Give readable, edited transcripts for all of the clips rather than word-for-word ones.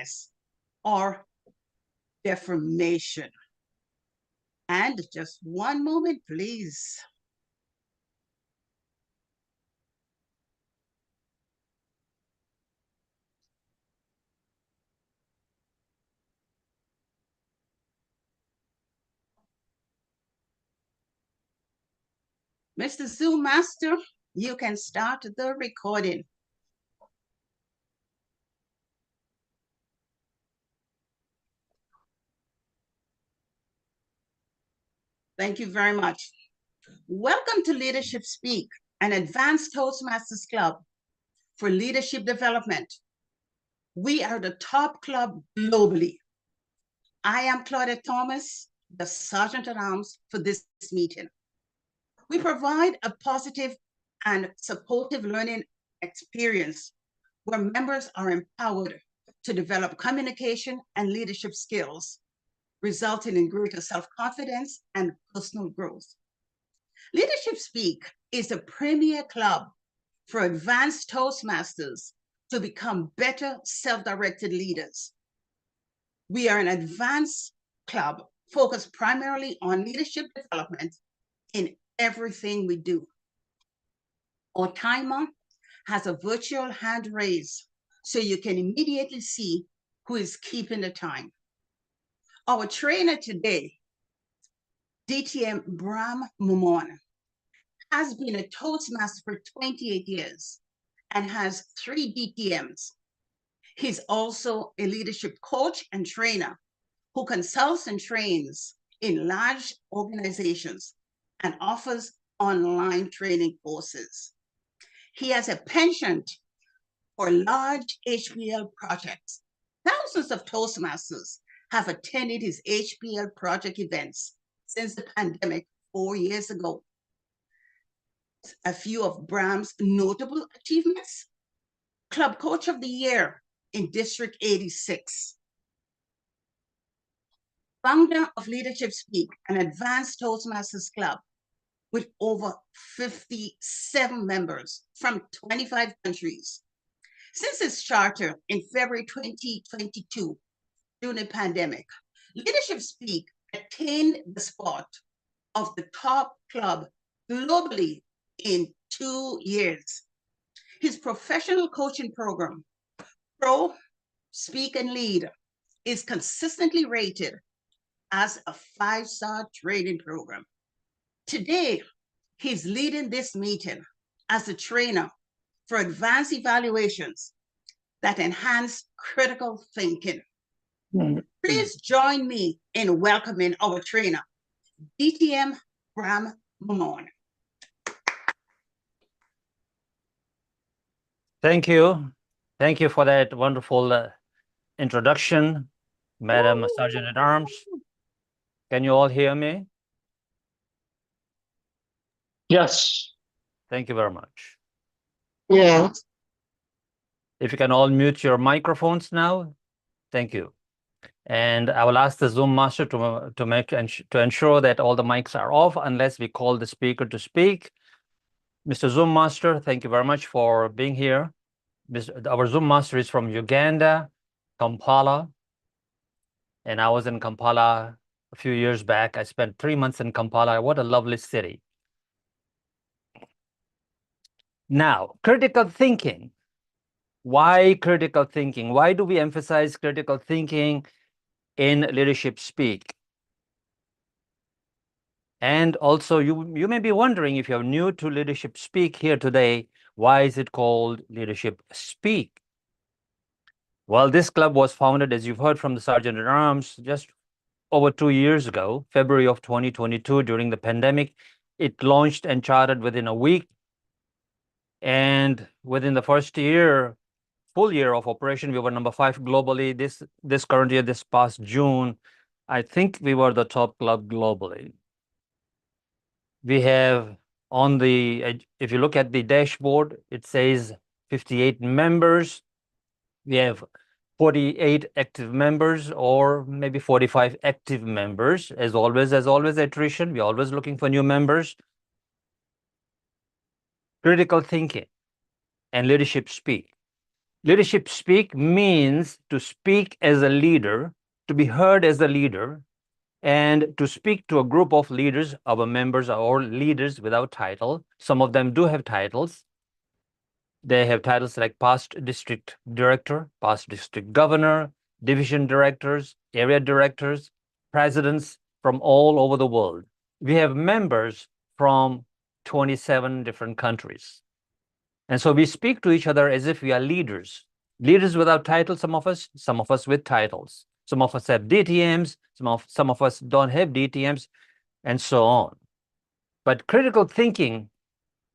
bias or defamation. And just one moment, please. Mr. Zoom Master, you can start the recording. Thank you very much. Welcome to Leadership Speak, an advanced Toastmasters club for leadership development. We are the top club globally. I am Claudette Thomas, the Sergeant at Arms for this meeting. We provide a positive and supportive learning experience where members are empowered to develop communication and leadership skills, resulting in greater self-confidence and personal growth. Leadership Speak is a premier club for advanced Toastmasters to become better self-directed leaders. We are an advanced club focused primarily on leadership development in everything we do. Our timer has a virtual hand raise so you can immediately see who is keeping the time. Our trainer today, DTM Bram Momon, has been a Toastmaster for 28 years and has 3 DTMs. He's also a leadership coach and trainer who consults and trains in large organizations and offers online training courses. He has a penchant for large HPL projects. Thousands of Toastmasters have attended his HPL project events since the pandemic 4 years ago. A few of Bram's notable achievements: Club Coach of the Year in District 86, founder of Leadership Speak, an advanced Toastmasters club with over 57 members from 25 countries. Since its charter in February 2022, during the pandemic, Leadership Speak attained the spot of the top club globally in 2 years. His professional coaching program, Pro Speak and Lead, is consistently rated as a 5-star training program. Today, he's leading this meeting as a trainer for advanced evaluations that enhance critical thinking. Please join me in welcoming our trainer, DTM Bram Momon. Thank you. Thank you for that wonderful introduction, Madam Sergeant at Arms. Can you all hear me? Yes. Thank you very much. Yeah. If you can all mute your microphones now, thank you. And I will ask the Zoom master to ensure that all the mics are off unless we call the speaker to speak. Mr. Zoom master, thank you very much for being here. Our Zoom master is from Uganda, Kampala. And I was in Kampala a few years back. I spent 3 months in Kampala. What a lovely city. Now, critical thinking. Why critical thinking? Why do we emphasize critical thinking in Leadership Speak? And also, you may be wondering, if you're new to Leadership Speak here today, why is it called Leadership Speak? Well, this club was founded, as you've heard from the Sergeant at Arms, just over 2 years ago, February of 2022, during the pandemic. It launched and charted within a week. And within the first year, full year of operation, we were number 5 globally. This current year, this past June, I think we were the top club globally. We have on the, if you look at the dashboard, it says 58 members. We have 48 active members, or maybe 45 active members. As always, attrition. We're always looking for new members. Critical thinking and Leadership Speak. Leadership speak means to speak as a leader, to be heard as a leader, and to speak to a group of leaders. Our members are all leaders without title. Some of them do have titles. They have titles like past district director, past district governor, division directors, area directors, presidents from all over the world. We have members from 27 different countries. And so we speak to each other as if we are leaders. Leaders without titles, some of us with titles. Some of us have DTMs, some of us don't have DTMs, and so on. But critical thinking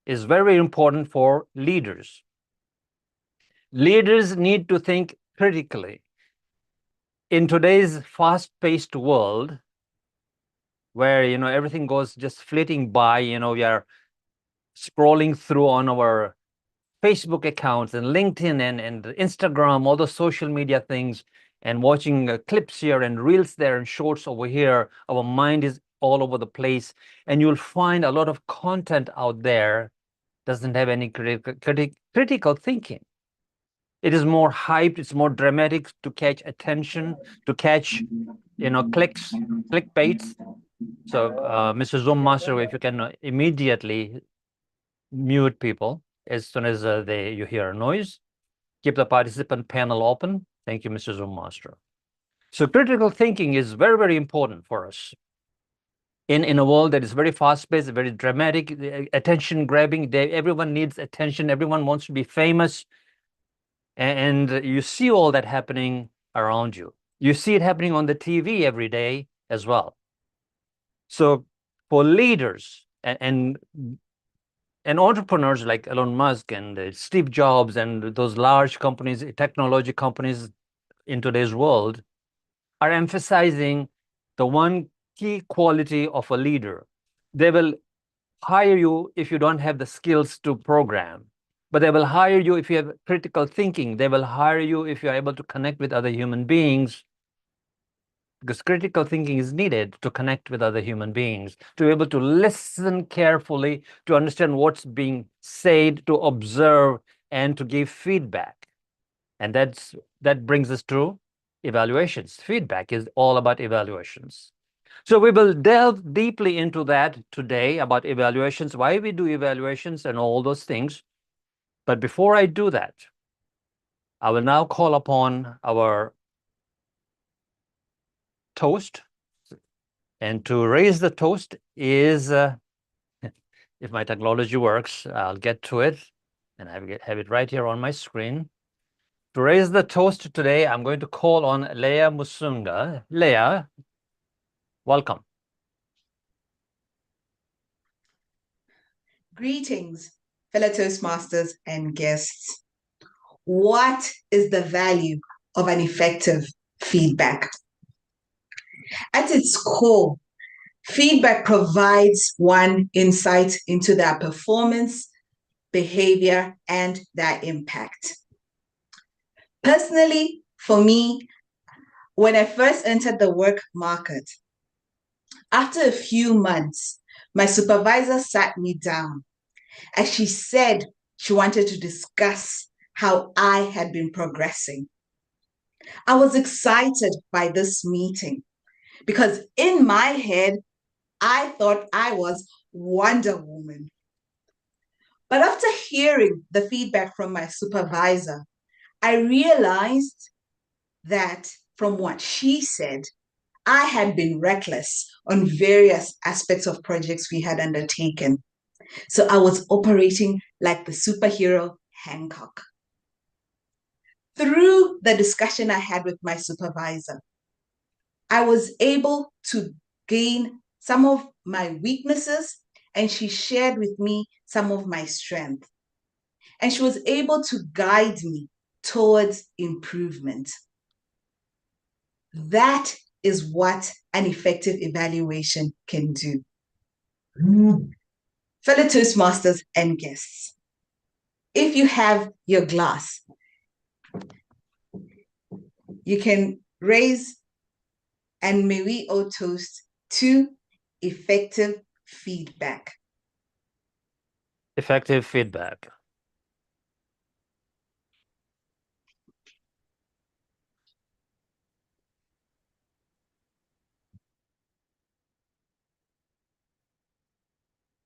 is very important for leaders. Leaders need to think critically. In today's fast-paced world, where everything goes just flitting by, we are scrolling through on our Facebook accounts and LinkedIn and Instagram, all the social media things, and watching clips here and reels there and shorts over here. Our mind is all over the place, and you'll find a lot of content out there doesn't have any critical thinking. It is more hyped, it's more dramatic to catch attention, to catch clicks, clickbaits. So Mr. Zoom Master, if you can immediately mute people as soon as you hear a noise. Keep the participant panel open. Thank you, Mr. Zoom Master. So critical thinking is very, very important for us. In a world that is very fast-paced, very dramatic, attention grabbing, everyone needs attention, everyone wants to be famous. And you see all that happening around you. You see it happening on the TV every day as well. So for leaders and entrepreneurs like Elon Musk and Steve Jobs and those large companies, technology companies in today's world, are emphasizing the one key quality of a leader. They will hire you if you don't have the skills to program, but they will hire you if you have critical thinking. They will hire you if you're able to connect with other human beings, because critical thinking is needed to connect with other human beings, to be able to listen carefully, to understand what's being said, to observe, and to give feedback. And that brings us to evaluations. Feedback is all about evaluations. So we will delve deeply into that today, about evaluations, why we do evaluations and all those things. But before I do that, I will now call upon our toast. And to raise the toast is, if my technology works, I'll get to it, and have it right here on my screen. To raise the toast today, I'm going to call on Leah Musunga. Leah, welcome. Greetings, fellow Toastmasters and guests. What is the value of an effective feedback? At its core, feedback provides one insight into their performance, behavior, and their impact. Personally, for me, when I first entered the work market, after a few months, my supervisor sat me down and she said she wanted to discuss how I had been progressing. I was excited by this meeting because in my head, I thought I was Wonder Woman. But after hearing the feedback from my supervisor, I realized that from what she said, I had been reckless on various aspects of projects we had undertaken. So I was operating like the superhero Hancock. Through the discussion I had with my supervisor, I was able to gain some of my weaknesses, and she shared with me some of my strength. And she was able to guide me towards improvement. That is what an effective evaluation can do. Fellow Toastmasters and guests, if you have your glass, you can raise, and may we all toast to effective feedback. Effective feedback.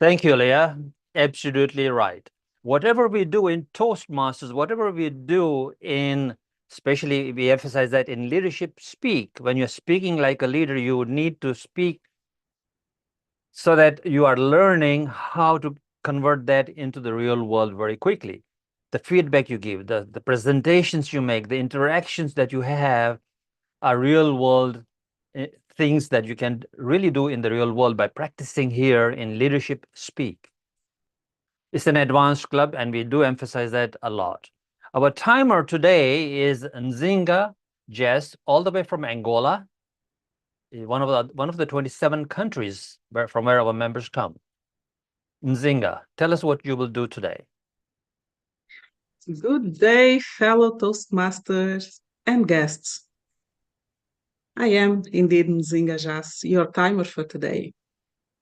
Thank you, Leah. Absolutely right. Whatever we do in Toastmasters, whatever we do in, especially we emphasize that in leadership speak, when you're speaking like a leader, you need to speak so that you are learning how to convert that into the real world very quickly. The feedback you give, the presentations you make, the interactions that you have are real world things that you can really do in the real world by practicing here in leadership speak. It's an advanced club, and we do emphasize that a lot. Our timer today is Nzinga Jess, all the way from Angola, one of the 27 countries from where our members come. Nzinga, tell us what you will do today. Good day, fellow Toastmasters and guests. I am indeed Nzinga Jas, your timer for today,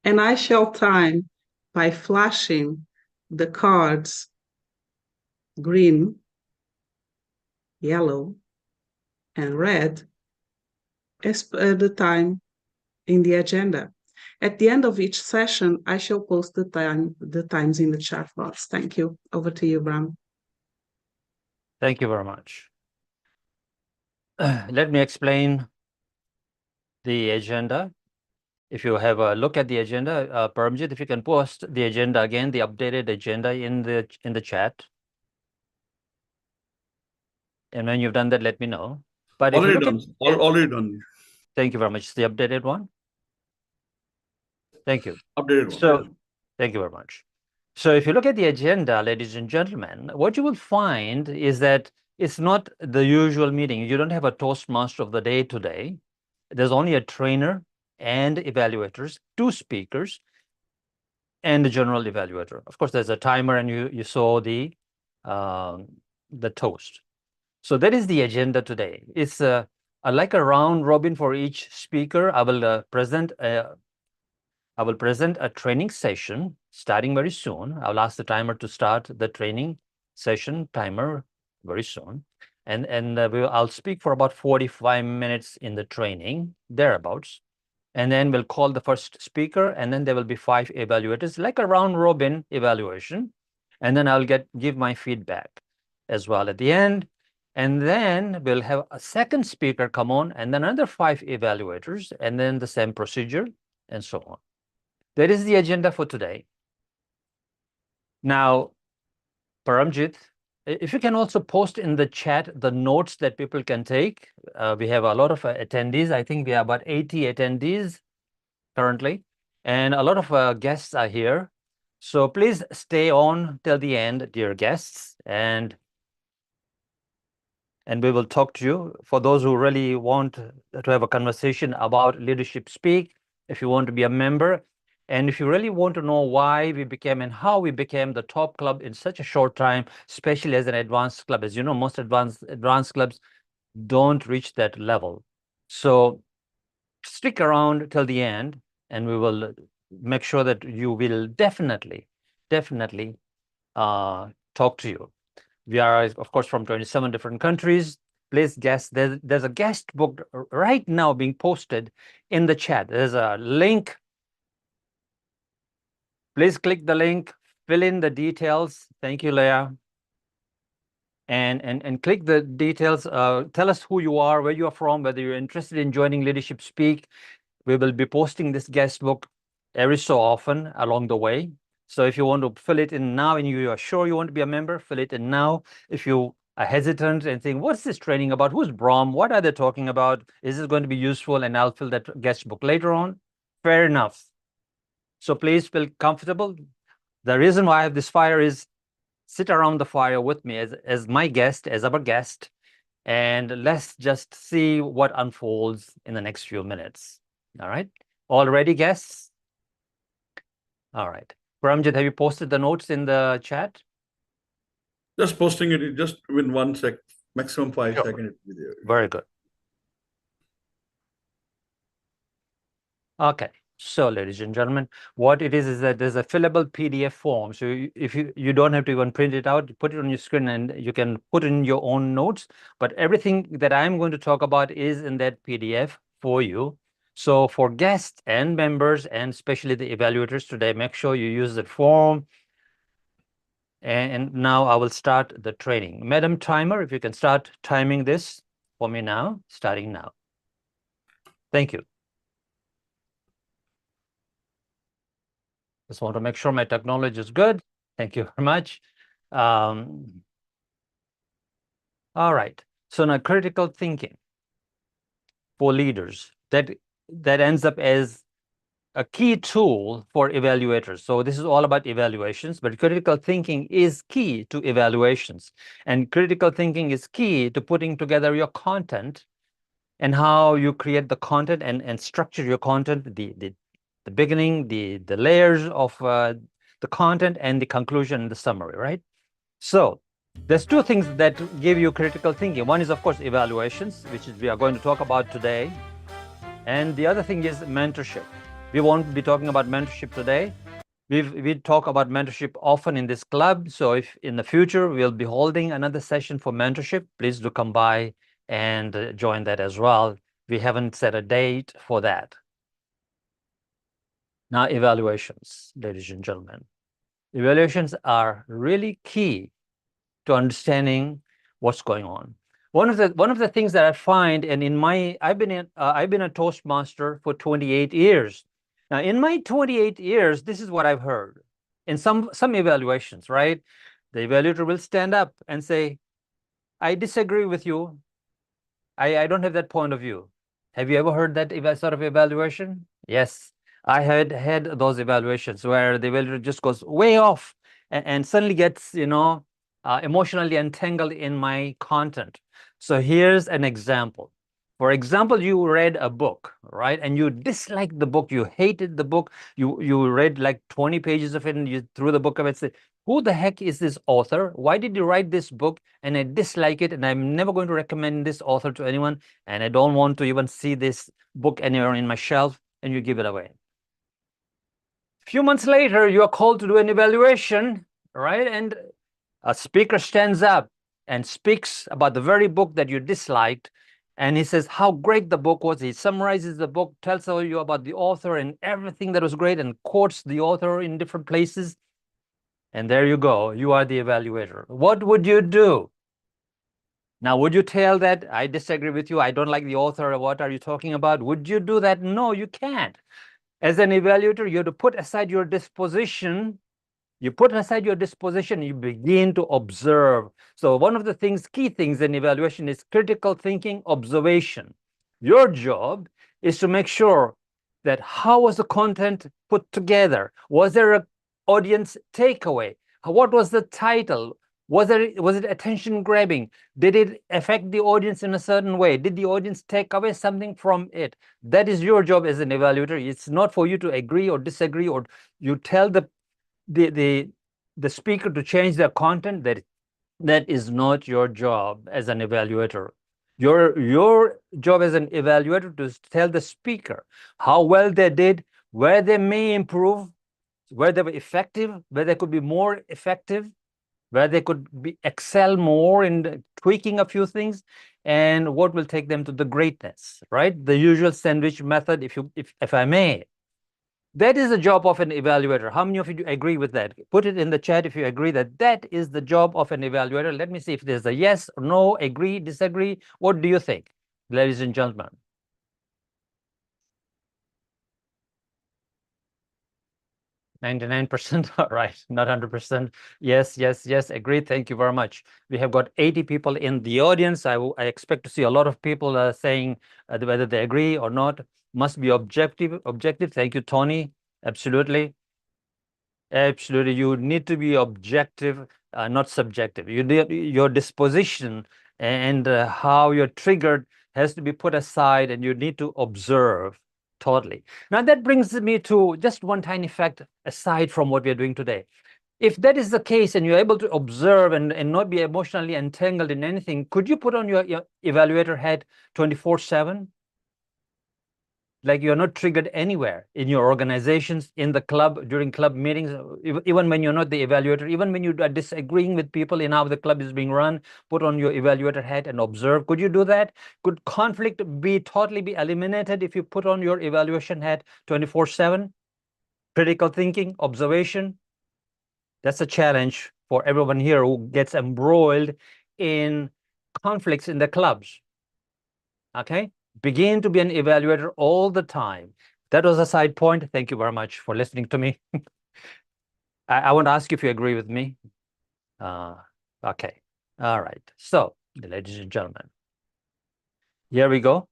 and I shall time by flashing the cards green, yellow, and red as per the time in the agenda. At the end of each session, I shall post the times in the chat box. Thank you. Over to you, Bram. Thank you very much. Let me explain the agenda. If you have a look at the agenda, Paramjit, if you can post the agenda again, the updated agenda in the chat. And when you've done that, let me know. But if you Already look done. at, Already done. thank you very much. It's the updated one. Thank you. Updated one. So, thank you very much. So if you look at the agenda, ladies and gentlemen, what you will find is that it's not the usual meeting. You don't have a Toastmaster of the day today. There's only a trainer and evaluators, 2 speakers, and the general evaluator. Of course, there's a timer, and you saw the toast. So that is the agenda today. It's like a round robin for each speaker. I will present a training session starting very soon. I'll ask the timer to start the training session timer very soon. And I'll speak for about 45 minutes in the training, thereabouts. And then we'll call the first speaker, and then there will be 5 evaluators, like a round robin evaluation. And then I'll give my feedback as well at the end. And then we'll have a second speaker come on, and then another 5 evaluators, and then the same procedure, and so on. That is the agenda for today. Now, Paramjit, if you can also post in the chat the notes that people can take. We have a lot of attendees. I think we have about 80 attendees currently, and a lot of guests are here. So please stay on till the end, dear guests, and we will talk to you. For those who really want to have a conversation about Leadership Speak, if you want to be a member, and if you really want to know why we became and how we became the top club in such a short time, especially as an advanced club. As you know, most advanced clubs don't reach that level. So stick around till the end, and we will make sure that you will definitely talk to you. We are, of course, from 27 different countries. Please guess, there's a guest book right now being posted in the chat. There's a link. Please click the link, fill in the details. Thank you, Leah. And click the details. Tell us who you are, where you are from, whether you're interested in joining Leadership Speak. We will be posting this guest book every so often along the way. So if you want to fill it in now and you are sure you want to be a member, fill it in now. If you are hesitant and think, what's this training about? Who's Bram? What are they talking about? Is this going to be useful? And I'll fill that guest book later on. Fair enough. So please feel comfortable. The reason why I have this fire is sit around the fire with me as my guest, as our guest, and let's just see what unfolds in the next few minutes. All right. All ready, guests? All right. Paramjit, have you posted the notes in the chat? Just posting it, just in 1 sec, maximum 5 Sure. seconds. It will be there. Very good. Okay. So, ladies and gentlemen, what it is that there's a fillable PDF form. So if you don't have to even print it out, put it on your screen and you can put in your own notes. But everything that I'm going to talk about is in that PDF for you. So for guests and members, and especially the evaluators today, make sure you use the form. And now I will start the training. Madam Timer, if you can start timing this for me now, starting now. Thank you. Just want to make sure my technology is good. Thank you very much. All right. So now critical thinking for leaders, that ends up as a key tool for evaluators. So this is all about evaluations, but critical thinking is key to evaluations. And critical thinking is key to putting together your content and how you create the content and structure your content, the beginning, the layers of the content and the conclusion and the summary, right? So there's two things that give you critical thinking. One is, of course, evaluations, which is we are going to talk about today. And the other thing is mentorship. We won't be talking about mentorship today. We talk about mentorship often in this club. So if in the future we'll be holding another session for mentorship, please do come by and join that as well. We haven't set a date for that. Now, evaluations, ladies and gentlemen. Evaluations are really key to understanding what's going on. One of the things that I find, and I've been a Toastmaster for 28 years. Now, in my 28 years, this is what I've heard in some evaluations, right? The evaluator will stand up and say, "I disagree with you. I don't have that point of view." Have you ever heard that sort of evaluation? Yes, I had those evaluations where the evaluator just goes way off and suddenly gets, emotionally entangled in my content. So here's an example. For example, you read a book, right? And you disliked the book, you hated the book, you read like 20 pages of it and you threw the book away and said, "Who the heck is this author? Why did you write this book? And I dislike it, and I'm never going to recommend this author to anyone, and I don't want to even see this book anywhere in my shelf," and you give it away. A few months later, you are called to do an evaluation, right? And a speaker stands up and speaks about the very book that you disliked. And he says how great the book was. He summarizes the book, tells you about the author and everything that was great, and quotes the author in different places. And there you go. You are the evaluator. What would you do? Now, would you tell that, "I disagree with you, I don't like the author, what are you talking about"? Would you do that? No, you can't. As an evaluator, you have to put aside your disposition. You put aside your disposition, you begin to observe. So one of the key things in evaluation is critical thinking, observation. Your job is to make sure that how was the content put together? Was there an audience takeaway? What was the title? Was it attention grabbing? Did it affect the audience in a certain way? Did the audience take away something from it? That is your job as an evaluator. It's not for you to agree or disagree, or you tell the speaker to change their content. That is not your job as an evaluator. Your job as an evaluator to tell the speaker how well they did, where they may improve, where they were effective, where they could be more effective, where they could excel more in tweaking a few things, and what will take them to the greatness, right? The usual sandwich method, if I may. That is the job of an evaluator. How many of you agree with that? Put it in the chat if you agree that that is the job of an evaluator. Let me see if there's a yes or no, agree, disagree. What do you think, ladies and gentlemen? %, all right, not 100%. Yes, agree. Thank you very much. We have got 80 people in the audience. I expect to see a lot of people saying whether they agree or not. Must be objective. Thank you, Tony. Absolutely. You need to be objective, not subjective. Your disposition and how you're triggered has to be put aside, and you need to observe totally. Now that brings me to just one tiny fact aside from what we're doing today. If that is the case and you're able to observe and not be emotionally entangled in anything, could you put on your evaluator hat 24/7? like you're not triggered anywhere in your organizations, in the club, during club meetings, even when you're not the evaluator, even when you are disagreeing with people in how the club is being run, put on your evaluator hat and observe. Could you do that? Could conflict be totally be eliminated if you put on your evaluation hat 24/7? Critical thinking, observation. That's a challenge for everyone here who gets embroiled in conflicts in the clubs. Okay? Begin to be an evaluator all the time. That was a side point. Thank you very much for listening to me. I want to ask you if you agree with me. Okay. All right. So, ladies and gentlemen, here we go.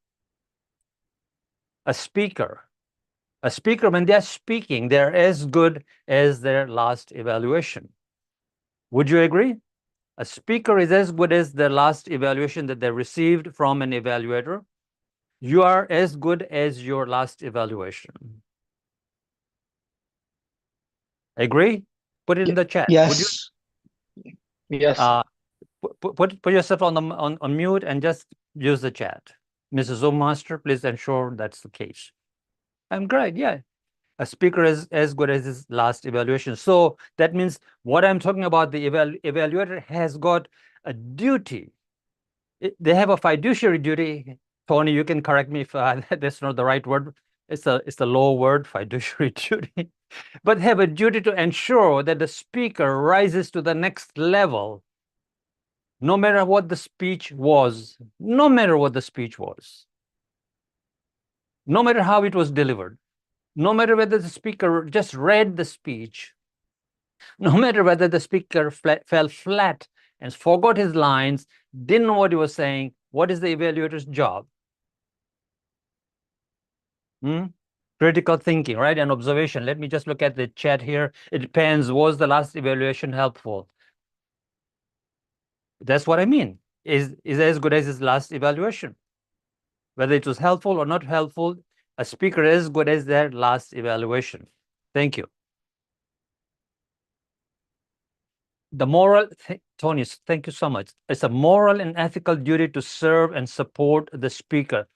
A speaker, when they're speaking, they're as good as their last evaluation. Would you agree? A speaker is as good as the last evaluation that they received from an evaluator. You are as good as your last evaluation. Agree? Put it in the chat. Would you? Yes. Put yourself on mute and just use the chat. Mrs. Zoom Master, please ensure that's the case. I'm great, yeah. A speaker is as good as his last evaluation. So that means what I'm talking about, the evaluator has got a duty. They have a fiduciary duty. Tony, you can correct me if that's not the right word. It's a low word, fiduciary duty. But have a duty to ensure that the speaker rises to the next level, no matter what the speech was, no matter what the speech was, no matter how it was delivered, no matter whether the speaker just read the speech, no matter whether the speaker fell flat and forgot his lines, didn't know what he was saying. What is the evaluator's job? Critical thinking, right? And observation. Let me just look at the chat here. It depends. Was the last evaluation helpful? That's what I mean. Is as good as his last evaluation. Whether it was helpful or not helpful, a speaker is as good as their last evaluation. Thank you. The moral, Tony, thank you so much. It's a moral and ethical duty to serve and support the speaker.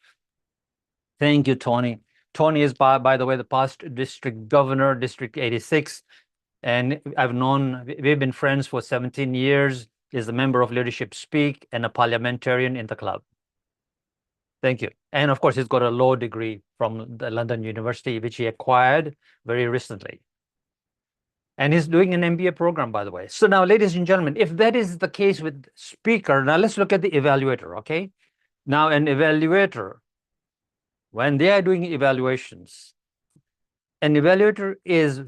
Thank you, Tony. Tony is, by the way, the past district governor, District 86. And we've been friends for 17 years. He's a member of Leadership Speak and a parliamentarian in the club. Thank you. And of course, he's got a law degree from the London University, which he acquired very recently. And he's doing an MBA program, by the way. So now, ladies and gentlemen, if that is the case with speaker, now let's look at the evaluator, okay? Now, an evaluator, when they are doing evaluations, an evaluator is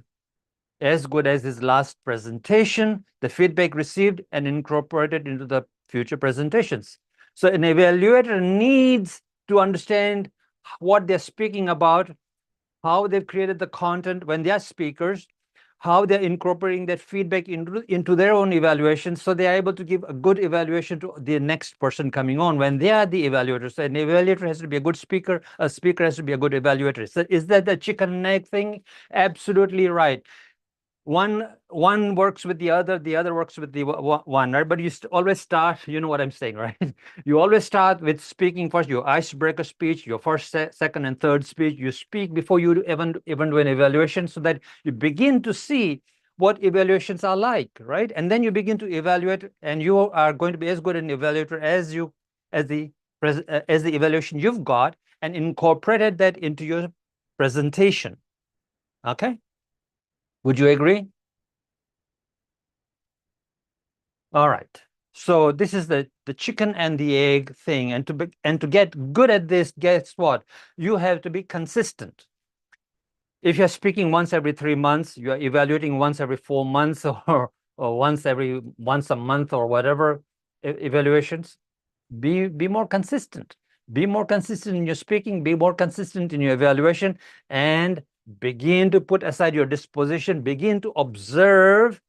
as good as his last presentation, the feedback received and incorporated into the future presentations. So an evaluator needs to understand what they're speaking about, how they've created the content when they are speakers, how they're incorporating that feedback into their own evaluation, so they are able to give a good evaluation to the next person coming on when they are the evaluator. So an evaluator has to be a good speaker, a speaker has to be a good evaluator. So is that the chicken and egg thing? Absolutely right. One works with the other works with the one, right? But you always start, you know what I'm saying, right? You always start with speaking first, your icebreaker speech, your first, second, and third speech. You speak before you even do an evaluation, so that you begin to see what evaluations are like, right? And then you begin to evaluate, and you are going to be as good an evaluator as the evaluation you've got, and incorporated that into your presentation. Okay. Would you agree? All right. So this is the chicken and the egg thing. And to get good at this, guess what? You have to be consistent. If you're speaking once every 3 months, you're evaluating once every 4 months, or once a month, or whatever evaluations, be more consistent. Be more consistent in your speaking, be more consistent in your evaluation, and begin to put aside your disposition, begin to observe,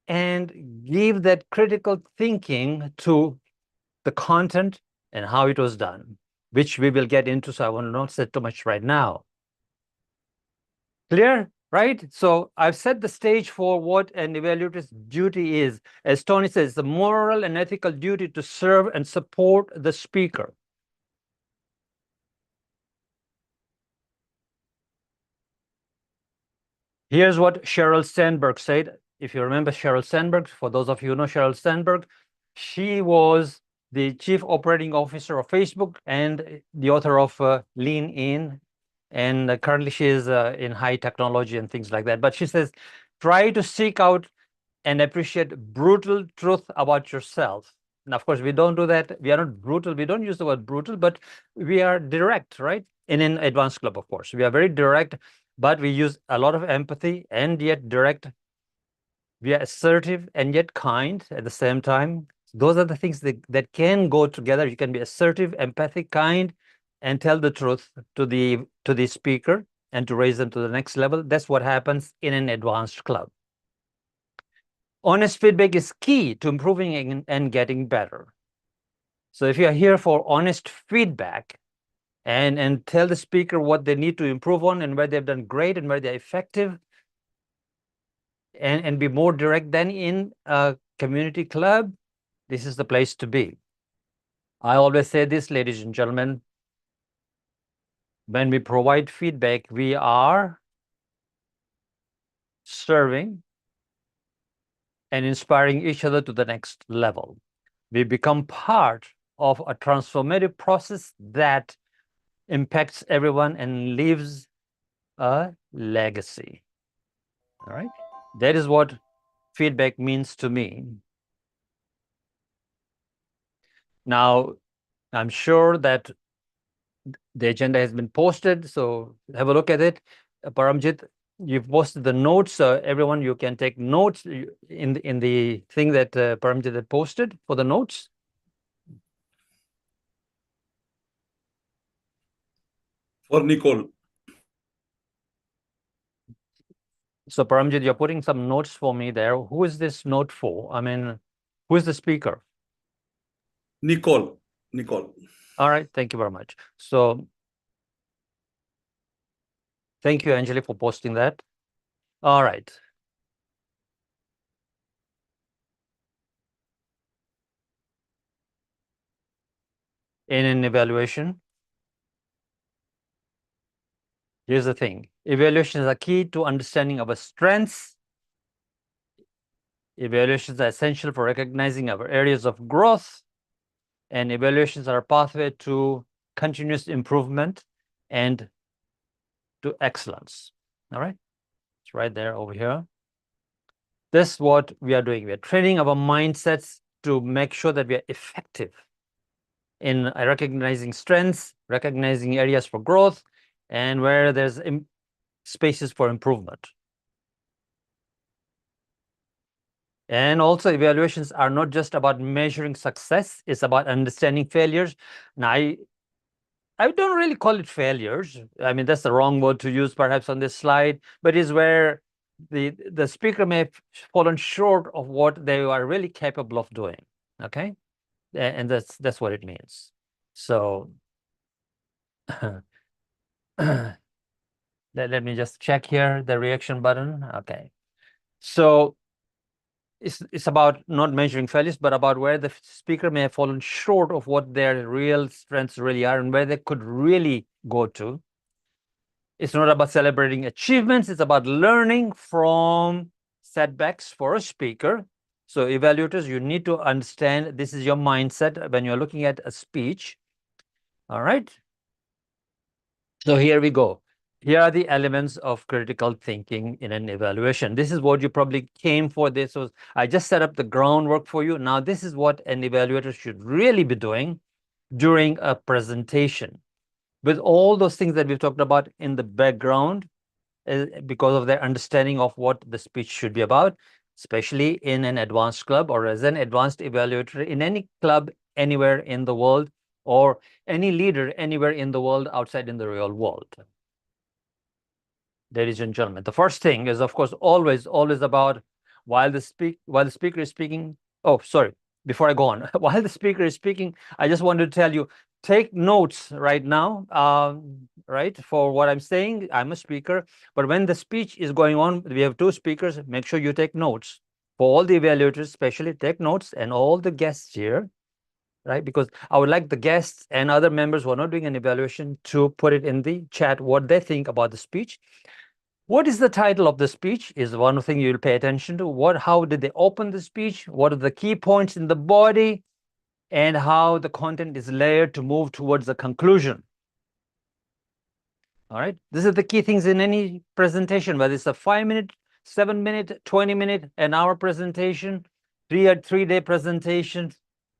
and give that critical thinking to the content and how it was done, which we will get into, so I will not say too much right now. Clear, right? So I've set the stage for what an evaluator's duty is. As Tony says, the moral and ethical duty to serve and support the speaker. Here's what Sheryl Sandberg said. If you remember Sheryl Sandberg, for those of you who know Sheryl Sandberg, she was the chief operating officer of Facebook and the author of Lean In. And currently she is in high technology and things like that. But she says, try to seek out and appreciate brutal truth about yourself. And of course, we don't do that. We are not brutal. We don't use the word brutal, but we are direct, right? In an advanced club, of course, we are very direct, but we use a lot of empathy and yet direct. We are assertive and yet kind at the same time. Those are the things that can go together. You can be assertive, empathic, kind, and tell the truth to the speaker and to raise them to the next level. That's what happens in an advanced club. Honest feedback is key to improving and getting better. So if you are here for honest feedback and tell the speaker what they need to improve on and where they've done great and where they're effective, and be more direct than in a community club, this is the place to be. I always say this, ladies and gentlemen, when we provide feedback, we are serving and inspiring each other to the next level. We become part of a transformative process that impacts everyone and leaves a legacy. All right? That is what feedback means to me. Now, I'm sure that the agenda has been posted, so have a look at it. Paramjit, you've posted the notes. Everyone, you can take notes in the thing that Paramjit had posted for the notes. For Nicole. So Paramjit, you're putting some notes for me there. Who is this note for? I mean, who is the speaker? Nicole. All right, thank you very much. So thank you, Anjali, for posting that. All right. In an evaluation, here's the thing. Evaluations are key to understanding our strengths. Evaluations are essential for recognizing our areas of growth. And evaluations are a pathway to continuous improvement and to excellence. All right. It's right there over here. This is what we are doing. We are training our mindsets to make sure that we are effective in recognizing strengths, recognizing areas for growth, and where there's spaces for improvement. And also, evaluations are not just about measuring success, it's about understanding failures. Now, I don't really call it failures. I mean, that's the wrong word to use perhaps on this slide, but is where the speaker may have fallen short of what they are really capable of doing. Okay, and that's what it means. So let me just check here the reaction button. Okay, so it's about not measuring failures, but about where the speaker may have fallen short of what their real strengths really are and where they could really go to. It's not about celebrating achievements. It's about learning from setbacks for a speaker. So evaluators, you need to understand this is your mindset when you're looking at a speech. All right. So here we go. Here are the elements of critical thinking in an evaluation. This is what you probably came for. This was, I just set up the groundwork for you. Now, this is what an evaluator should really be doing during a presentation. With all those things that we've talked about in the background, because of their understanding of what the speech should be about, especially in an advanced club or as an advanced evaluator in any club anywhere in the world or any leader anywhere in the world outside in the real world. Ladies and gentlemen, the first thing is, of course, always about while the speaker is speaking. Oh, sorry. Before I go on, while the speaker is speaking, I just wanted to tell you, take notes right now, right, for what I'm saying. I'm a speaker, but when the speech is going on, we have two speakers. Make sure you take notes. For all the evaluators, especially, take notes, and all the guests here, right? Because I would like the guests and other members who are not doing an evaluation to put it in the chat what they think about the speech. What is the title of the speech is one thing you'll pay attention to. How did they open the speech? What are the key points in the body? And how the content is layered to move towards the conclusion. All right, these are the key things in any presentation, whether it's a 5-minute, 7-minute, 20-minute, an hour presentation, 3-day presentation.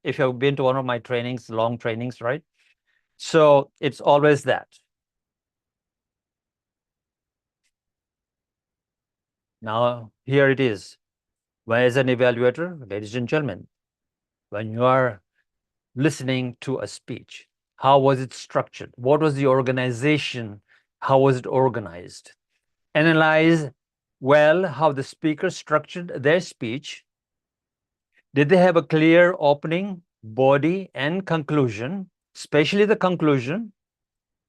If you've been to one of my trainings, long trainings, right? So it's always that. Now, here it is. As an evaluator, ladies and gentlemen, when you are listening to a speech, how was it structured? What was the organization? How was it organized? Analyze well how the speaker structured their speech. Did they have a clear opening, body, and conclusion, especially the conclusion,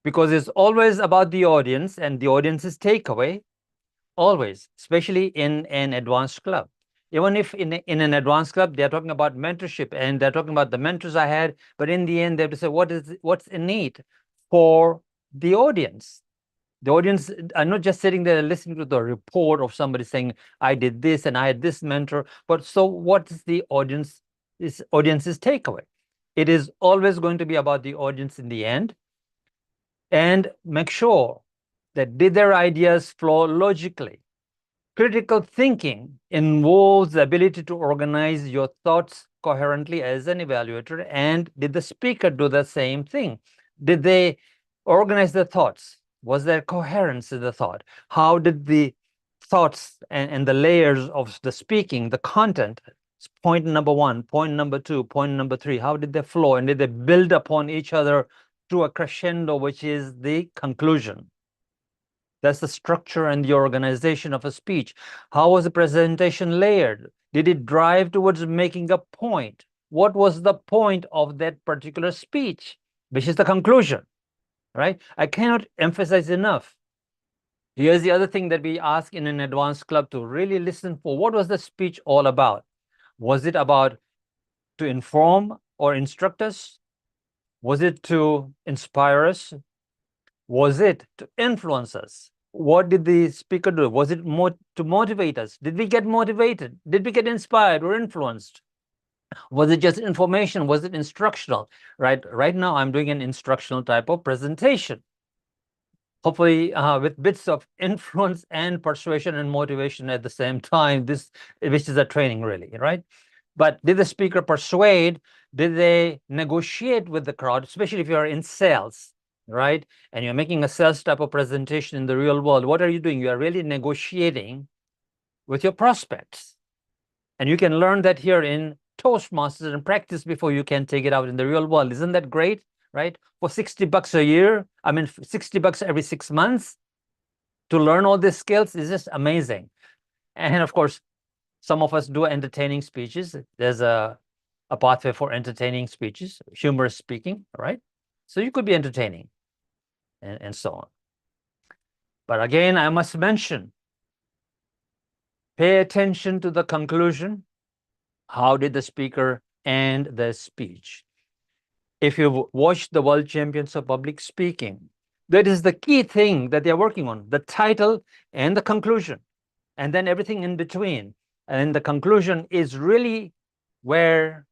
because it's always about the audience and the audience's takeaway, always, especially in an advanced club. Even if in an advanced club, they're talking about mentorship and they're talking about the mentors I had, but in the end, they have to say, what's innate for the audience? The audience are not just sitting there listening to the report of somebody saying, I did this and I had this mentor, but so what is the audience's takeaway? It is always going to be about the audience in the end. And make sure that did their ideas flow logically. Critical thinking involves the ability to organize your thoughts coherently as an evaluator. And did the speaker do the same thing? Did they organize their thoughts? Was there coherence in the thought? How did the thoughts and the layers of the speaking, the content, point number 1, point number 2, point number 3, how did they flow? And did they build upon each other to a crescendo, which is the conclusion? That's the structure and the organization of a speech. How was the presentation layered? Did it drive towards making a point? What was the point of that particular speech, which is the conclusion, right? I cannot emphasize enough. Here's the other thing that we ask in an advanced club to really listen for. What was the speech all about? Was it about to inform or instruct us? Was it to inspire us? Was it to influence us? What did the speaker do? Was it more to motivate us? Did we get motivated? Did we get inspired or influenced? Was it just information? Was it instructional? Right now, I'm doing an instructional type of presentation. Hopefully, with bits of influence and persuasion and motivation at the same time, which is a training really, right? But did the speaker persuade? Did they negotiate with the crowd, especially if you're in sales, right? And you're making a sales type of presentation in the real world. What are you doing? You are really negotiating with your prospects. And you can learn that here in Toastmasters and practice before you can take it out in the real world. Isn't that great, right? For $60 a year, I mean, $60 every 6 months to learn all these skills is just amazing. And of course, some of us do entertaining speeches. There's a pathway for entertaining speeches, humorous speaking, right? So you could be entertaining and so on. But again, I must mention, pay attention to the conclusion. How did the speaker end the speech? If you've watched the World Champions of Public Speaking, that is the key thing that they're working on, the title and the conclusion, and then everything in between. And the conclusion is really where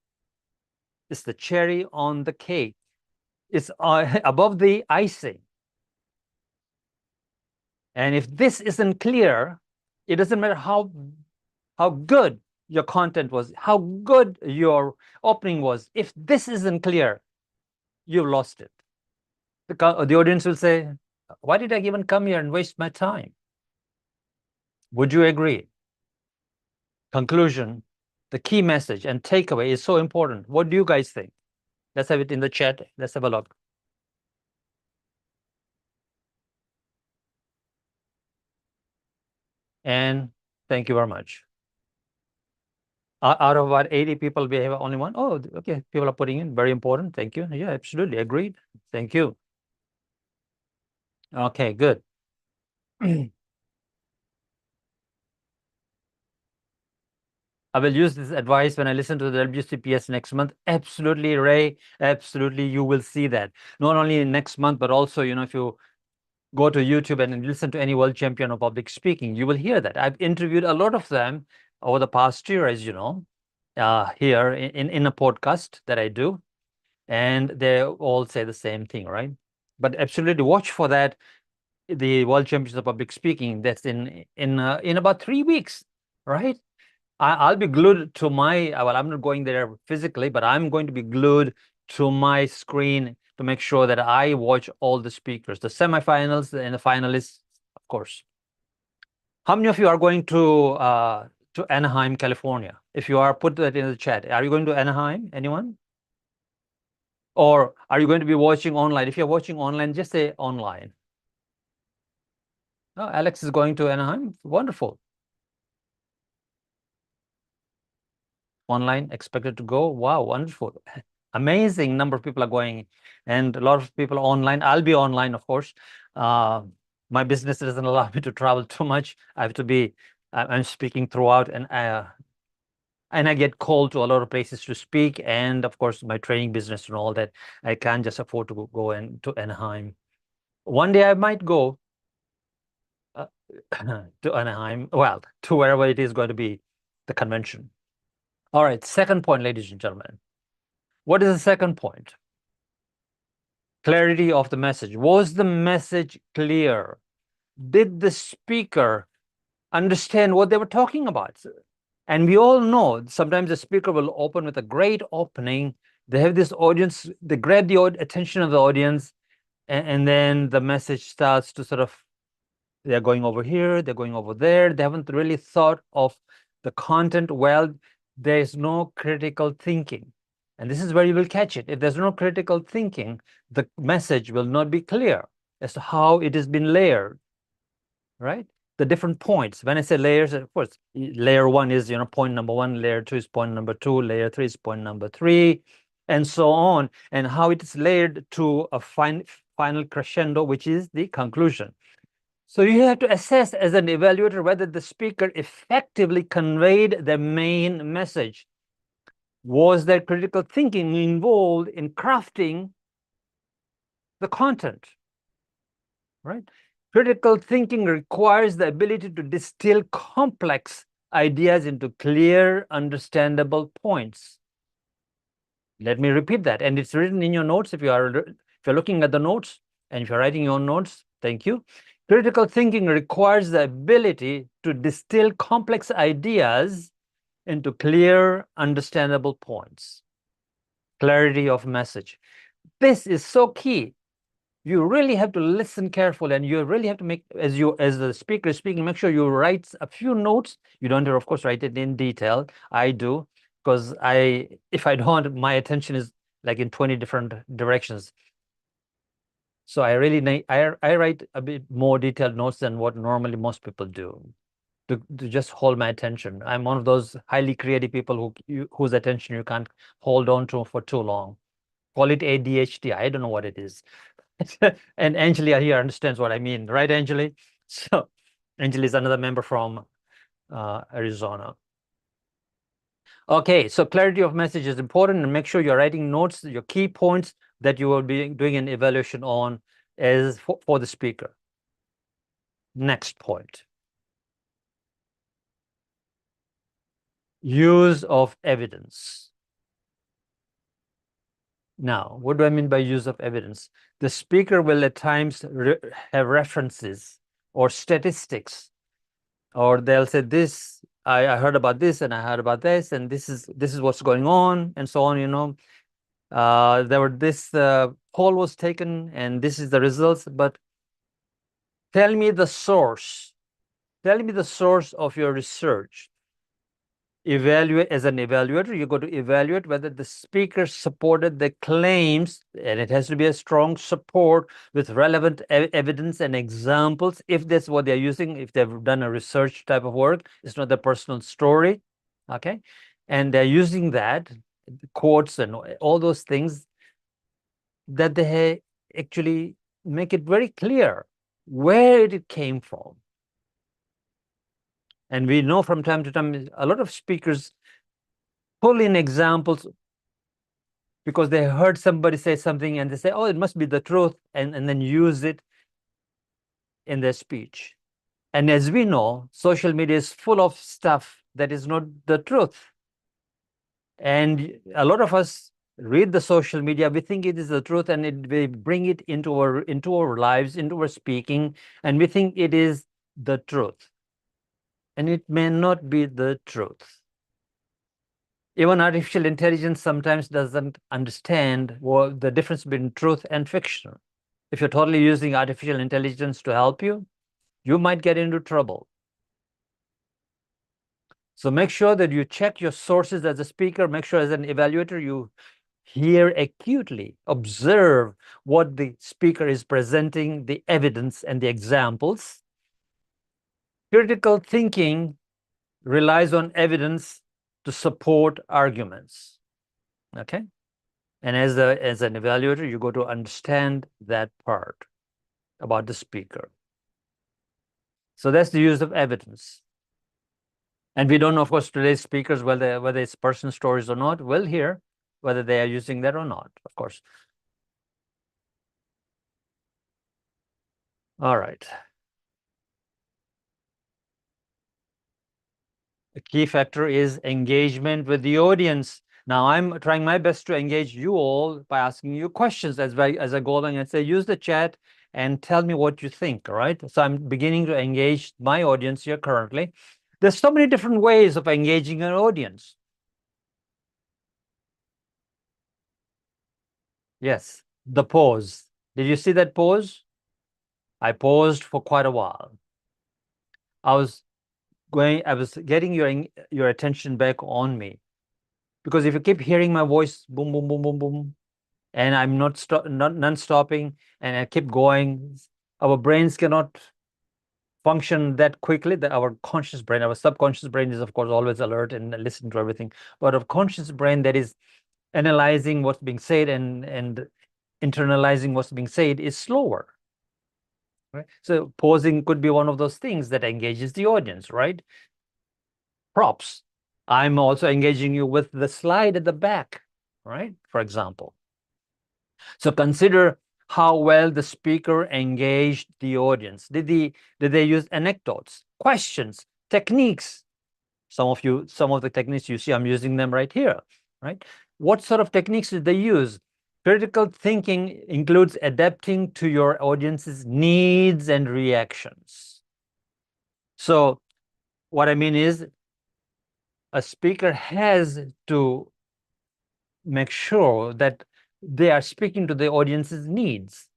it's the cherry on the cake. It's above the icing. And if this isn't clear, it doesn't matter how good your content was, how good your opening was. If this isn't clear, you've lost it. The audience will say, why did I even come here and waste my time? Would you agree? Conclusion, the key message and takeaway is so important. What do you guys think? Let's have it in the chat. Let's have a look. And thank you very much. Out of about 80 people, we have only one. Oh, okay. People are putting in. Very important. Thank you. Yeah, absolutely. Agreed. Thank you. Okay, good. I will use this advice when I listen to the WCPS next month. Absolutely, Ray. Absolutely, you will see that. Not only next month, but also, if you go to YouTube and listen to any world champion of public speaking, you will hear that. I've interviewed a lot of them over the past year, as you know, here in a podcast that I do, and they all say the same thing, right? But absolutely watch for that, the World Championships of Public Speaking. That's in about 3 weeks, right? I'll be glued to my, well, I'm not going there physically, but I'm going to be glued to my screen to make sure that I watch all the speakers, the semifinals and the finalists, of course. How many of you are going to Anaheim, California? If you are, put that in the chat. Are you going to Anaheim? Anyone? Or are you going to be watching online? If you're watching online, just say online. Oh, Alex is going to Anaheim. Wonderful. Online, expected to go. Wow, wonderful. Amazing number of people are going, and a lot of people online. I'll be online, of course. My business doesn't allow me to travel too much. I have to be, I'm speaking throughout, and I get called to a lot of places to speak, and of course my training business and all that. I can't just afford to go to Anaheim. One day I might go to Anaheim, well, to wherever it is going to be, the convention. All right, second point, ladies and gentlemen. What is the second point? Clarity of the message. Was the message clear? Did the speaker understand what they were talking about? And we all know sometimes the speaker will open with a great opening. They have this audience, they grab the attention of the audience, and then the message starts to sort of, they're going over here, they're going over there. They haven't really thought of the content well. There's no critical thinking. And this is where you will catch it. If there's no critical thinking, the message will not be clear as to how it has been layered, right? The different points. When I say layers, of course, layer 1 is, point number 1, layer 2 is point number 2, layer 3 is point number 3, and so on, and how it is layered to a final crescendo, which is the conclusion. So you have to assess as an evaluator whether the speaker effectively conveyed the main message. Was there critical thinking involved in crafting the content, right? Critical thinking requires the ability to distill complex ideas into clear, understandable points. Let me repeat that. And it's written in your notes if you're looking at the notes, and if you're writing your own notes, thank you. Critical thinking requires the ability to distill complex ideas into clear, understandable points. Clarity of message. This is so key. You really have to listen carefully, and you really have to make, as the speaker is speaking, make sure you write a few notes. You don't have to, of course, write it in detail. I do, because if I don't, my attention is like in 20 different directions. So I really I write a bit more detailed notes than what normally most people do to just hold my attention. I'm one of those highly creative people whose attention you can't hold on to for too long. Call it ADHD. I don't know what it is. And Anjali here understands what I mean, right, Anjali? So Anjali is another member from Arizona. Okay, so clarity of message is important, and make sure you're writing notes, your key points that you will be doing an evaluation on as for the speaker. Next point. Use of evidence. Now, what do I mean by use of evidence? The speaker will at times have references or statistics, or they'll say this, I heard about this, and I heard about this, and this is what's going on, and so on. This poll was taken, and this is the results. But tell me the source. Tell me the source of your research. Evaluate. As an evaluator, you go to evaluate whether the speaker supported the claims, and it has to be a strong support with relevant evidence and examples. If that's what they're using, if they've done a research type of work, it's not their personal story, okay? And they're using that, quotes and all those things, that they actually make it very clear where it came from. And we know from time to time, a lot of speakers pull in examples because they heard somebody say something and they say, oh, it must be the truth, and then use it. in their speech. And as we know, social media is full of stuff that is not the truth. And a lot of us read the social media, we think it is the truth, and we bring it into our lives, into our speaking, and we think it is the truth. And it may not be the truth. Even artificial intelligence sometimes doesn't understand what the difference between truth and fiction. If you're totally using artificial intelligence to help you, you might get into trouble. So make sure that you check your sources as a speaker. Make sure as an evaluator, you hear acutely, observe what the speaker is presenting, the evidence and the examples. Critical thinking relies on evidence to support arguments. Okay? And as an evaluator, you go to understand that part about the speaker. So that's the use of evidence. And we don't know, of course, today's speakers, whether it's person stories or not. We'll hear whether they are using that or not, of course. All right. The key factor is engagement with the audience. Now, I'm trying my best to engage you all by asking you questions as I go along and say, use the chat and tell me what you think, all right? So I'm beginning to engage my audience here currently. There's so many different ways of engaging an audience. Yes, the pause. Did you see that pause? I paused for quite a while. I was getting your attention back on me. Because if you keep hearing my voice, boom, boom, boom, boom, boom, and I'm not non-stopping, and I keep going, our brains cannot function that quickly. That our conscious brain, our subconscious brain is, of course, always alert and listening to everything. But our conscious brain that is analyzing what's being said and internalizing what's being said is slower. Right? So pausing could be one of those things that engages the audience, right? Props. I'm also engaging you with the slide at the back, right? For example. So consider how well the speaker engaged the audience. Did they use anecdotes, questions, techniques? Some of the techniques you see, I'm using them right here, right? What sort of techniques did they use? Critical thinking includes adapting to your audience's needs and reactions. So what I mean is, a speaker has to make sure that they are speaking to the audience's needs,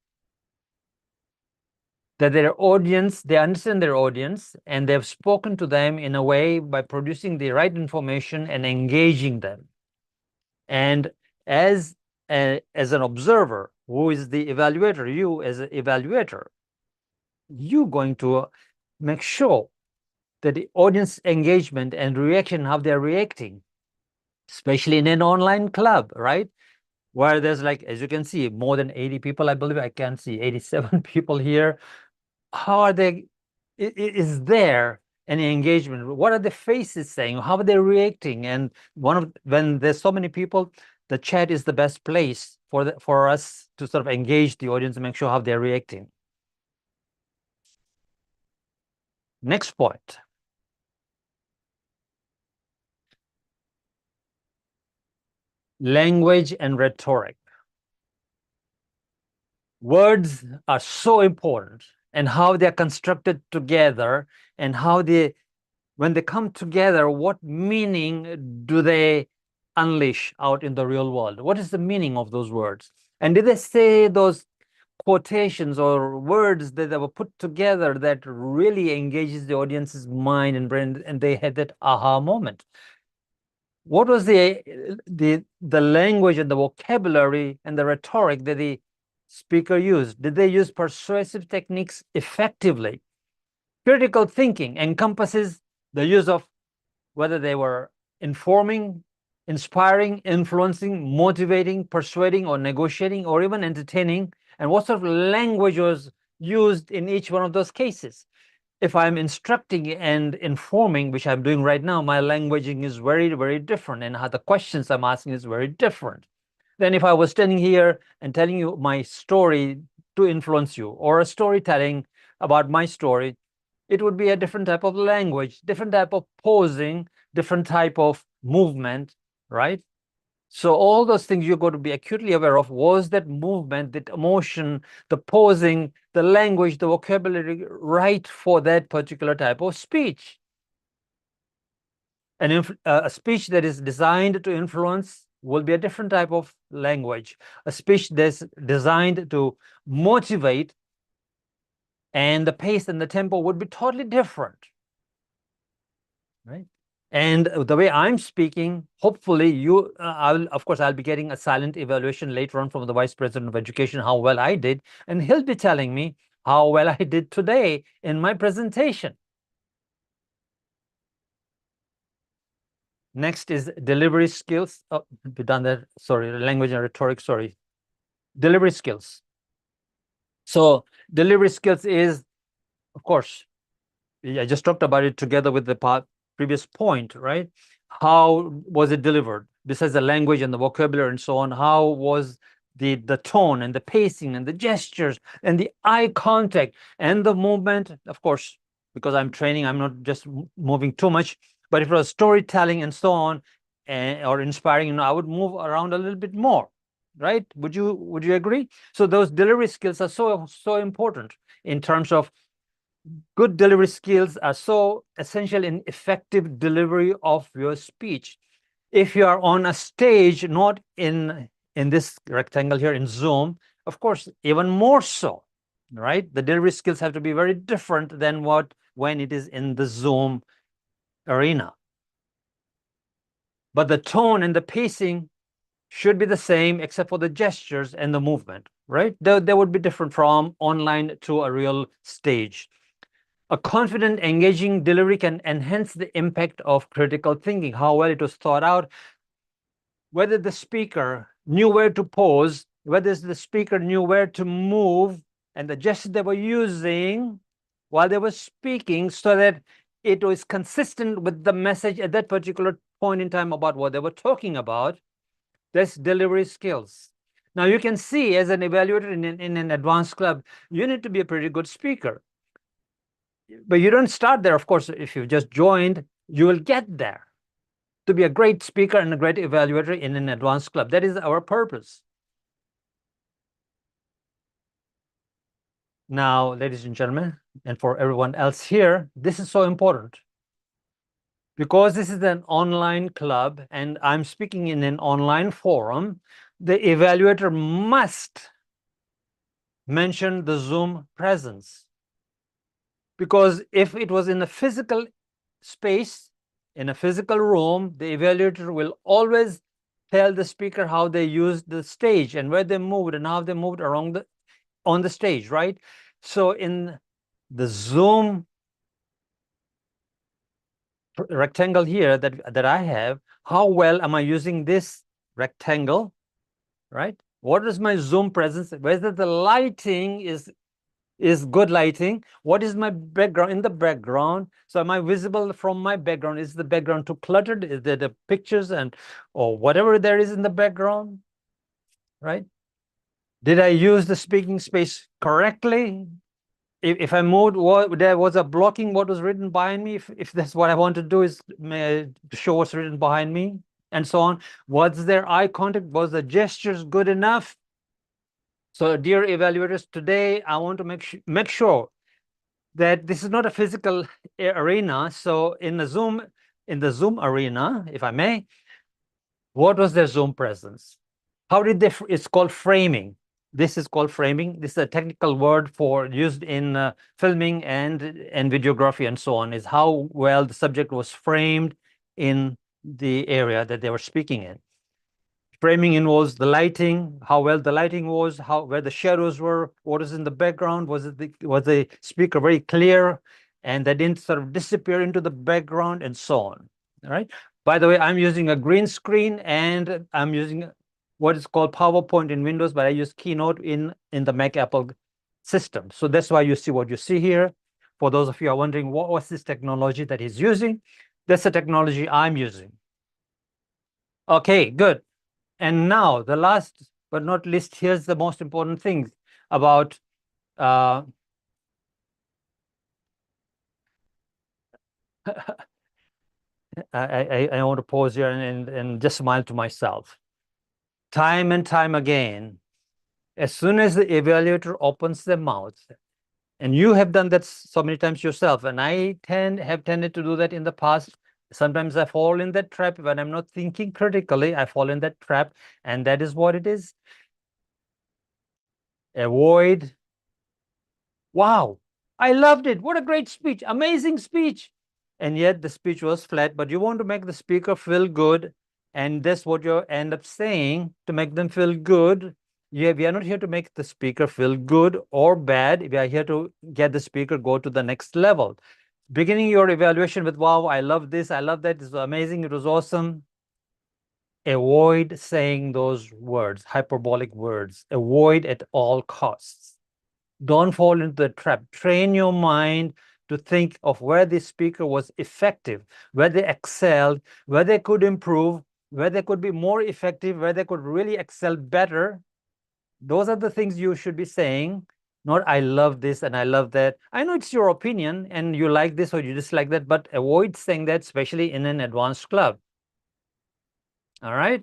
that they understand their audience, and they've spoken to them in a way by producing the right information and engaging them. And as an observer, who is the evaluator, you as an evaluator, you're going to make sure that the audience engagement and reaction, how they're reacting, especially in an online club, right? Where there's, like, as you can see, more than 80 people, I believe. I can see 87 people here. How are they? Is there any engagement? What are the faces saying? How are they reacting? And when there's so many people, the chat is the best place for us to sort of engage the audience and make sure how they're reacting. Next point. Language and rhetoric. Words are so important, and how they're constructed together, and how when they come together, what meaning do they unleash out in the real world? What is the meaning of those words? And did they say those quotations or words that they were put together that really engages the audience's mind and brain, and they had that aha moment? What was the language and the vocabulary and the rhetoric that the speaker used? Did they use persuasive techniques effectively? Critical thinking encompasses the use of whether they were informing, inspiring, influencing, motivating, persuading, or negotiating, or even entertaining, and what sort of language was used in each one of those cases. If I'm instructing and informing, which I'm doing right now, my languaging is very, very different, and how the questions I'm asking is very different than if I was standing here and telling you my story to influence you, or a storytelling about my story, it would be a different type of language, different type of posing, different type of movement, right? So all those things you're going to be acutely aware of. Was that movement, that emotion, the posing, the language, the vocabulary right for that particular type of speech? A speech that is designed to influence will be a different type of language. A speech that's designed to motivate, and the pace and the tempo would be totally different, right? And the way I'm speaking, hopefully you, of course, I'll be getting a silent evaluation later on from the Vice President of Education, how well I did, and he'll be telling me how well I did today in my presentation. Next is delivery skills. Oh, we've done that. Sorry, language and rhetoric. Sorry, delivery skills. So delivery skills is, of course, I just talked about it together with the previous point, right? How was it delivered? Besides the language and the vocabulary and so on, how was the tone and the pacing and the gestures and the eye contact and the movement? Of course, because I'm training, I'm not just moving too much, but if it was storytelling and so on, or inspiring, I would move around a little bit more, right? Would you agree? So those delivery skills are so important in terms of good delivery skills are so essential in effective delivery of your speech. If you are on a stage, not in this rectangle here in Zoom, of course, even more so, right? The delivery skills have to be very different than when it is in the Zoom arena. But the tone and the pacing should be the same, except for the gestures and the movement, right? They would be different from online to a real stage. A confident, engaging delivery can enhance the impact of critical thinking, how well it was thought out, whether the speaker knew where to pose, whether the speaker knew where to move, and the gestures they were using while they were speaking, so that it was consistent with the message at that particular point in time about what they were talking about. That's delivery skills. Now you can see, as an evaluator in an advanced club, you need to be a pretty good speaker. But you don't start there, of course. If you've just joined, you will get there to be a great speaker and a great evaluator in an advanced club. That is our purpose. Now, ladies and gentlemen, and for everyone else here, this is so important. Because this is an online club and I'm speaking in an online forum, the evaluator must mention the Zoom presence. Because if it was in a physical space, in a physical room, the evaluator will always tell the speaker how they used the stage and where they moved and how they moved around on the stage, right? So in the Zoom rectangle here that I have, how well am I using this rectangle, right? What is my Zoom presence? Whether the lighting is good lighting. What is my background in the background? So am I visible from my background? Is the background too cluttered? Is there the pictures or whatever there is in the background, right? Did I use the speaking space correctly? If I moved, there was a blocking what was written behind me. If that's what I want to do, is show what's written behind me and so on. Was there eye contact? Was the gestures good enough? So, dear evaluators, today I want to make sure that this is not a physical arena. So, in the Zoom arena, if I may, what was their Zoom presence? How did they? It's called framing. This is called framing. This is a technical word used in filming and videography and so on. Is how well the subject was framed in the area that they were speaking in. Framing involves the lighting, how well the lighting was, where the shadows were, what is in the background, was the speaker very clear, and they didn't sort of disappear into the background, and so on. All right. By the way, I'm using a green screen, and I'm using what is called PowerPoint in Windows, but I use Keynote in the Mac Apple system. So that's why you see what you see here. For those of you who are wondering what's this technology that he's using, that's the technology I'm using. Okay, good. And now the last but not least, here's the most important thing. about I want to pause here and just smile to myself. Time and time again, as soon as the evaluator opens their mouth, and you have done that so many times yourself, and I have tended to do that in the past. Sometimes I fall in that trap when I'm not thinking critically. I fall in that trap, and that is what it is. Avoid. Wow, I loved it. What a great speech, amazing speech. And yet the speech was flat, but you want to make the speaker feel good. And that's what you end up saying to make them feel good. Yeah, we are not here to make the speaker feel good or bad. We are here to get the speaker go to the next level. Beginning your evaluation with, wow, I love this, I love that, it's amazing, it was awesome. Avoid saying those words, hyperbolic words. Avoid at all costs. Don't fall into the trap. Train your mind to think of where the speaker was effective, where they excelled, where they could improve, where they could be more effective, where they could really excel better. Those are the things you should be saying, not I love this and I love that. I know it's your opinion and you like this or you dislike that, but avoid saying that, especially in an advanced club. All right?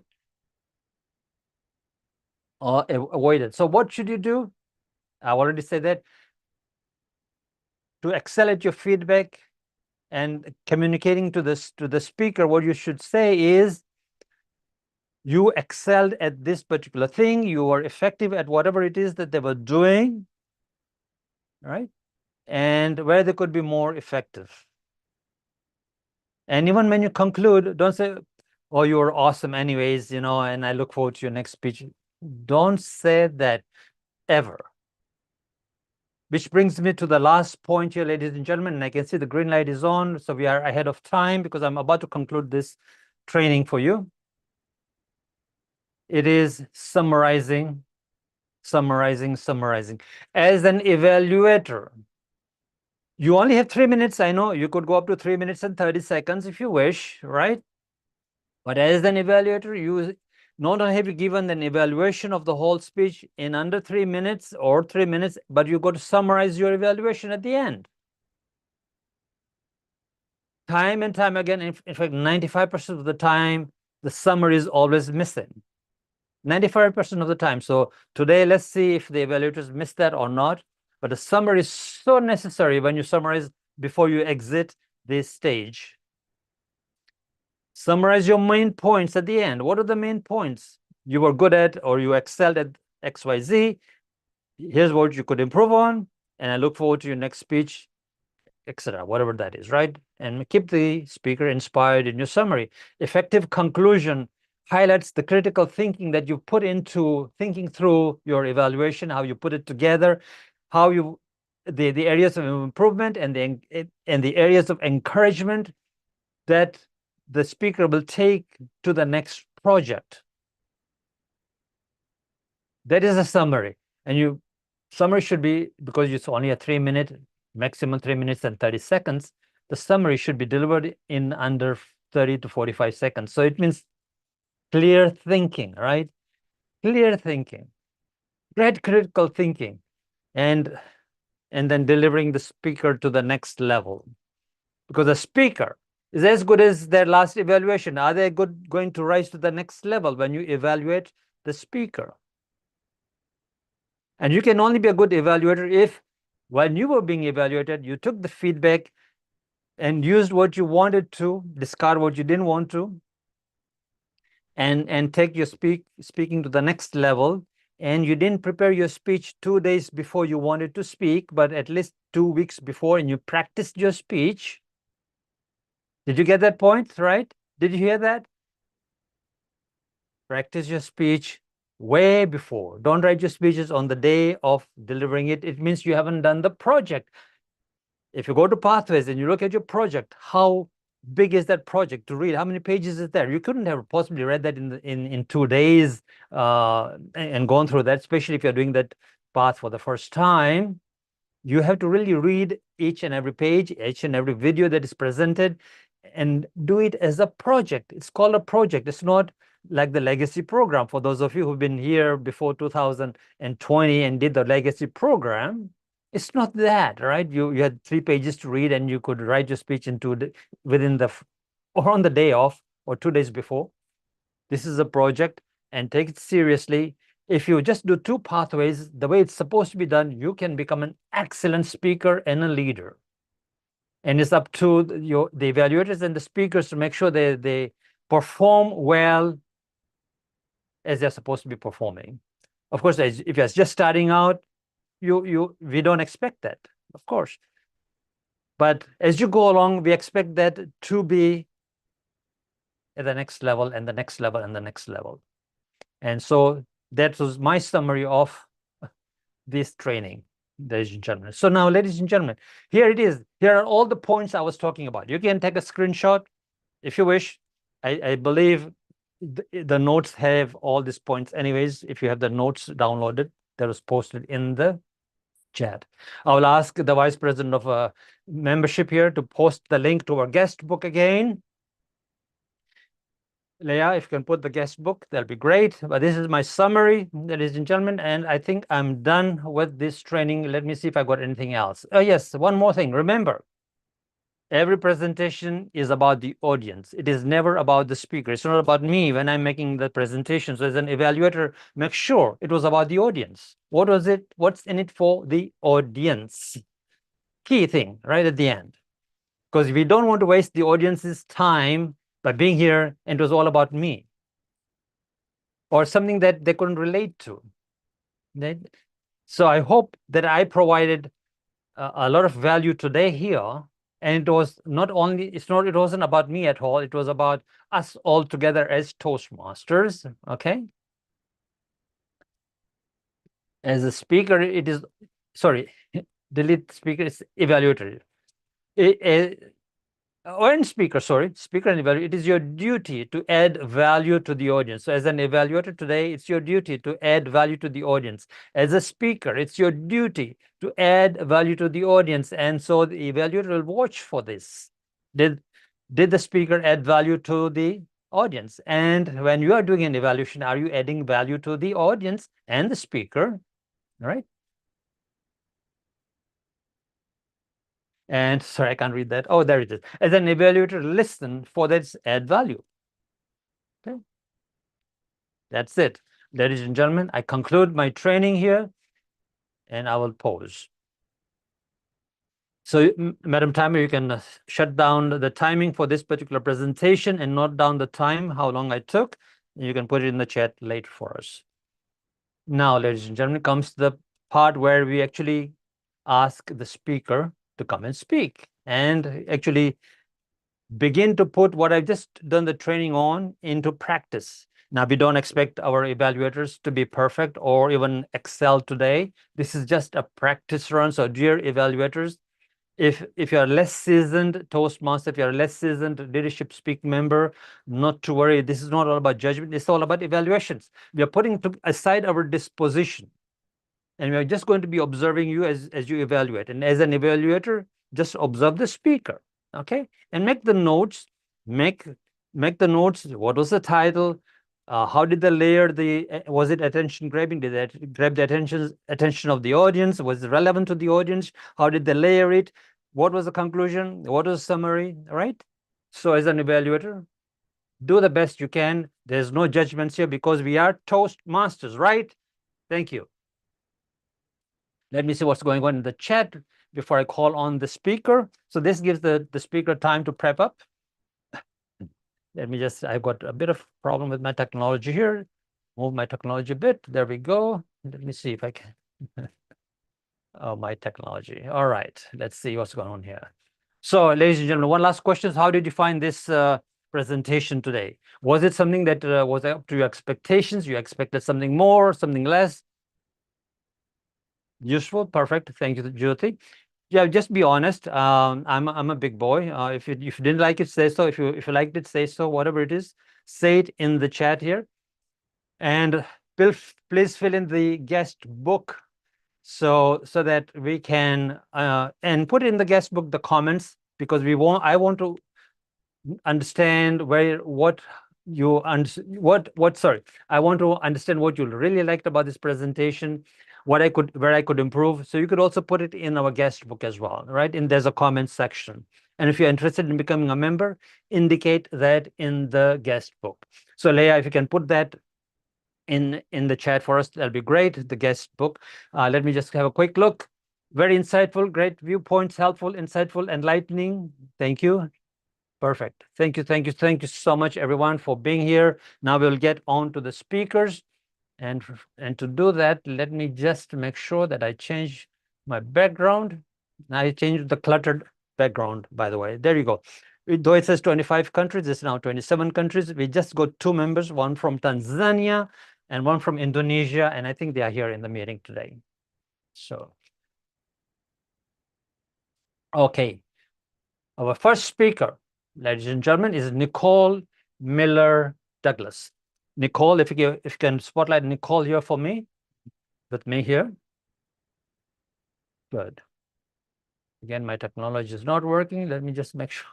Or avoid it. So what should you do? I already said that. To excel at your feedback and communicating to the speaker, what you should say is, you excelled at this particular thing, you were effective at whatever it is that they were doing, right? And where they could be more effective. And even when you conclude, don't say, oh, you were awesome anyways, you know, and I look forward to your next speech. Don't say that ever. Which brings me to the last point here, ladies and gentlemen, and I can see the green light is on, so we are ahead of time because I'm about to conclude this training for you. It is summarizing. As an evaluator, you only have 3 minutes. I know you could go up to 3 minutes and 30 seconds if you wish, right? But as an evaluator, you not only have you given an evaluation of the whole speech in under 3 minutes or 3 minutes, but you got to summarize your evaluation at the end. Time and time again, in fact, 95% of the time, the summary is always missing. 95% of the time. So today, let's see if the evaluators missed that or not. But the summary is so necessary when you summarize before you exit this stage. Summarize your main points at the end. What are the main points you were good at or you excelled at XYZ? Here's what you could improve on. And I look forward to your next speech, etc., whatever that is, right? And keep the speaker inspired in your summary. Effective conclusion highlights the critical thinking that you put into thinking through your evaluation, how you put it together, how you the areas of improvement and the areas of encouragement that the speaker will take to the next project. That is a summary. And summary should be, because it's only a 3 minute, maximum 3 minutes and 30 seconds, the summary should be delivered in under 30 to 45 seconds. So it means clear thinking, right? Clear thinking, great critical thinking, and then delivering the speaker to the next level. Because the speaker is as good as their last evaluation. Are they going to rise to the next level when you evaluate the speaker? And you can only be a good evaluator if, when you were being evaluated, you took the feedback and used what you wanted to, discard what you didn't want to, and take your speaking to the next level. And you didn't prepare your speech 2 days before you wanted to speak, but at least 2 weeks before, and you practiced your speech. Did you get that point, right? Did you hear that? Practice your speech way before. Don't write your speeches on the day of delivering it. It means you haven't done the project. If you go to Pathways and you look at your project, how big is that project to read? How many pages is there? You couldn't have possibly read that in 2 days and gone through that, especially if you're doing that path for the first time. You have to really read each and every page, each and every video that is presented, and do it as a project. It's called a project. It's not like the legacy program. For those of you who've been here before 2020 and did the legacy program, it's not that, right? You had 3 pages to read and you could write your speech within or on the day off or 2 days before. This is a project, and take it seriously. If you just do 2 pathways, the way it's supposed to be done, you can become an excellent speaker and a leader. And it's up to the evaluators and the speakers to make sure they perform well as they're supposed to be performing. Of course, if you're just starting out, we don't expect that, of course. But as you go along, we expect that to be at the next level and the next level and the next level. And so that was my summary of this training, ladies and gentlemen. So now, ladies and gentlemen, here it is. Here are all the points I was talking about. You can take a screenshot if you wish. I believe the notes have all these points anyways. If you have the notes downloaded, that was posted in the chat. I will ask the Vice President of membership here to post the link to our guest book again. Leah, if you can put the guest book, that'll be great. But this is my summary, ladies and gentlemen, and I think I'm done with this training. Let me see if I got anything else. Oh, yes, one more thing. Remember, every presentation is about the audience. It is never about the speaker. It's not about me when I'm making the presentation. So as an evaluator, make sure it was about the audience. What was it? What's in it for the audience? Key thing right at the end. Because we don't want to waste the audience's time by being here and it was all about me or something that they couldn't relate to. Right? So I hope that I provided a lot of value today here. And it was not only, it wasn't about me at all. It was about us all together as Toastmasters. Okay. As a speaker, it is, sorry, delete speaker, it's evaluator. Or in speaker, sorry, speaker and evaluator, it is your duty to add value to the audience. So as an evaluator today, it's your duty to add value to the audience. As a speaker, it's your duty to add value to the audience. And so the evaluator will watch for this. Did the speaker add value to the audience? And when you are doing an evaluation, are you adding value to the audience and the speaker? All right. And sorry, I can't read that. Oh, there it is. As an evaluator, listen for that add value. Okay. That's it. Ladies and gentlemen, I conclude my training here and I will pause. So, Madam Timer, you can shut down the timing for this particular presentation and note down the time, how long I took. You can put it in the chat later for us. Now, ladies and gentlemen, comes the part where we actually ask the speaker to come and speak and actually begin to put what I've just done the training on into practice. Now, we don't expect our evaluators to be perfect or even excel today. This is just a practice run. So dear evaluators, if you're a less seasoned Toastmaster, if you're a less seasoned Leadership Speak member, not to worry. This is not all about judgment. It's all about evaluations. We are putting aside our disposition. And we're just going to be observing you as you evaluate. And as an evaluator, just observe the speaker, okay? And make the notes, make the notes. What was the title? How did they layer was it attention grabbing? Did that grab the attention of the audience? Was it relevant to the audience? How did they layer it? What was the conclusion? What was the summary, right? So as an evaluator, do the best you can. There's no judgments here because we are Toastmasters, right? Thank you. Let me see what's going on in the chat before I call on the speaker. So this gives the speaker time to prep up. Let me just, I've got a bit of problem with my technology here. Move my technology a bit. There we go. Let me see if I can. Oh, my technology. All right. Let's see what's going on here. So, ladies and gentlemen, one last question. How did you find this presentation today? Was it something that was up to your expectations? You expected something more, something less? Useful, perfect. Thank you, Jyoti. Yeah, just be honest. I'm a big boy. If you didn't like it, say so. If you liked it, say so. Whatever it is, say it in the chat here. And please fill in the guest book so that we can and put in the guest book the comments because I want to understand what sorry, I want to understand what you really liked about this presentation, where I could improve. So you could also put it in our guest book as well, right? And there's a comment section. And if you're interested in becoming a member, indicate that in the guest book. So Leah, if you can put that in the chat for us, that'll be great. The guest book. Let me just have a quick look. Very insightful, great viewpoints, helpful, insightful, enlightening. Thank you. Perfect. Thank you so much, everyone, for being here. Now we'll get on to the speakers. And to do that, let me just make sure that I change my background. I changed the cluttered background, by the way. There you go. Though it says 25 countries, it's now 27 countries. We just got 2 members, one from Tanzania and one from Indonesia. And I think they are here in the meeting today. So, okay. Our first speaker, ladies and gentlemen, is Nicole Miller Douglas. Nicole, if you can spotlight Nicole here for me, with me here. Good. Again, my technology is not working. Let me just make sure.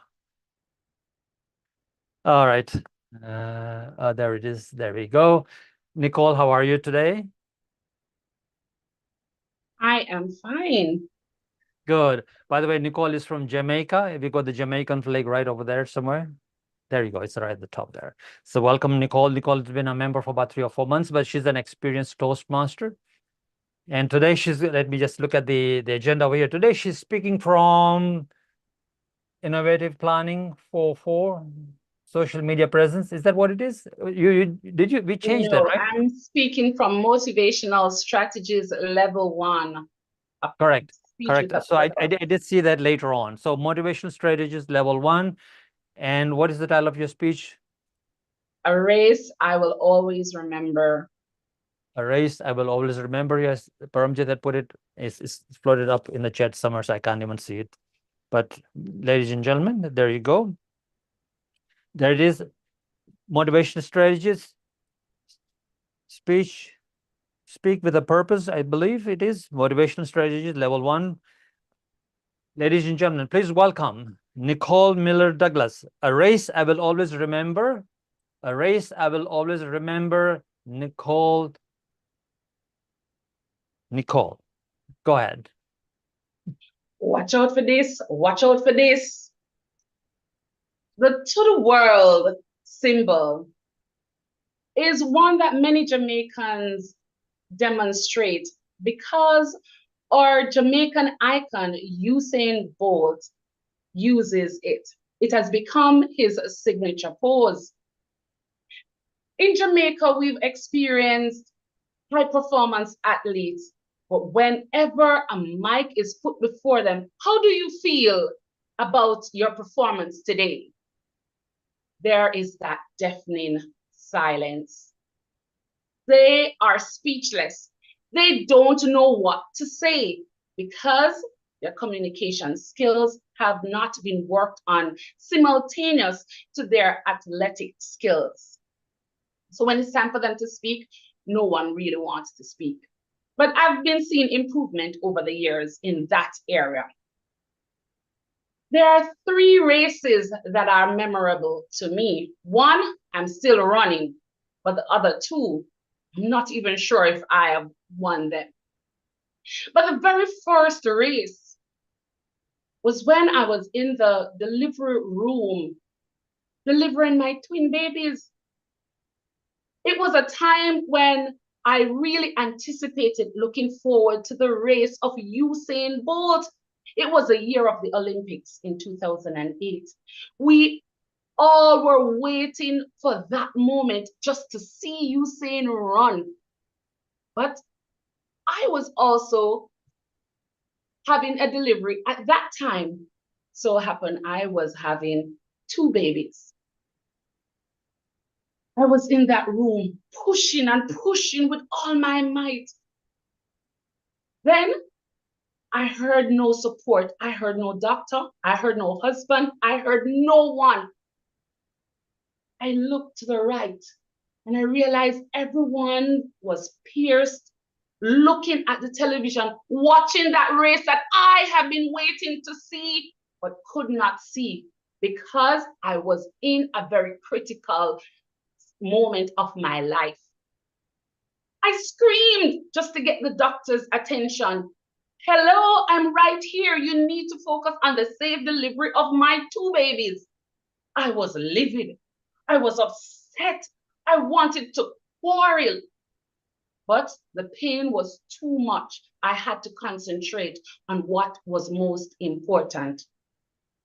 All right. There it is. There we go. Nicole, how are you today? I am fine. Good. By the way, Nicole is from Jamaica. Have you got the Jamaican flag right over there somewhere? There you go. It's right at the top there. So welcome, Nicole. Nicole has been a member for about 3 or 4 months, but she's an experienced Toastmaster. And today let me just look at the agenda over here. Today she's speaking from Innovative Planning for Social Media Presence. Is that what it is? We changed that, right? I'm speaking from Motivational Strategies Level 1. Correct. So I did see that later on. So Motivational Strategies Level 1. And what is the title of your speech? A Race I Will Always Remember. A Race I Will Always Remember. Yes, Paramjit had put it. It's floated up in the chat somewhere, so I can't even see it. But ladies and gentlemen, there you go. There it is. Motivational Strategies. Speak with a Purpose, I believe it is. Motivational Strategies Level 1. Ladies and gentlemen, please welcome Nicole Miller Douglas. A Race I Will Always Remember. A Race I Will Always Remember. Nicole, go ahead. Watch out for this. Watch out for this. The To the World symbol is one that many Jamaicans demonstrate because our Jamaican icon, Usain Bolt, uses it. It has become his signature pose. In Jamaica, we've experienced high performance athletes, but whenever a mic is put before them, how do you feel about your performance today? There is that deafening silence. They are speechless. They don't know what to say because their communication skills have not been worked on simultaneous to their athletic skills. So when it's time for them to speak, no one really wants to speak. But I've been seeing improvement over the years in that area. There are 3 races that are memorable to me. One, I'm still running, but the other 2, I'm not even sure if I have won them. But the very first race was when I was in the delivery room delivering my twin babies. It was a time when I really anticipated looking forward to the race of Usain Bolt. It was a year of the Olympics in 2008. We all were waiting for that moment just to see Usain run. But I was also having a delivery at that time. So happened I was having 2 babies. I was in that room pushing and pushing with all my might. Then I heard no support. I heard no doctor. I heard no husband. I heard no one. I looked to the right and I realized everyone was pierced, looking at the television, watching that race that I have been waiting to see, but could not see because I was in a very critical moment of my life. I screamed just to get the doctor's attention. Hello, I'm right here. You need to focus on the safe delivery of my 2 babies. I was livid. I was upset. I wanted to quarrel. But the pain was too much. I had to concentrate on what was most important.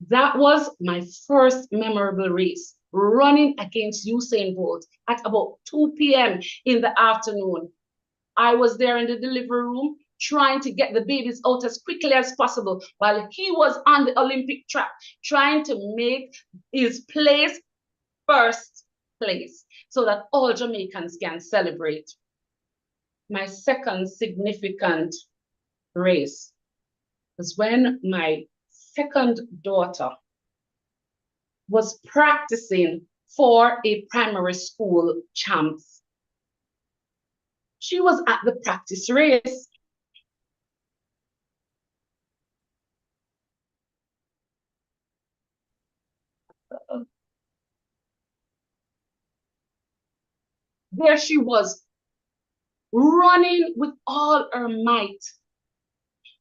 That was my first memorable race, running against Usain Bolt at about 2 p.m. in the afternoon. I was there in the delivery room trying to get the babies out as quickly as possible while he was on the Olympic track trying to make his place first place so that all Jamaicans can celebrate. My second significant race was when my second daughter was practicing for a primary school champs. She was at the practice race. There she was, running with all her might.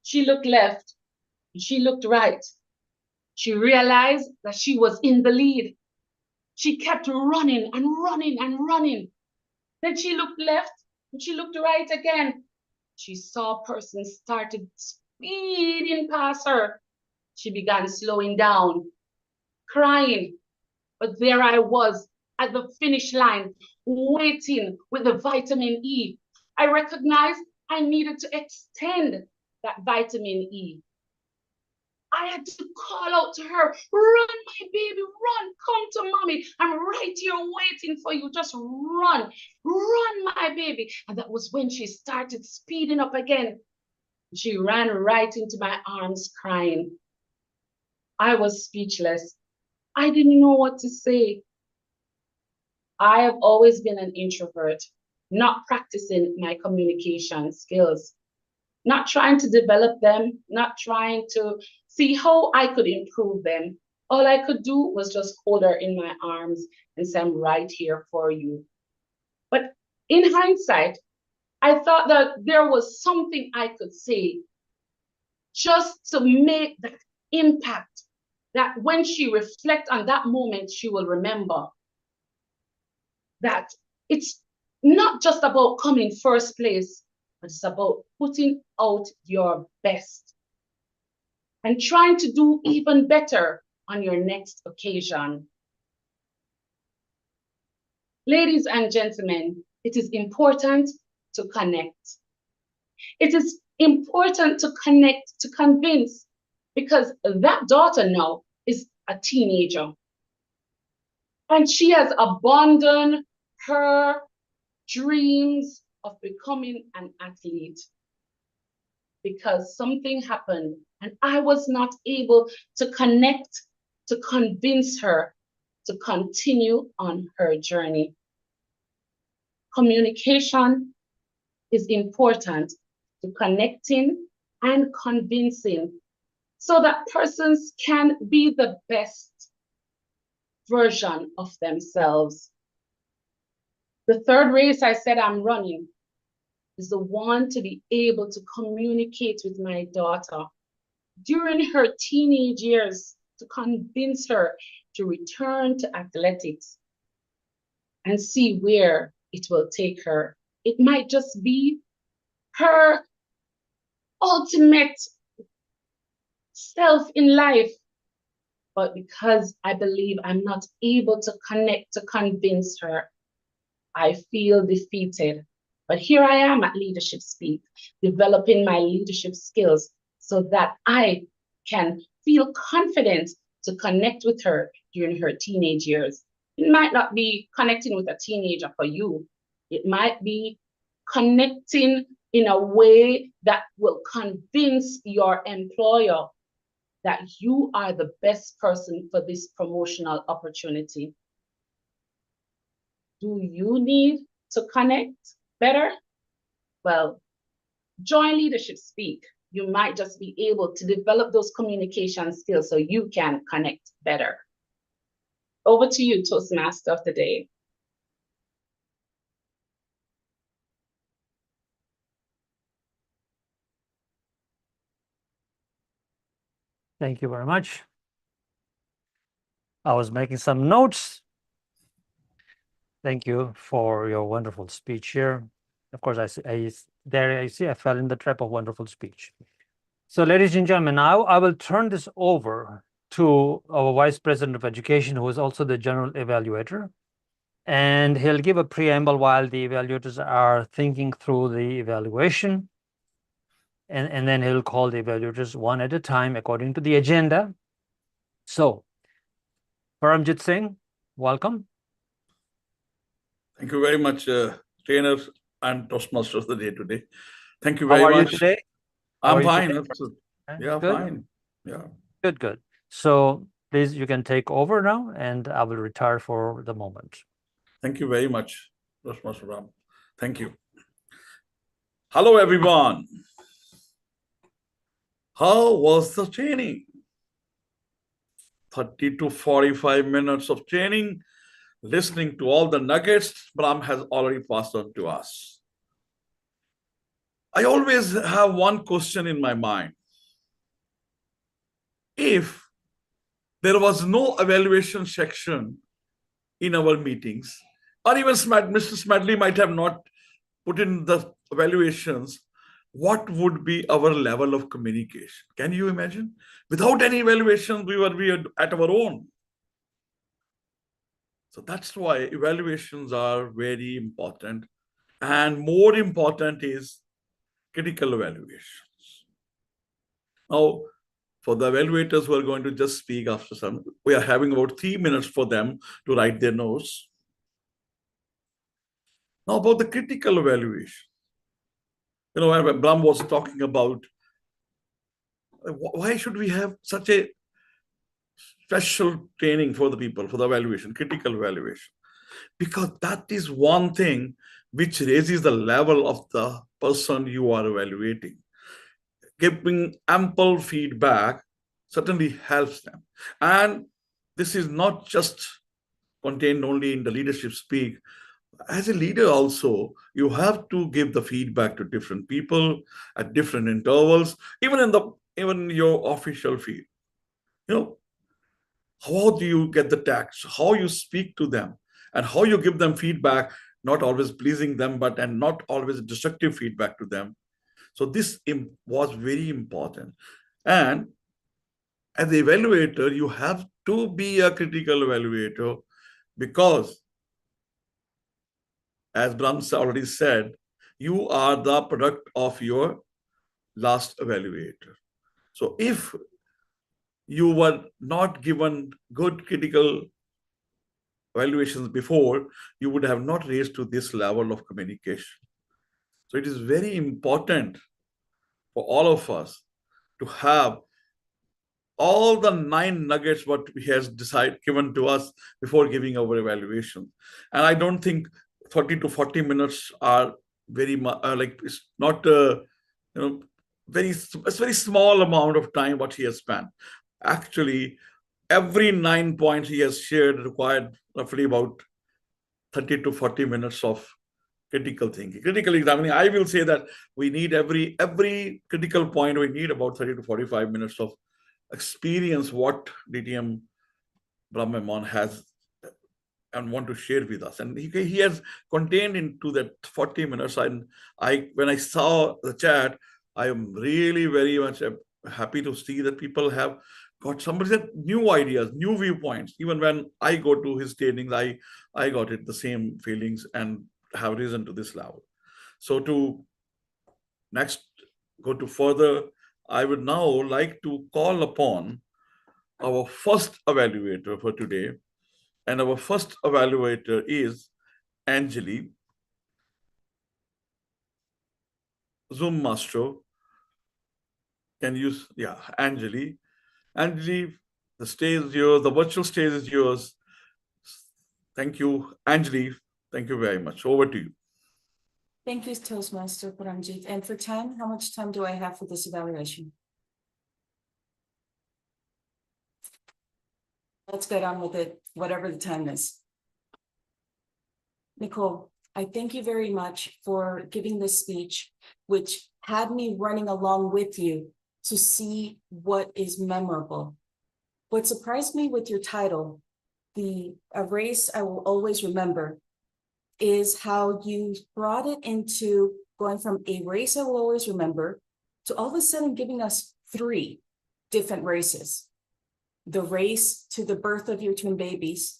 She looked left, she looked right. She realized that she was in the lead. She kept running and running and running. Then she looked left and she looked right again. She saw a person started speeding past her. She began slowing down, crying. But there I was at the finish line, waiting with the vitamin E. I recognized I needed to extend that vitamin E. I had to call out to her, run, my baby, run, come to mommy. I'm right here waiting for you. Just run, run, my baby. And that was when she started speeding up again. She ran right into my arms crying. I was speechless. I didn't know what to say. I have always been an introvert, not practicing my communication skills, not trying to develop them, not trying to see how I could improve them. All I could do was just hold her in my arms and say, I'm right here for you. But in hindsight, I thought that there was something I could say just to make that impact, that when she reflects on that moment, she will remember that it's not just about coming first place, but it's about putting out your best and trying to do even better on your next occasion. Ladies and gentlemen, it is important to connect. It is important to connect, to convince, because that daughter now is a teenager. And she has abandoned her dreams of becoming an athlete because something happened and I was not able to connect, to convince her to continue on her journey. Communication is important to connecting and convincing so that persons can be the best version of themselves. The third race I said I'm running is the one to be able to communicate with my daughter during her teenage years, to convince her to return to athletics and see where it will take her. It might just be her ultimate self in life. But because I believe I'm not able to connect, to convince her, I feel defeated. But here I am at Leadership Speak, developing my leadership skills so that I can feel confident to connect with her during her teenage years. It might not be connecting with a teenager for you. It might be connecting in a way that will convince your employer that you are the best person for this promotional opportunity. Do you need to connect better? Well, join Leadership Speak. You might just be able to develop those communication skills so you can connect better. Over to you, Toastmaster of the Day. Thank you very much. I was making some notes. Thank you for your wonderful speech here. Of course, I fell in the trap of wonderful speech. So, ladies and gentlemen, now I will turn this over to our Vice President of Education, who is also the general evaluator. And he'll give a preamble while the evaluators are thinking through the evaluation. And then he'll call the evaluators one at a time according to the agenda. So, Paramjit Singh, welcome. Thank you very much, trainers and Toastmasters of the day today. Thank you How very are you much. today? How are I'm you fine. today? Yeah, Good? fine. Yeah. Good, good. So please, you can take over now, and I will retire for the moment. Thank you very much, Toastmaster Ram. Thank you. Hello, everyone. How was the training? 30 to 45 minutes of training, listening to all the nuggets Brahm has already passed on to us. I always have one question in my mind. If there was no evaluation section in our meetings, or even Mr. Smedley might have not put in the evaluations, what would be our level of communication? Can you imagine? Without any evaluation, we were at our own. So that's why evaluations are very important. And more important is critical evaluations. Now, for the evaluators who are going to just speak after some, we are having about 3 minutes for them to write their notes. Now, about the critical evaluation. You know, when Brahm was talking about why should we have such a special training for the people, for the evaluation, critical evaluation? Because that is one thing which raises the level of the person you are evaluating. Giving ample feedback certainly helps them. And this is not just contained only in the leadership speak. As a leader also, you have to give the feedback to different people at different intervals, even in your official field. You know, how do you get the text, how you speak to them, and how you give them feedback, not always pleasing them, and not always destructive feedback to them. So this was very important. And as the evaluator, you have to be a critical evaluator because, as Brahms already said, you are the product of your last evaluator. So if you were not given good critical evaluations before, you would have not raised to this level of communication. So it is very important for all of us to have all the 9 nuggets what he has given to us before giving our evaluation. And I don't think 30 to 40 minutes are very much it's not it's very small amount of time what he has spent. Actually, every 9 points he has shared required roughly about 30 to 40 minutes of critical thinking, critical examining. I will say that we need every critical point, we need about 30 to 45 minutes of experience what DTM Brahm Mehman has and want to share with us. And he has contained into that 40 minutes. And when I saw the chat, I am really very much happy to see that people have got new ideas, new viewpoints. Even when I go to his trainings, I got the same feelings and have risen to this level. So to next go to further, I would now like to call upon our first evaluator for today. And our first evaluator is Anjali, Zoom Master. Can you, Anjali. Anjali, the stage is yours, the virtual stage is yours. Thank you, Anjali. Thank you very much. Over to you. Thank you, Toastmaster Paramjit. And for time, how much time do I have for this evaluation? Let's get on with it, whatever the time is. Nicole, I thank you very much for giving this speech, which had me running along with you to see what is memorable. What surprised me with your title, A Race I Will Always Remember, is how you brought it into going from a race I will always remember to all of a sudden giving us 3 different races. The race to the birth of your twin babies,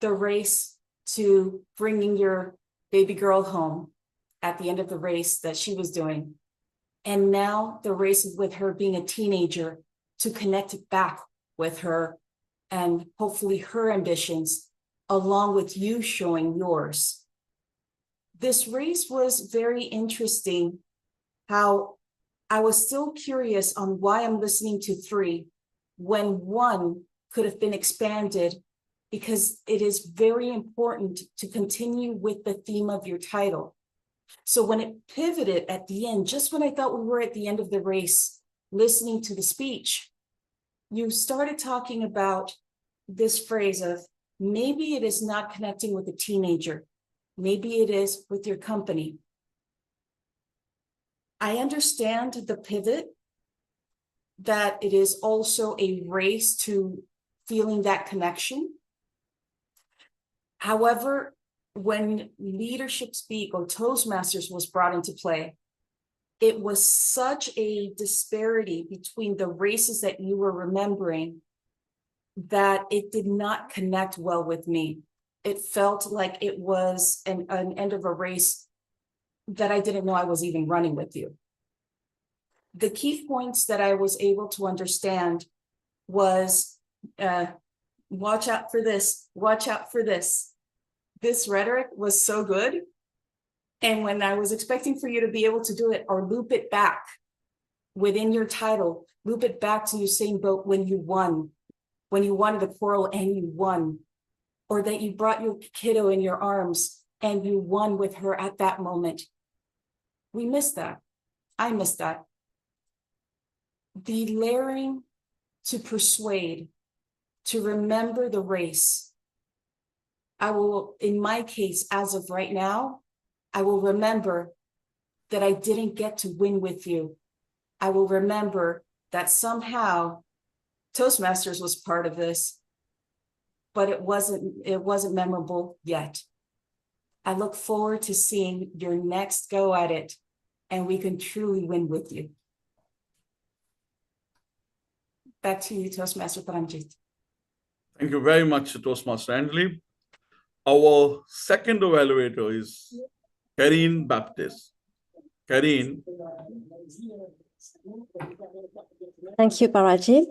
the race to bringing your baby girl home at the end of the race that she was doing, and now the race with her being a teenager to connect back with her and hopefully her ambitions, along with you showing yours. This race was very interesting, how I was still curious on why I'm listening to 3 when 1 could have been expanded, because it is very important to continue with the theme of your title. So when it pivoted at the end, just when I thought we were at the end of the race, listening to the speech, you started talking about this phrase of maybe it is not connecting with a teenager, maybe it is with your company. I understand the pivot, that it is also a race to feeling that connection. However, when Leadership Speak or Toastmasters was brought into play, it was such a disparity between the races that you were remembering that it did not connect well with me. It felt like it was an end of a race that I didn't know I was even running with you. The key points that I was able to understand was, watch out for this, watch out for this. This rhetoric was so good. And when I was expecting for you to be able to do it or loop it back within your title, loop it back to Usain Bolt when you won, when you wanted a quarrel and you won, or that you brought your kiddo in your arms and you won with her at that moment. We missed that. I missed that. The layering to persuade, to remember the race. I will, in my case, as of right now, I will remember that I didn't get to win with you. I will remember that somehow Toastmasters was part of this, but it wasn't memorable yet. I look forward to seeing your next go at it, and we can truly win with you. Back to you, Toastmaster Pranjit. Thank you very much, Toastmaster Andley. Our second evaluator is Karine Baptiste. Karine. Thank you, Parajit.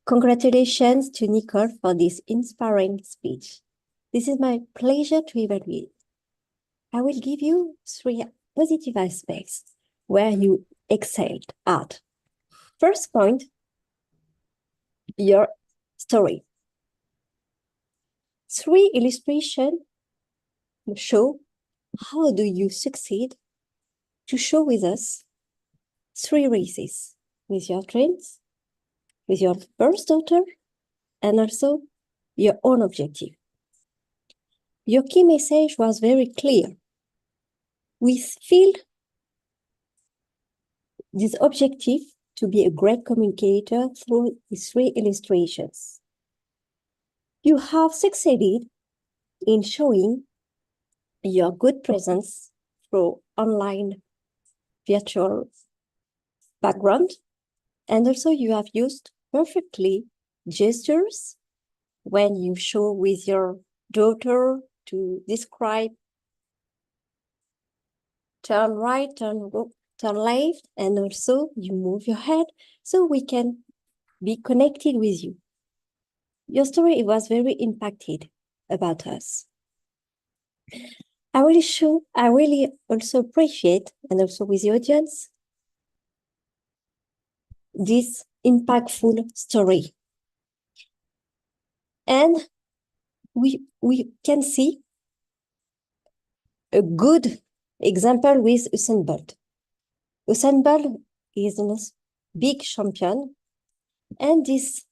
Congratulations to Nicole for this inspiring speech. This is my pleasure to evaluate. I will give you 3 positive aspects where you excelled at. First point, your story. 3 illustrations show how do you succeed to show with us 3 races with your twins, with your first daughter, and also your own objective. Your key message was very clear. We feel this objective to be a great communicator through these 3 illustrations. You have succeeded in showing your good presence through online virtual background, and also you have used perfectly gestures when you show with your daughter to describe turn right, turn left, and also you move your head so we can be connected with you. Your story was very impacted about us. I really also appreciate, and also with the audience, this impactful story. And we can see a good example with Usain Bolt. Usain Bolt is a big champion, and this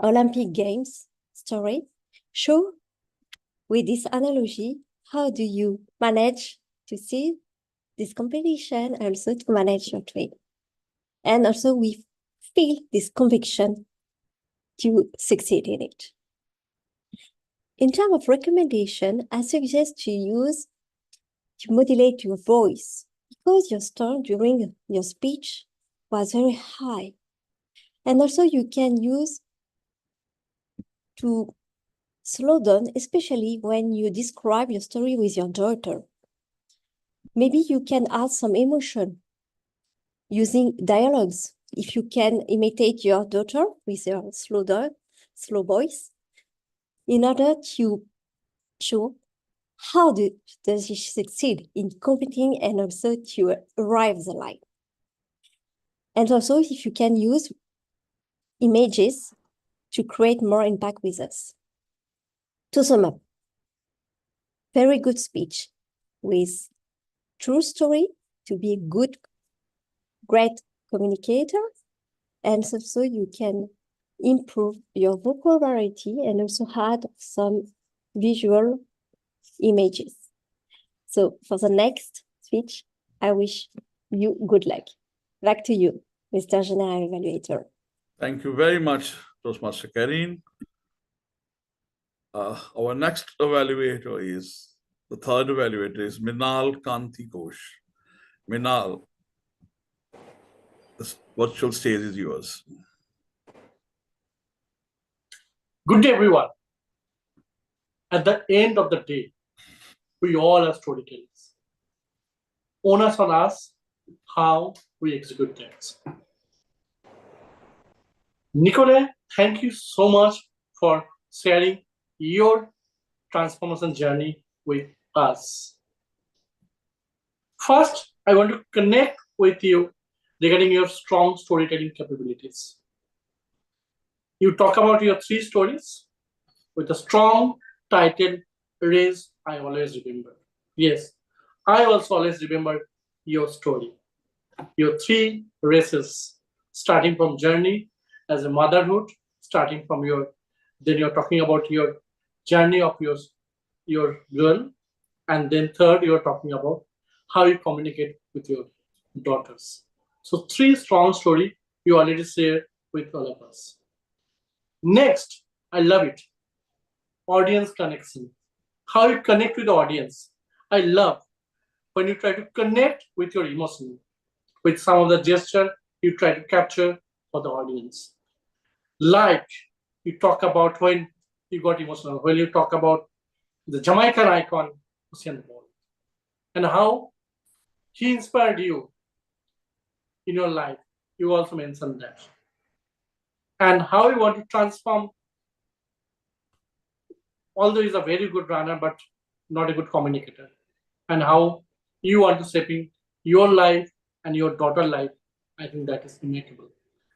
Olympic Games story show with this analogy, how do you manage to see this competition and also to manage your trade? And also we feel this conviction to succeed in it. In terms of recommendation, I suggest to modulate your voice because your tone during your speech was very high. And also you can use to slow down, especially when you describe your story with your daughter. Maybe you can add some emotion using dialogues. If you can imitate your daughter with your slow voice, in order to show how does she succeed in competing and also to arrive the line. And also if you can use images to create more impact with us. To sum up, very good speech with true story to be a great communicator, and also you can improve your vocabulary and also add some visual images. So for the next speech, I wish you good luck. Back to you, Mr. General Evaluator. Thank you very much, Toastmaster Karine. Our next evaluator is, the third evaluator is Minal Kanti Ghosh. Minal, this virtual stage is yours. Good day, everyone. At the end of the day, we all are storytellers. Onus on us how we execute things. Nicole, thank you so much for sharing your transformation journey with us. First, I want to connect with you regarding your strong storytelling capabilities. You talk about your 3 stories with a strong title, Race I Always Remember. Yes, I also always remember your story. Your 3 races, starting from journey as a motherhood, starting from then you're talking about your journey of your girl, and then third, you're talking about how you communicate with your daughters. So 3 strong stories you already shared with all of us. Next, I love it. Audience connection. How you connect with the audience. I love when you try to connect with your emotion, with some of the gesture you try to capture for the audience. Like you talk about when you got emotional, when you talk about the Jamaican icon, Usain Bolt, and how he inspired you in your life. You also mentioned that. And how you want to transform, although he's a very good runner, but not a good communicator, and how you want to shaping your life and your daughter's life. I think that is remarkable.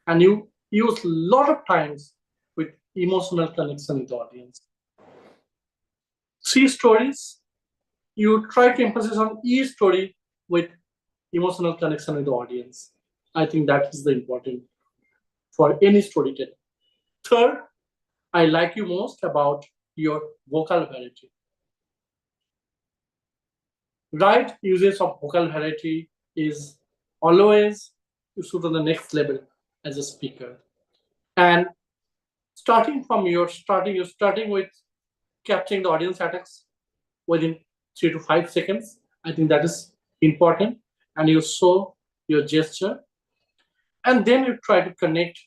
And you use a lot of times with emotional connection with the audience. 3 stories, you try to emphasize on each story with emotional connection with the audience. I think that is the important for any storyteller. Third, I like you most about your vocal variety. Right usage of vocal variety is always you shoot on the next level as a speaker. And starting with capturing the audience attacks within 3 to 5 seconds. I think that is important. And you show your gesture. And then you try to connect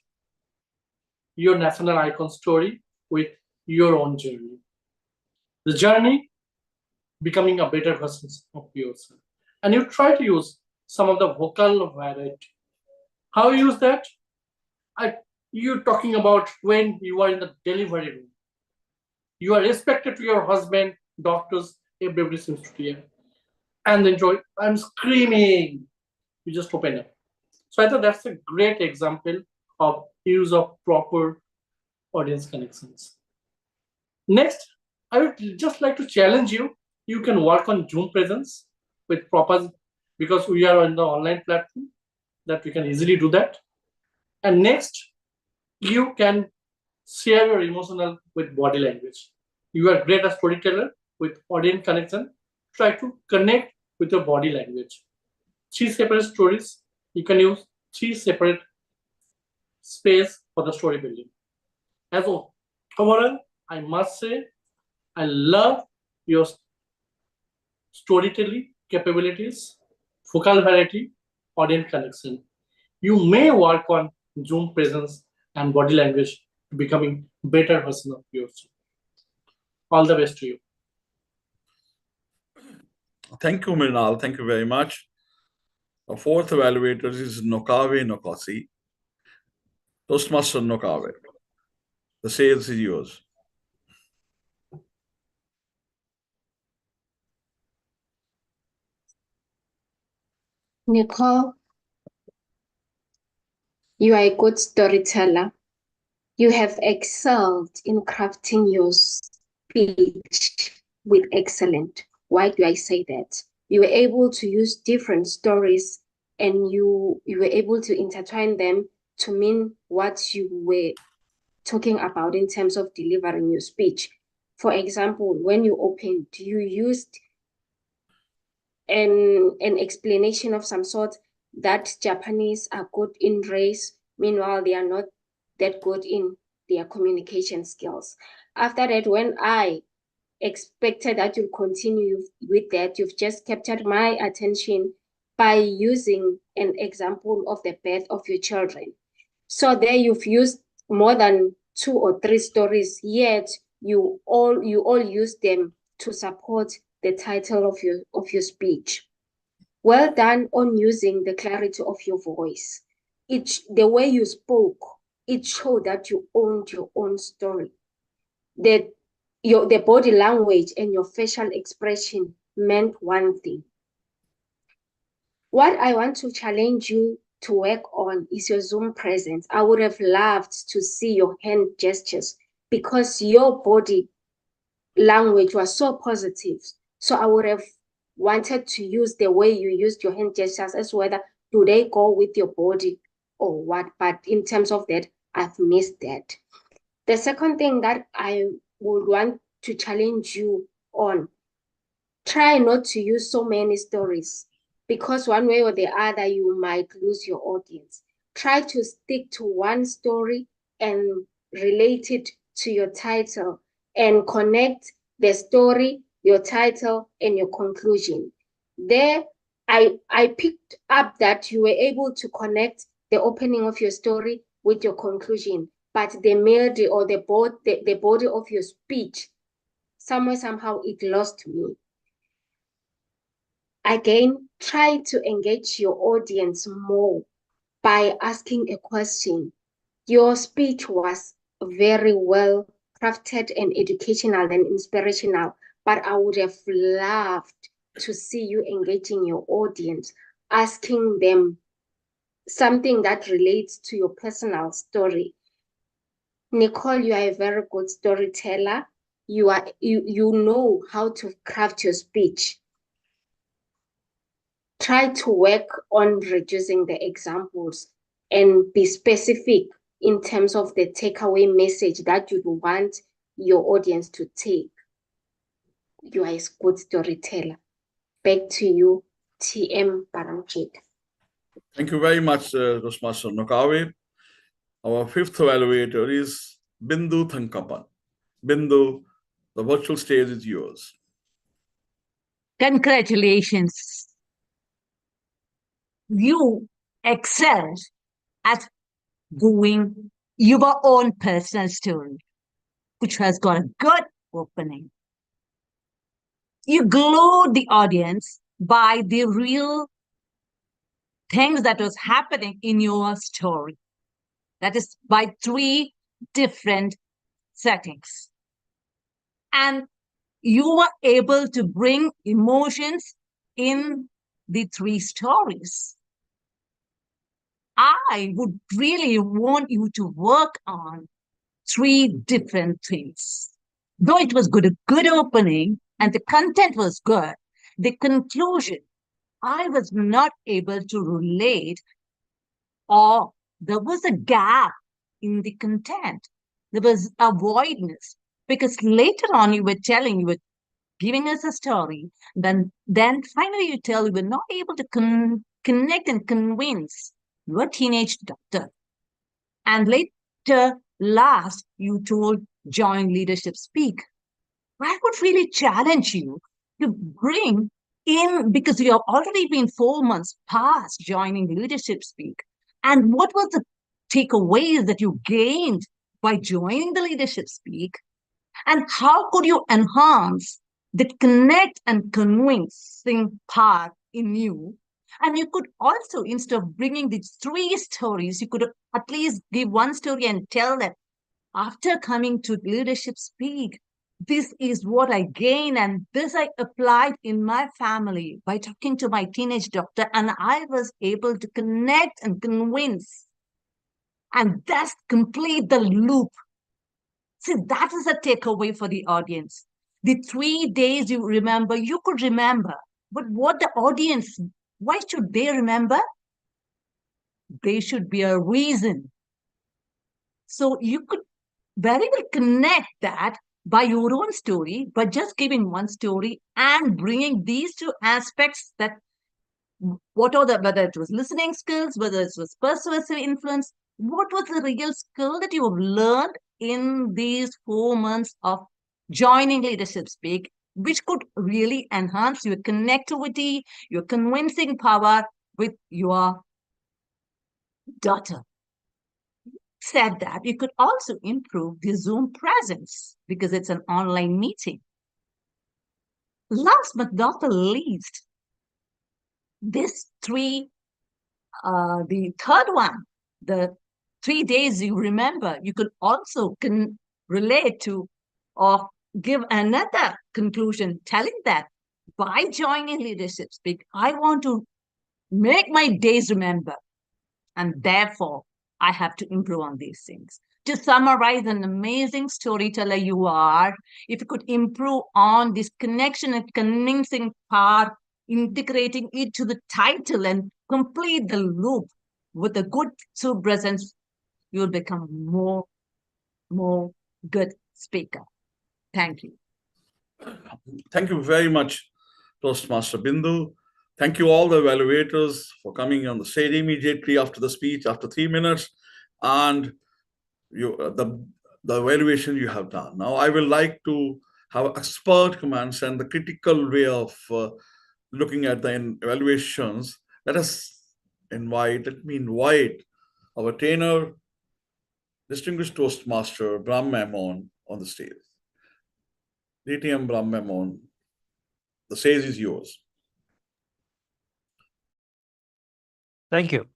your national icon story with your own journey. The journey becoming a better version of yourself. And you try to use some of the vocal variety. How you use that? You're talking about when you are in the delivery room. You are respected to your husband, doctors, everybody seems to hear. And enjoy, I'm screaming. You just open up. So I thought that's a great example of use of proper audience connections. Next, I would just like to challenge you. You can work on Zoom presence with proper, because we are on the online platform, that we can easily do that. And next, you can share your emotional with body language. You are great as storyteller with audience connection. Try to connect with your body language. 3 separate stories. You can use three separate space for the story building. As overall, I must say, I love your storytelling capabilities, focal variety, audience connection. You may work on Zoom presence and body language to becoming better version of yourself. All the best to you. Thank you, Mrinal. Thank you very much. Our fourth evaluator is Nokawe Nokosi. Toastmaster Nokawe. The stage is yours. Nicole, you are a good storyteller. You have excelled in crafting your speech with excellence. Why do I say that? You were able to use different stories and you were able to intertwine them to mean what you were talking about in terms of delivering your speech. For example, when you opened, you used an explanation of some sort that Japanese are good in race, meanwhile they are not that good in their communication skills. After that, when I expected that you'll continue with that, you've just captured my attention by using an example of the birth of your children. So there you've used more than 2 or 3 stories, yet you all use them to support the title of your speech. Well done on using the clarity of your voice. The way you spoke, it showed that you owned your own story. The body language and your facial expression meant one thing. What I want to challenge you to work on is your Zoom presence. I would have loved to see your hand gestures because your body language was so positive. So I would have wanted to use the way you used your hand gestures as whether do they go with your body or what. But in terms of that, I've missed that. The second thing that I would want to challenge you on, try not to use so many stories because one way or the other, you might lose your audience. Try to stick to one story and relate it to your title and connect the story, your title, and your conclusion. There, I picked up that you were able to connect the opening of your story with your conclusion, but the melody or the body of your speech, somehow it lost me. Again, try to engage your audience more by asking a question. Your speech was very well crafted and educational and inspirational, but I would have loved to see you engaging your audience, asking them something that relates to your personal story. Nicole, you are a very good storyteller. You know how to craft your speech. Try to work on reducing the examples and be specific in terms of the takeaway message that you want your audience to take. You are a good storyteller. Back to you, TM Paramjit. Thank you very much, Toastmaster Nokawe. Our fifth evaluator is Bindu Thankapan. Bindu, the virtual stage is yours. Congratulations. You excelled at doing your own personal story, which has got a good opening. You glued the audience by the real things that was happening in your story. That is by 3 different settings. And you were able to bring emotions in the 3 stories. I would really want you to work on 3 different things. Though it was a good opening and the content was good, the conclusion, I was not able to relate, or there was a gap in the content. There was a voidness because later on you were giving us a story, then finally you were not able to connect and convince you were a teenage doctor. And later, last, you told join Leadership Speak. I would really challenge you to bring in, because you have already been 4 months past joining Leadership Speak. And what was the takeaways that you gained by joining the Leadership Speak? And how could you enhance the connect and convincing part in you? And you could also, instead of bringing these 3 stories, you could at least give 1 story and tell that after coming to Leadership Speak, this is what I gained, and this I applied in my family by talking to my teenage doctor, and I was able to connect and convince. And that's complete the loop. See, that is a takeaway for the audience. The 3 days you remember, you could remember. But what the audience, why should they remember? There should be a reason. So you could very well connect that by your own story, by just giving 1 story and bringing these 2 aspects, that whether it was listening skills, whether it was persuasive influence, what was the real skill that you have learned in these 4 months of joining Leadership Speak, which could really enhance your connectivity, your convincing power with your daughter. Said that, you could also improve the Zoom presence because it's an online meeting. Last but not the least, this 3, the third one, the 3 days you remember, you could also relate to or give another conclusion, telling that by joining Leadership Speak, I want to make my days remember, and therefore I have to improve on these things. To summarize, an amazing storyteller you are, if you could improve on this connection and convincing part, integrating it to the title and complete the loop with a good Zoom presence, you'll become more good speaker. Thank you. Thank you very much, Toastmaster Bindu. Thank you all the evaluators for coming on the stage immediately after the speech, after 3 minutes, and the evaluation you have done. Now, I will like to have expert comments and the critical way of looking at the evaluations. Let me invite our trainer, distinguished Toastmaster Brahm Memon on the stage. DTM Brahm Memon, the stage is yours. Thank you.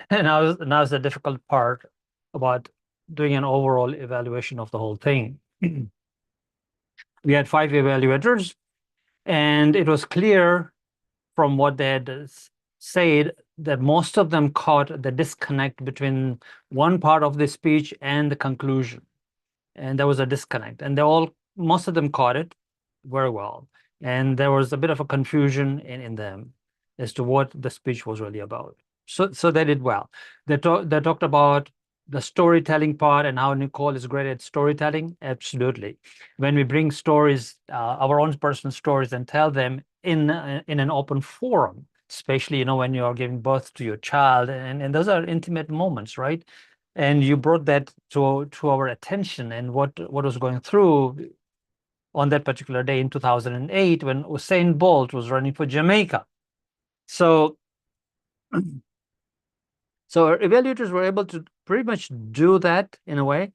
And now is the difficult part about doing an overall evaluation of the whole thing. We had 5 evaluators, and it was clear from what they had said that most of them caught the disconnect between one part of the speech and the conclusion. And there was a disconnect, and most of them caught it very well. And there was a bit of a confusion in them as to what the speech was really about. So they did well. They talked about the storytelling part and how Nicole is great at storytelling. Absolutely. When we bring stories, our own personal stories, and tell them in an open forum, especially, when you are giving birth to your child, and those are intimate moments, right? And you brought that to our attention, and what was going through on that particular day in 2008 when Usain Bolt was running for Jamaica. So our evaluators were able to pretty much do that in a way.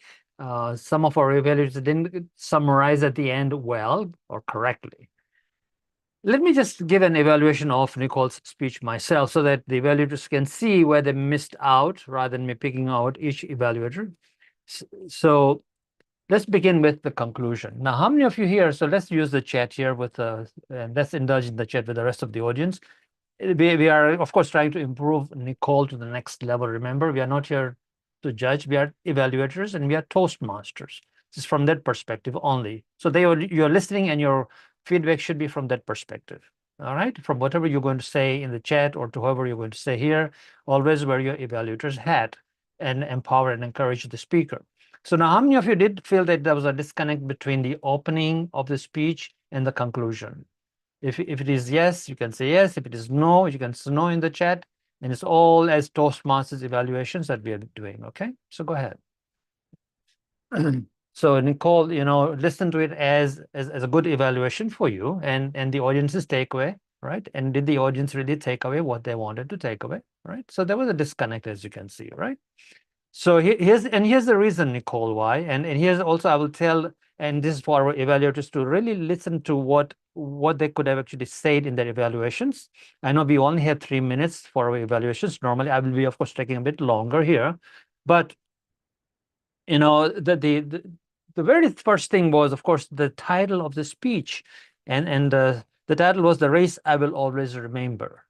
Some of our evaluators didn't summarize at the end well or correctly. Let me just give an evaluation of Nicole's speech myself so that the evaluators can see where they missed out rather than me picking out each evaluator. So let's begin with the conclusion. Now, how many of you here, so let's use the chat here and let's indulge in the chat with the rest of the audience. We are, of course, trying to improve Nicole to the next level. Remember, we are not here to judge. We are evaluators and we are Toastmasters. This is from that perspective only. So you're listening and your feedback should be from that perspective. All right, from whatever you're going to say in the chat or to whoever you're going to say here, always wear your evaluator's hat and empower and encourage the speaker. So now, how many of you did feel that there was a disconnect between the opening of the speech and the conclusion? If it is yes, you can say yes. If it is no, you can say no in the chat. And it's all as Toastmasters evaluations that we are doing. Okay, so go ahead. So Nicole, you know, listen to it as a good evaluation for you and the audience's takeaway, right? And did the audience really take away what they wanted to take away, right? So there was a disconnect, as you can see, right? So here's the reason, Nicole, why. And here's also, I will tell, and this is for our evaluators to really listen to what they could have actually said in their evaluations. I know we only have 3 minutes for our evaluations. Normally, I will be, of course, taking a bit longer here. But, you know, the very first thing was, of course, the title of the speech. And the title was "The Race I Will Always Remember,"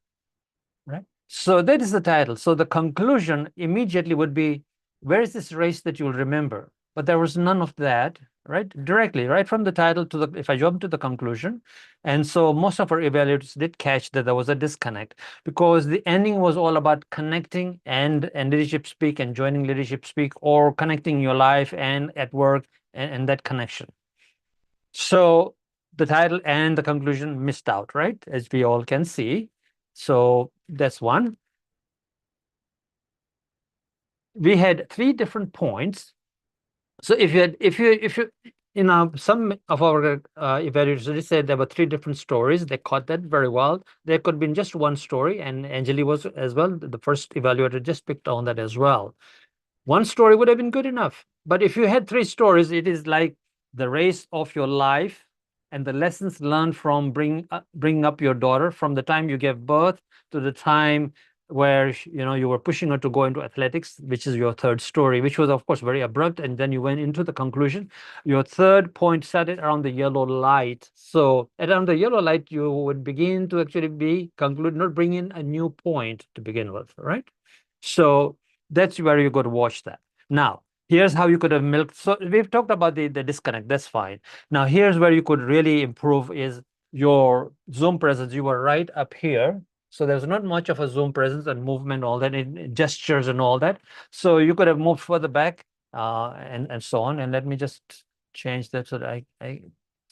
right? So that is the title. So the conclusion immediately would be, where is this race that you'll remember? But there was none of that, right? Directly, right from the title to the, if I jump to the conclusion. And so most of our evaluators did catch that there was a disconnect, because the ending was all about connecting and leadership speak and joining leadership speak, or connecting your life and at work and that connection. So the title and the conclusion missed out, right? As we all can see. So that's one. We had 3 different points. So if you you know, some of our evaluators said there were 3 different stories. They caught that very well. There could have been just one story, and Anjali was as well. The first evaluator just picked on that as well. One story would have been good enough. But if you had 3 stories, it is like the race of your life and the lessons learned from bringing up your daughter from the time you gave birth to the time where, you know, you were pushing her to go into athletics, which is your 3rd story, which was, of course, very abrupt. And then you went into the conclusion. Your 3rd point started around the yellow light. So around the yellow light, you would begin to actually not bring in a new point to begin with, right? So that's where you got to watch that. Now, here's how you could have milked. So we've talked about the disconnect. That's fine. Now, here's where you could really improve is your Zoom presence. You were right up here. So there's not much of a Zoom presence and movement, all that, in gestures and all that. So you could have moved further back and so on. And let me just change that so that I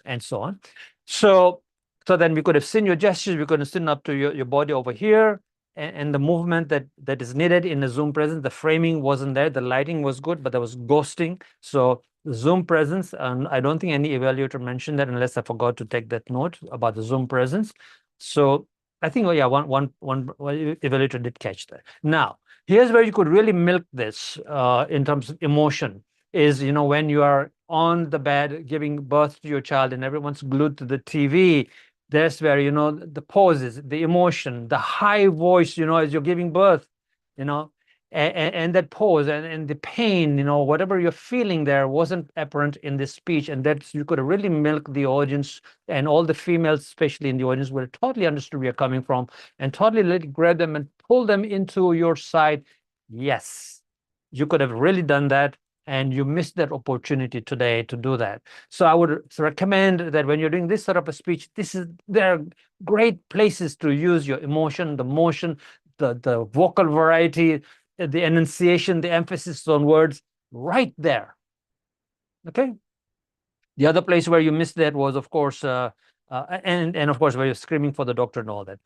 and so on. So then we could have seen your gestures. We could have seen up to your body over here. And the movement that is needed in the Zoom presence. The framing wasn't there. The lighting was good, but there was ghosting. So the Zoom presence, and I don't think any evaluator mentioned that unless I forgot to take that note about the Zoom presence. So I think, oh yeah, one evaluator did catch that. Now, here's where you could really milk this in terms of emotion is, you know, when you are on the bed giving birth to your child and everyone's glued to the TV, that's where, you know, the pauses, the emotion, the high voice, you know, as you're giving birth, you know, and that pause and the pain, you know, whatever you're feeling there wasn't apparent in this speech. And that you could really milk the audience, and all the females, especially in the audience, will totally understood where you're coming from and totally grab them and pull them into your side. Yes, you could have really done that. And you missed that opportunity today to do that. So I would recommend that when you're doing this sort of a speech, there are great places to use your emotion, the motion, the vocal variety, the enunciation, the emphasis on words right there. Okay. The other place where you missed that was, of course, and of course, where you're screaming for the doctor and all that.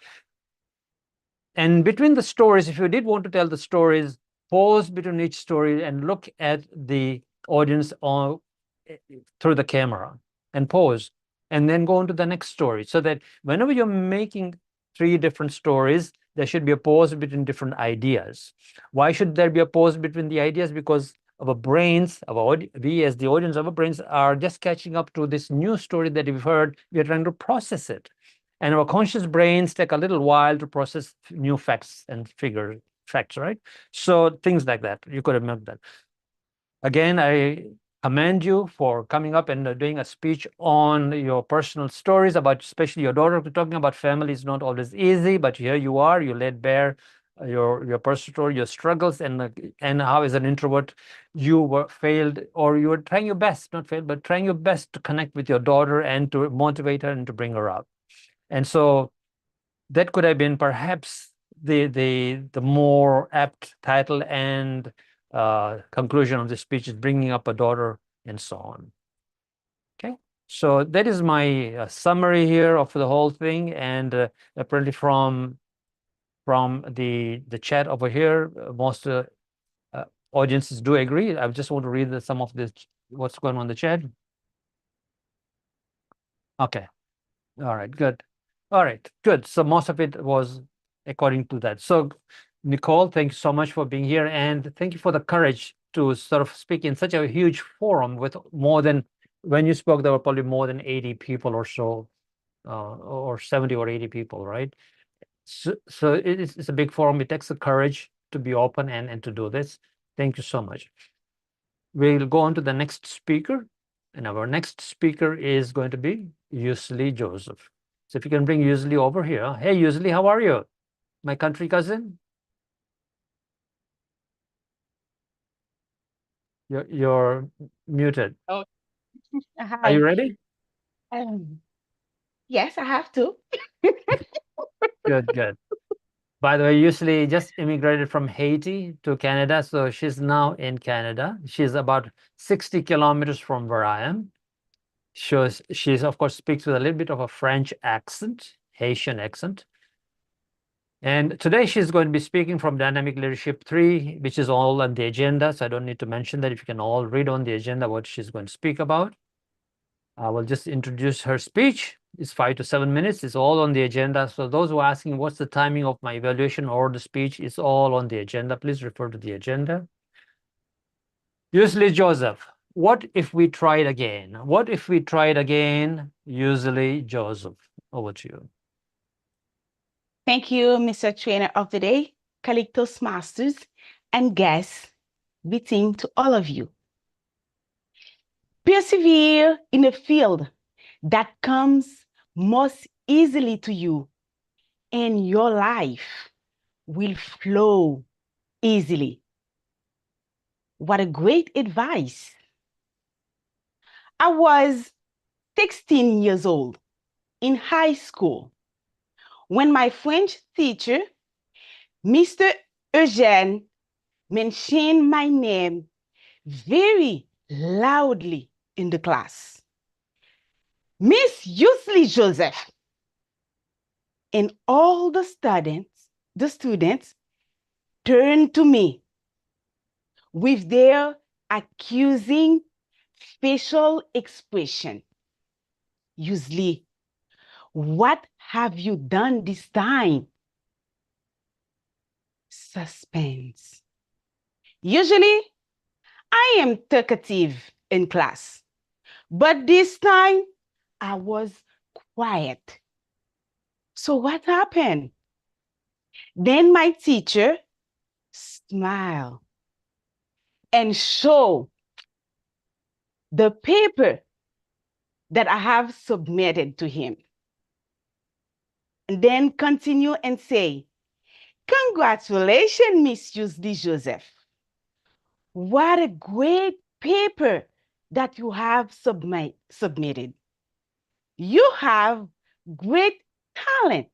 And between the stories, if you did want to tell the stories, pause between each story and look at the audience through the camera and pause, and then go on to the next story, so that whenever you're making 3 different stories, there should be a pause between different ideas. Why should there be a pause between the ideas? Because our brains, we as the audience, our brains are just catching up to this new story that we've heard. We're trying to process it. And our conscious brains take a little while to process new facts and facts, right? So things like that, you could have milked that. Again, I commend you for coming up and doing a speech on your personal stories about, especially your daughter. Talking about family is not always easy, but here you are, you laid bare your personal story, your struggles, and how as an introvert you were failed, or you were trying your best, not failed, but trying your best to connect with your daughter and to motivate her and to bring her up. And so that could have been perhaps the more apt title and conclusion of the speech, is bringing up a daughter and so on. Okay, so that is my summary here of the whole thing. And apparently from from the chat over here. Most audiences do agree. I just want to read some of this, what's going on in the chat. Okay. All right, good. All right, good. So most of it was according to that. So Nicole, thank you so much for being here, and thank you for the courage to sort of speak in such a huge forum with more than, when you spoke, there were probably more than 80 people or so, or 70 or 80 people, right? So it's a big forum. It takes the courage to be open and to do this. Thank you so much. We'll go on to the next speaker, and our next speaker is going to be Yusli Joseph. So if you can bring Yusli over here. Hey, Yusli, how are you? My country cousin? You're muted. Oh, Are you hi. ready? Yes, I have to. Good, good. By the way, Yusli just immigrated from Haiti to Canada, so she's now in Canada. She's about 60 kilometers from where I am. She's of course speaks with a little bit of a French accent, Haitian accent. And today she's going to be speaking from Dynamic Leadership 3, which is all on the agenda. So I don't need to mention that. If you can all read on the agenda what she's going to speak about. I will just introduce her speech. It's 5 to 7 minutes. It's all on the agenda. So those who are asking what's the timing of my evaluation or the speech, it's all on the agenda. Please refer to the agenda. Yusli Joseph, what if we tried again? What if we tried again? Yusli Joseph, over to you. Thank you, Mr. Trainer of the Day, colleague Toastmasters, and guests, greeting to all of you. Persevere in a field that comes most easily to you, and your life will flow easily. What a great advice. I was 16 years old in high school when my French teacher, Mr. Eugène, mentioned my name very loudly in the class. Miss Yusli Joseph. And all the students turned to me with their accusing facial expression. Yusli, what have you done this time? Suspense. Usually, I am talkative in class, but this time I was quiet. So what happened? Then my teacher smiled and showed the paper that I have submitted to him. And then continue and say, congratulations, Miss Yusli Joseph. What a great paper that you have submitted. You have great talent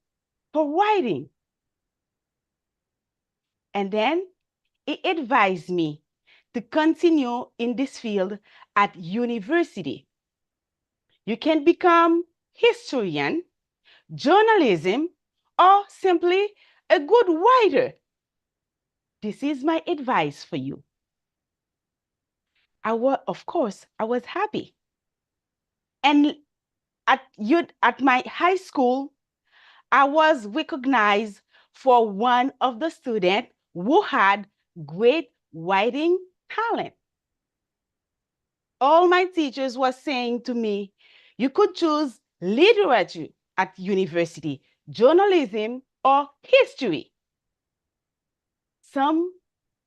for writing. And then he advised me to continue in this field at university. You can become historian, journalism, or simply a good writer. This is my advice for you. Of course, I was happy. And at my high school, I was recognized for one of the students who had great writing talent. All my teachers were saying to me, you could choose literature at university, journalism, or history. Some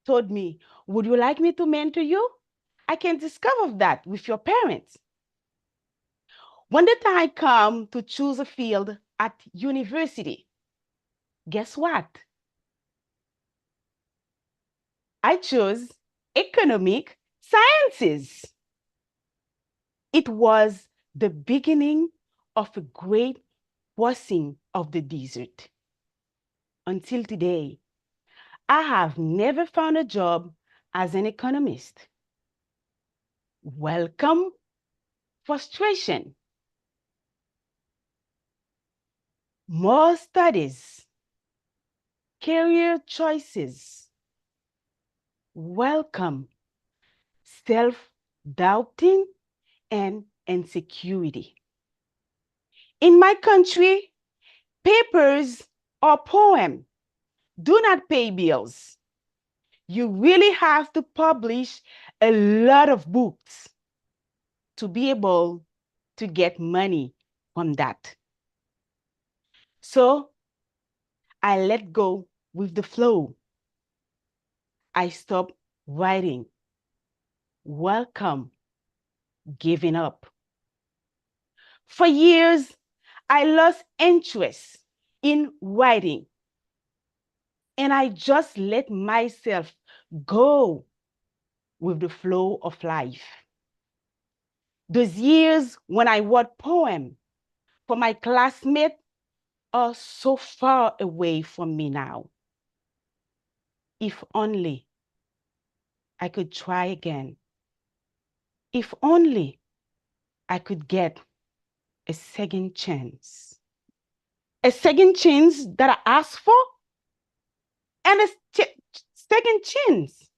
told me, would you like me to mentor you? I can discover that with your parents. When the time come to choose a field at university, guess what? I chose economic sciences. It was the beginning of a great crossing of the desert. Until today, I have never found a job as an economist. Welcome, frustration. More studies, career choices. Welcome self-doubting and insecurity. In my country, papers or poem do not pay bills. You really have to publish a lot of books to be able to get money from that. So I let go with the flow. I stopped writing. Welcome giving up. For years, I lost interest in writing, and I just let myself go with the flow of life. Those years when I wrote poems for my classmates are so far away from me now. If only I could try again. If only I could get a second chance. A second chance that I asked for, and a second chance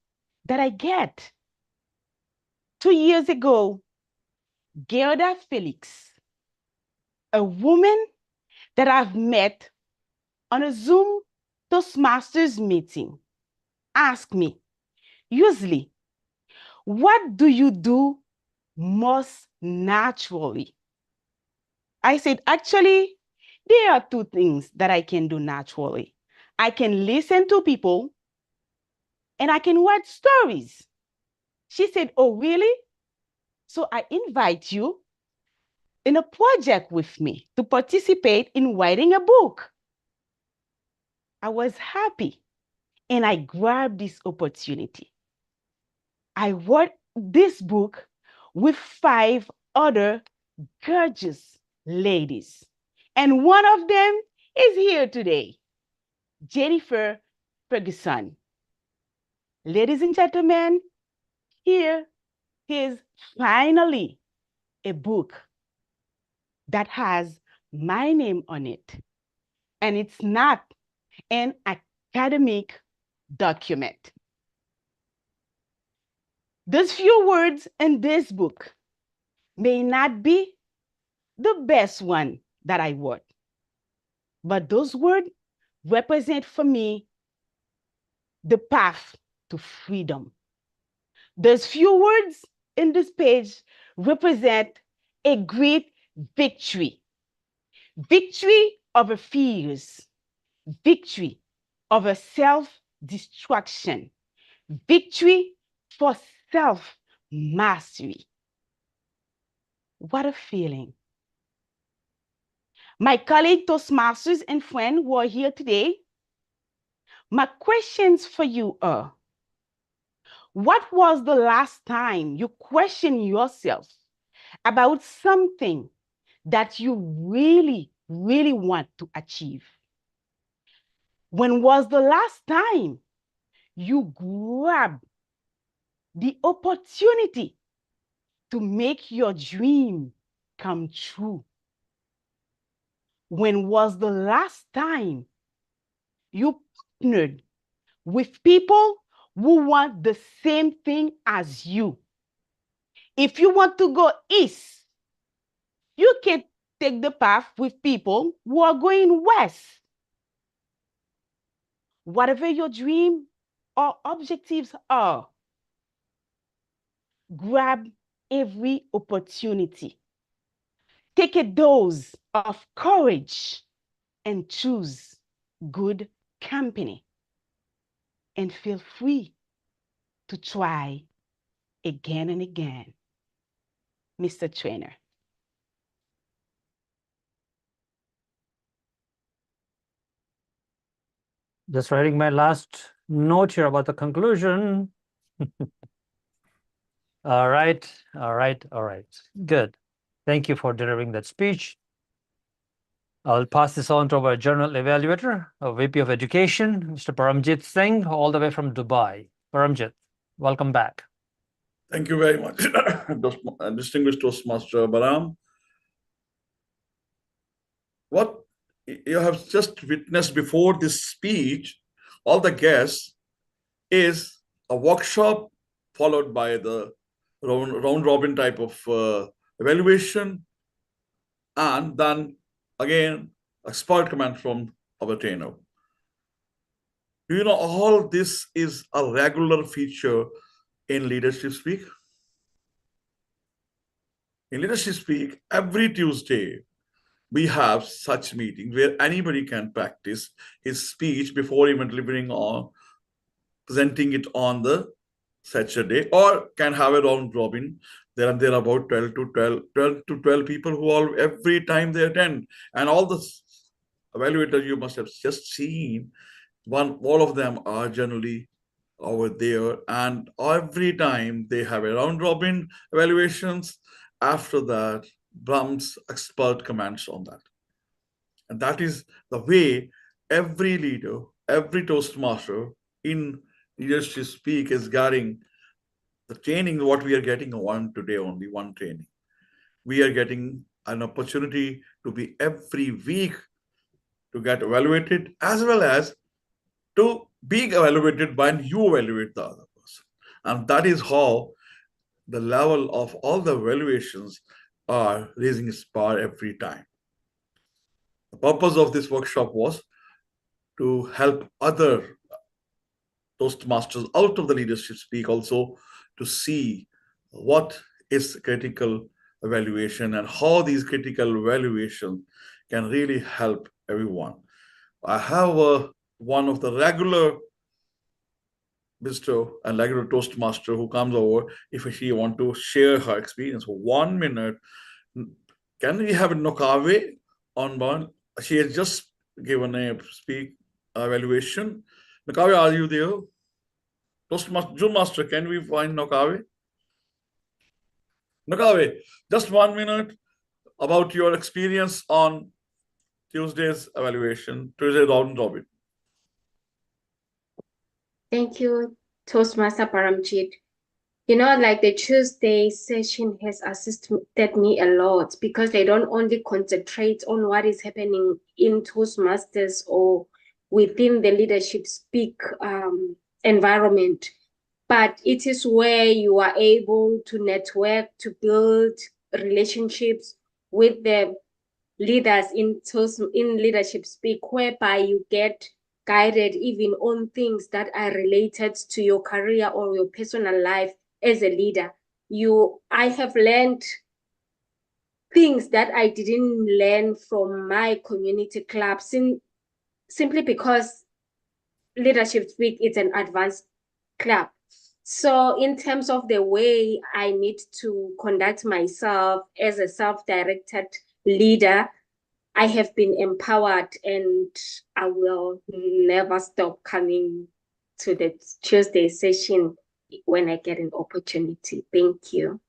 that I get. 2 years ago, Gerda Felix, a woman that I've met on a Zoom Toastmasters meeting, asked me, usually, what do you do most naturally? I said, actually, there are 2 things that I can do naturally. I can listen to people and I can write stories. She said, oh, really? So I invite you in a project with me to participate in writing a book. I was happy and I grabbed this opportunity. I wrote this book with 5 other gorgeous ladies. And one of them is here today, Jennifer Ferguson. Ladies and gentlemen, here is finally a book that has my name on it. And it's not an academic document. Those few words in this book may not be the best one that I wrote, but those words represent for me the path to freedom. Those few words in this page represent a great victory. Victory over fears, victory over self-destruction, victory for self-mastery. What a feeling. My colleague Toastmasters and friends who are here today, my questions for you are, what was the last time you questioned yourself about something that you really, really want to achieve? When was the last time you grabbed the opportunity to make your dream come true? When was the last time you partnered with people who want the same thing as you? If you want to go east, you can take the path with people who are going west. Whatever your dream or objectives are, grab every opportunity. Take a dose of courage and choose good company. And feel free to try again and again. Mr. Trainer. Just writing my last note here about the conclusion. All right. Good. Thank you for delivering that speech. I'll pass this on to our General Evaluator, our VP of Education, Mr. Paramjit Singh, all the way from Dubai. Paramjit, welcome back. Thank you very much, distinguished Toastmaster Baram. What you have just witnessed before this speech all the guests is a workshop followed by the round robin type of evaluation, and then again expert comment from our trainer. Do you know all this is a regular feature in Leadership Speak? In Leadership Speak, every Tuesday, we have such meetings where anybody can practice his speech before even delivering or presenting it on the Saturday, or can have a round robin. There are about 12 to 12 people who all every time they attend, and all the evaluators you must have just seen. All of them are generally over there, and every time they have a round robin evaluations. After that, Brahms expert comments on that. And that is the way every leader, every Toastmaster in Leadership Speak is getting the training. What we are getting on today, only one training. We are getting an opportunity to be every week to get evaluated, as well as to be evaluated by you evaluate the other person. And that is how the level of all the evaluations are raising its bar every time. The purpose of this workshop was to help other Toastmasters out of the Leadership Speak also to see what is critical evaluation and how these critical evaluations can really help everyone. I have one of the regular visitor and regular Toastmaster who comes over. If she want to share her experience for 1 minute, can we have Nokawe on one? She has just given a speak evaluation. Nokawe, are you there? Toastmaster, June Master, can we find Nokawe? Nokawe, just 1 minute about your experience on Tuesday's evaluation, Tuesday round robin. Thank you, Toastmaster Paramjit. You know, like the Tuesday session has assisted me a lot, because they don't only concentrate on what is happening in Toastmasters or within the Leadership Speak environment, but it is where you are able to network, to build relationships with the leaders in Leadership Speak, whereby you get guided even on things that are related to your career or your personal life as a leader. I have learned things that I didn't learn from my community clubs, simply because Leadership Speak is an advanced club. So in terms of the way I need to conduct myself as a self-directed leader, I have been empowered, and I will never stop coming to the Tuesday session when I get an opportunity. Thank you.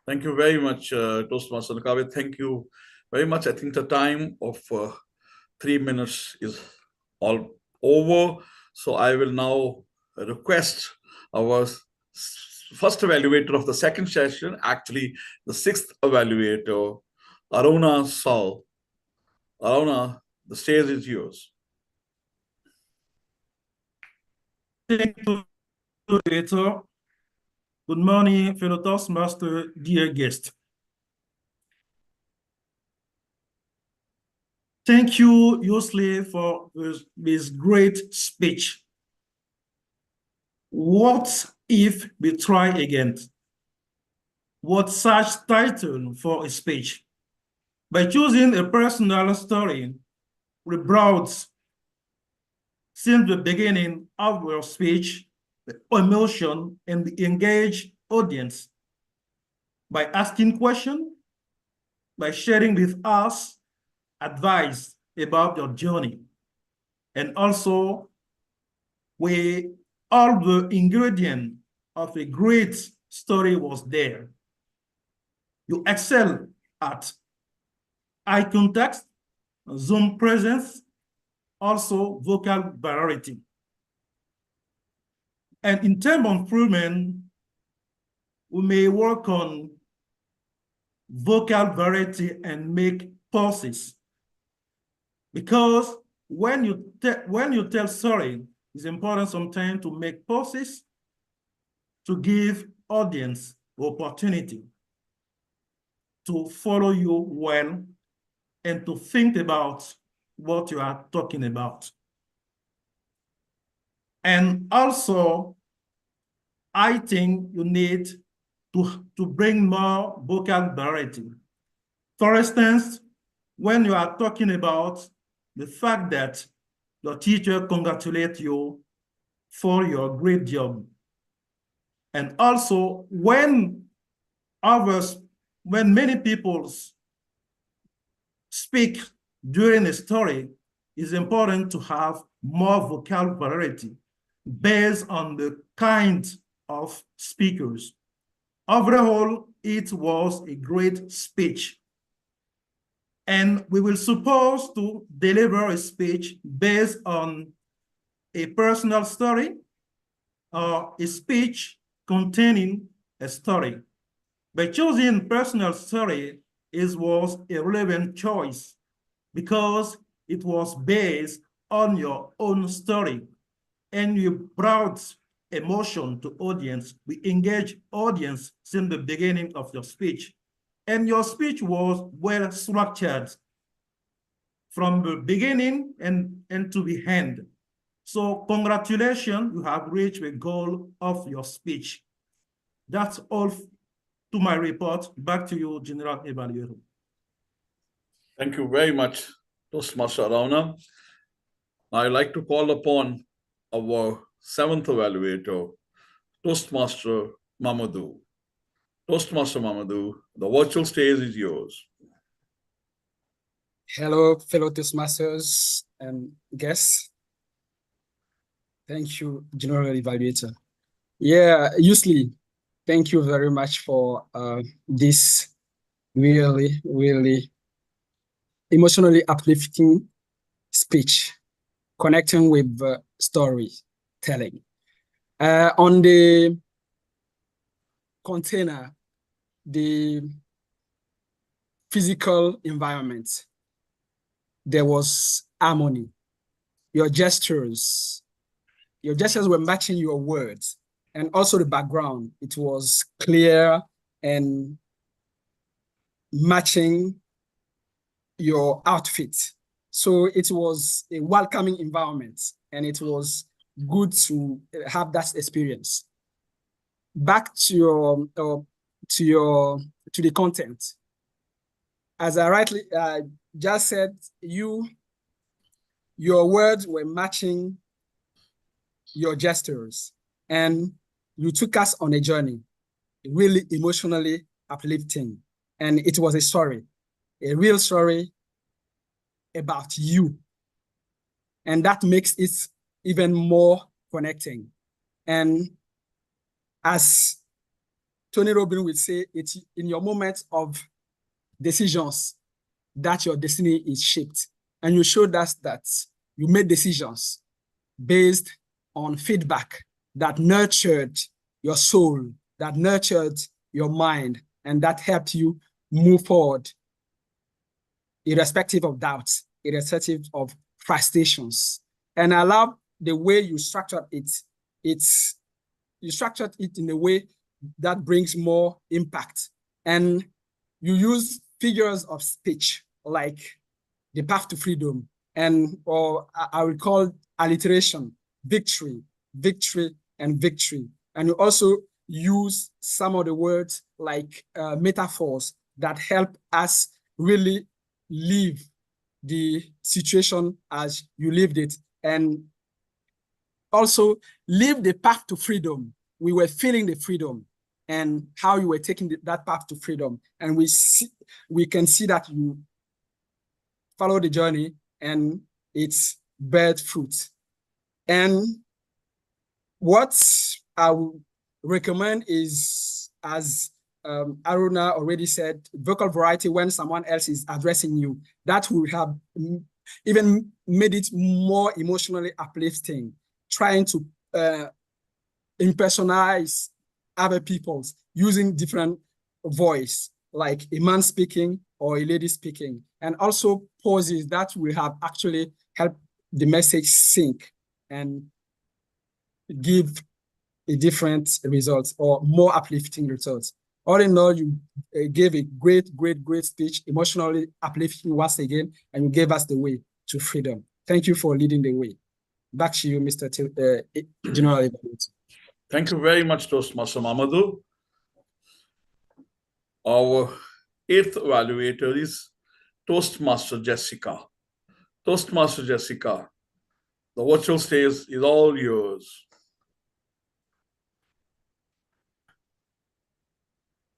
Thank you very much, Toastmaster Nokawe. Thank you very much. I think the time of 3 minutes is all over. So I will now request our first evaluator of the second session, actually the sixth evaluator, Aruna Saul. Aruna, the stage is yours. Thank you, moderator. Good morning, fellow Toastmaster, dear guest. Thank you, Yosley, for this great speech. What if we try again? What such title for a speech? By choosing a personal story, we brought since the beginning of your speech the emotion and the engaged audience by asking questions, by sharing with us advice about your journey. And also, all the ingredient of a great story was there. You excel at eye contact, Zoom presence, also vocal variety. And in terms of improvement, we may work on vocal variety and make pauses, because when you tell story, it's important sometimes to make pauses to give audience opportunity to follow you well and to think about what you are talking about. And also, I think you need to bring more vocabulary. For instance, when you are talking about the fact that your teacher congratulates you for your great job. And also when many people speak during a story, it's important to have more vocabulary based on the kind of speakers. Overall, it was a great speech. And we will suppose to deliver a speech based on a personal story or a speech containing a story. By choosing personal story, it was a relevant choice because it was based on your own story and you brought emotion to audience. We engage audience since the beginning of your speech. And your speech was well structured from the beginning and to the end. So congratulations, you have reached the goal of your speech. That's all to my report. Back to you, General Evaluator. Thank you very much, Toastmaster Arauna. I'd like to call upon our seventh evaluator, Toastmaster Mamadou. Toastmaster Mamadou, the virtual stage is yours. Hello, fellow Toastmasters and guests. Thank you, General Evaluator. Yeah, Yusli, thank you very much for this really, really emotionally uplifting speech, connecting with storytelling. On the container, the physical environment, there was harmony. Your gestures were matching your words, and also the background, it was clear and matching your outfit. So it was a welcoming environment, and it was good to have that experience. Back to the content. As I rightly just said, your words were matching your gestures, and you took us on a journey, really emotionally uplifting. And it was a story, a real story about you. And that makes it even more connecting. And as Tony Robbins would say, it's in your moment of decisions that your destiny is shaped. And you showed us that you made decisions based on feedback that nurtured your soul, that nurtured your mind, and that helped you move forward, irrespective of doubts, irrespective of frustrations. And I love the way you structured it. You structured it in a way that brings more impact. And you use figures of speech like the path to freedom, or I would call alliteration, victory, victory, and victory. And you also use some of the words like metaphors that help us really live the situation as you lived it, and also live the path to freedom. We were feeling the freedom and how you were taking that path to freedom. And we can see that you follow the journey and it's bear fruit. And what I would recommend is, as Aruna already said, vocal variety when someone else is addressing you. That would have even made it more emotionally uplifting, trying to impersonalize other people's using different voice, like a man speaking or a lady speaking, and also pauses that will have actually helped the message sink and give a different result or more uplifting results. All in all, you gave a great speech, emotionally uplifting once again, and you gave us the way to freedom. Thank you for leading the way. Back to you, Mr. General Evaluator. Thank you very much, Toastmaster Mamadou. Our 8th evaluator is Toastmaster Jessica. Toastmaster Jessica, the virtual stage is all yours.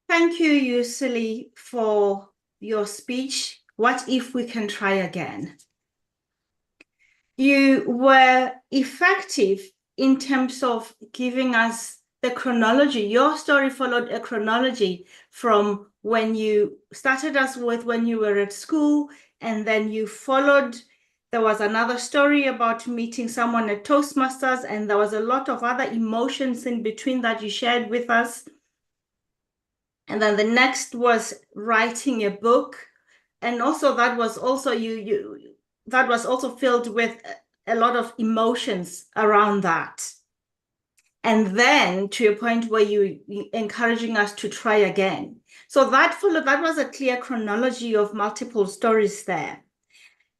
Thank you, Yusili, for your speech. What if we can try again? You were effective in terms of giving us the chronology. Your story followed a chronology from when you started us with when you were at school, and then you followed. There was another story about meeting someone at Toastmasters, and there was a lot of other emotions in between that you shared with us. And then the next was writing a book. And also that was also that was also filled with a lot of emotions around that. And then to a point where you encouraging us to try again. So that was a clear chronology of multiple stories there.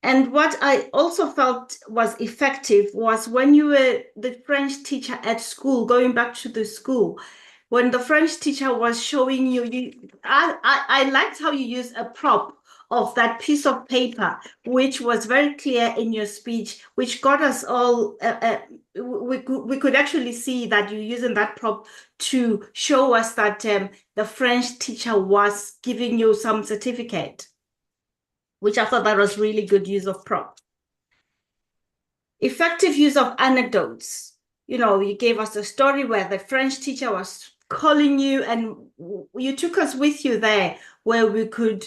And what I also felt was effective was when you were the French teacher at school, going back to the school, when the French teacher was showing you, I liked how you used a prop of that piece of paper, which was very clear in your speech, which got us all, we could actually see that you're using that prop to show us that the French teacher was giving you some certificate, which I thought that was really good use of prop. Effective use of anecdotes. You know, you gave us a story where the French teacher was calling you, and you took us with you there where we could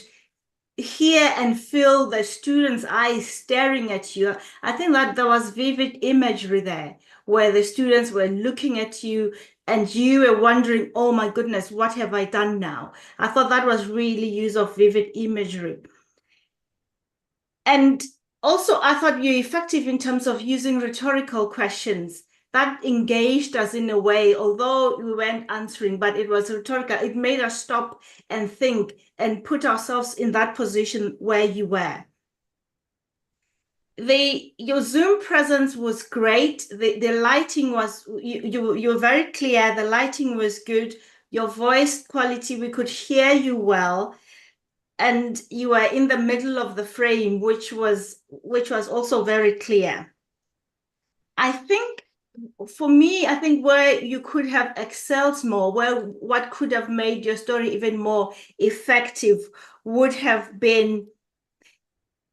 hear and feel the students' eyes staring at you. I think that there was vivid imagery there where the students were looking at you and you were wondering, oh my goodness, what have I done now? I thought that was really use of vivid imagery. And also, I thought you were effective in terms of using rhetorical questions that engaged us in a way, although we weren't answering, but it was rhetorical. It made us stop and think and put ourselves in that position where you were. Your Zoom presence was great. The lighting was, you were very clear. The lighting was good. Your voice quality, we could hear you well. And you were in the middle of the frame, which was also very clear. I think, for me, I think where you could have excelled more, what could have made your story even more effective would have been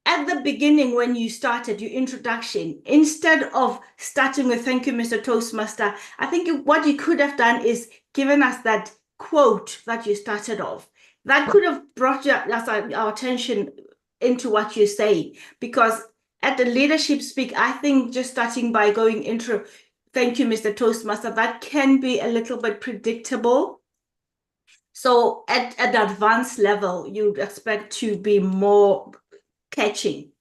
at the beginning when you started your introduction. Instead of starting with "Thank you, Mr. Toastmaster," I think what you could have done is given us that quote that you started off. That could have brought our attention into what you're saying, because at the leadership speak, I think just starting by going intro, "Thank you, Mr. Toastmaster," that can be a little bit predictable. So at the advanced level, you'd expect to be more catching.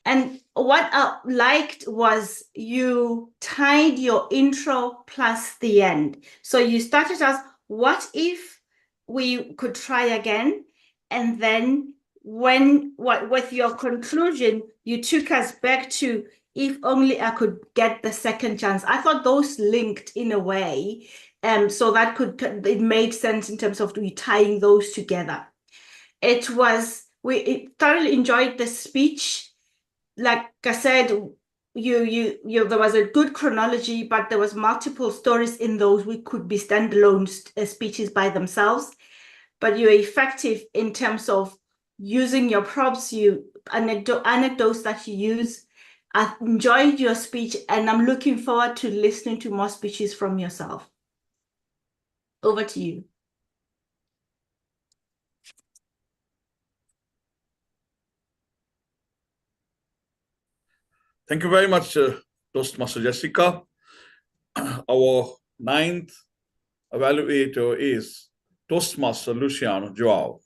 And what I liked was you tied your intro plus the end. So you started as, what if we could try again? And then with your conclusion, you took us back to, if only I could get the second chance. I thought those linked in a way, so that it made sense in terms of tying those together. We thoroughly enjoyed the speech. Like I said, there was a good chronology, but there was multiple stories in those which could be standalone speeches by themselves. But you're effective in terms of using your props, anecdotes that you use. I enjoyed your speech, and I'm looking forward to listening to more speeches from yourself. Over to you. Thank you very much, Toastmaster Jessica. Our 9th evaluator is Toastmaster Luciano Joao.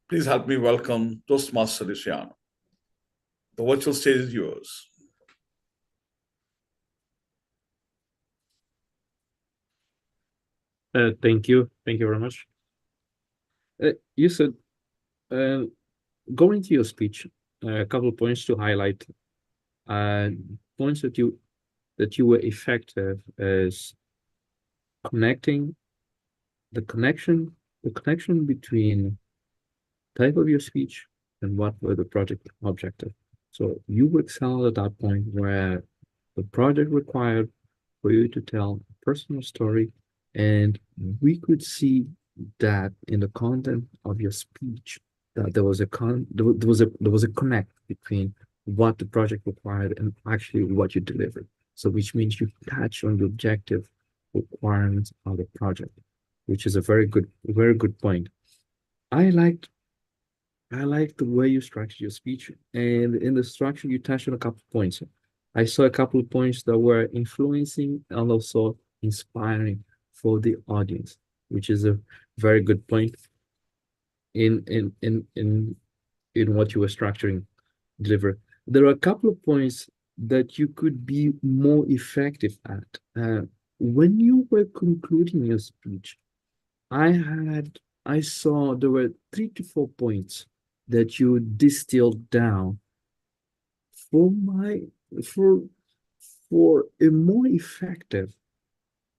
Please help me welcome Toastmaster Luciano. The virtual stage is yours. Thank you. Thank you very much. You said, going to your speech, a couple of points to highlight. Points that you were effective as connecting the connection between type of your speech and what were the project objective. So you excelled at that point where the project required for you to tell a personal story, and we could see that in the content of your speech that there was a connect between what the project required and actually what you delivered. So which means you touch on the objective requirements of the project, which is a very good point. I liked the way you structured your speech, and in the structure you touched on a couple of points. I saw a couple of points that were influencing and also inspiring for the audience, which is a very good point in what you were structuring, deliver. There are a couple of points that you could be more effective at. When you were concluding your speech, I saw there were 3 to 4 points that you distilled down for a more effective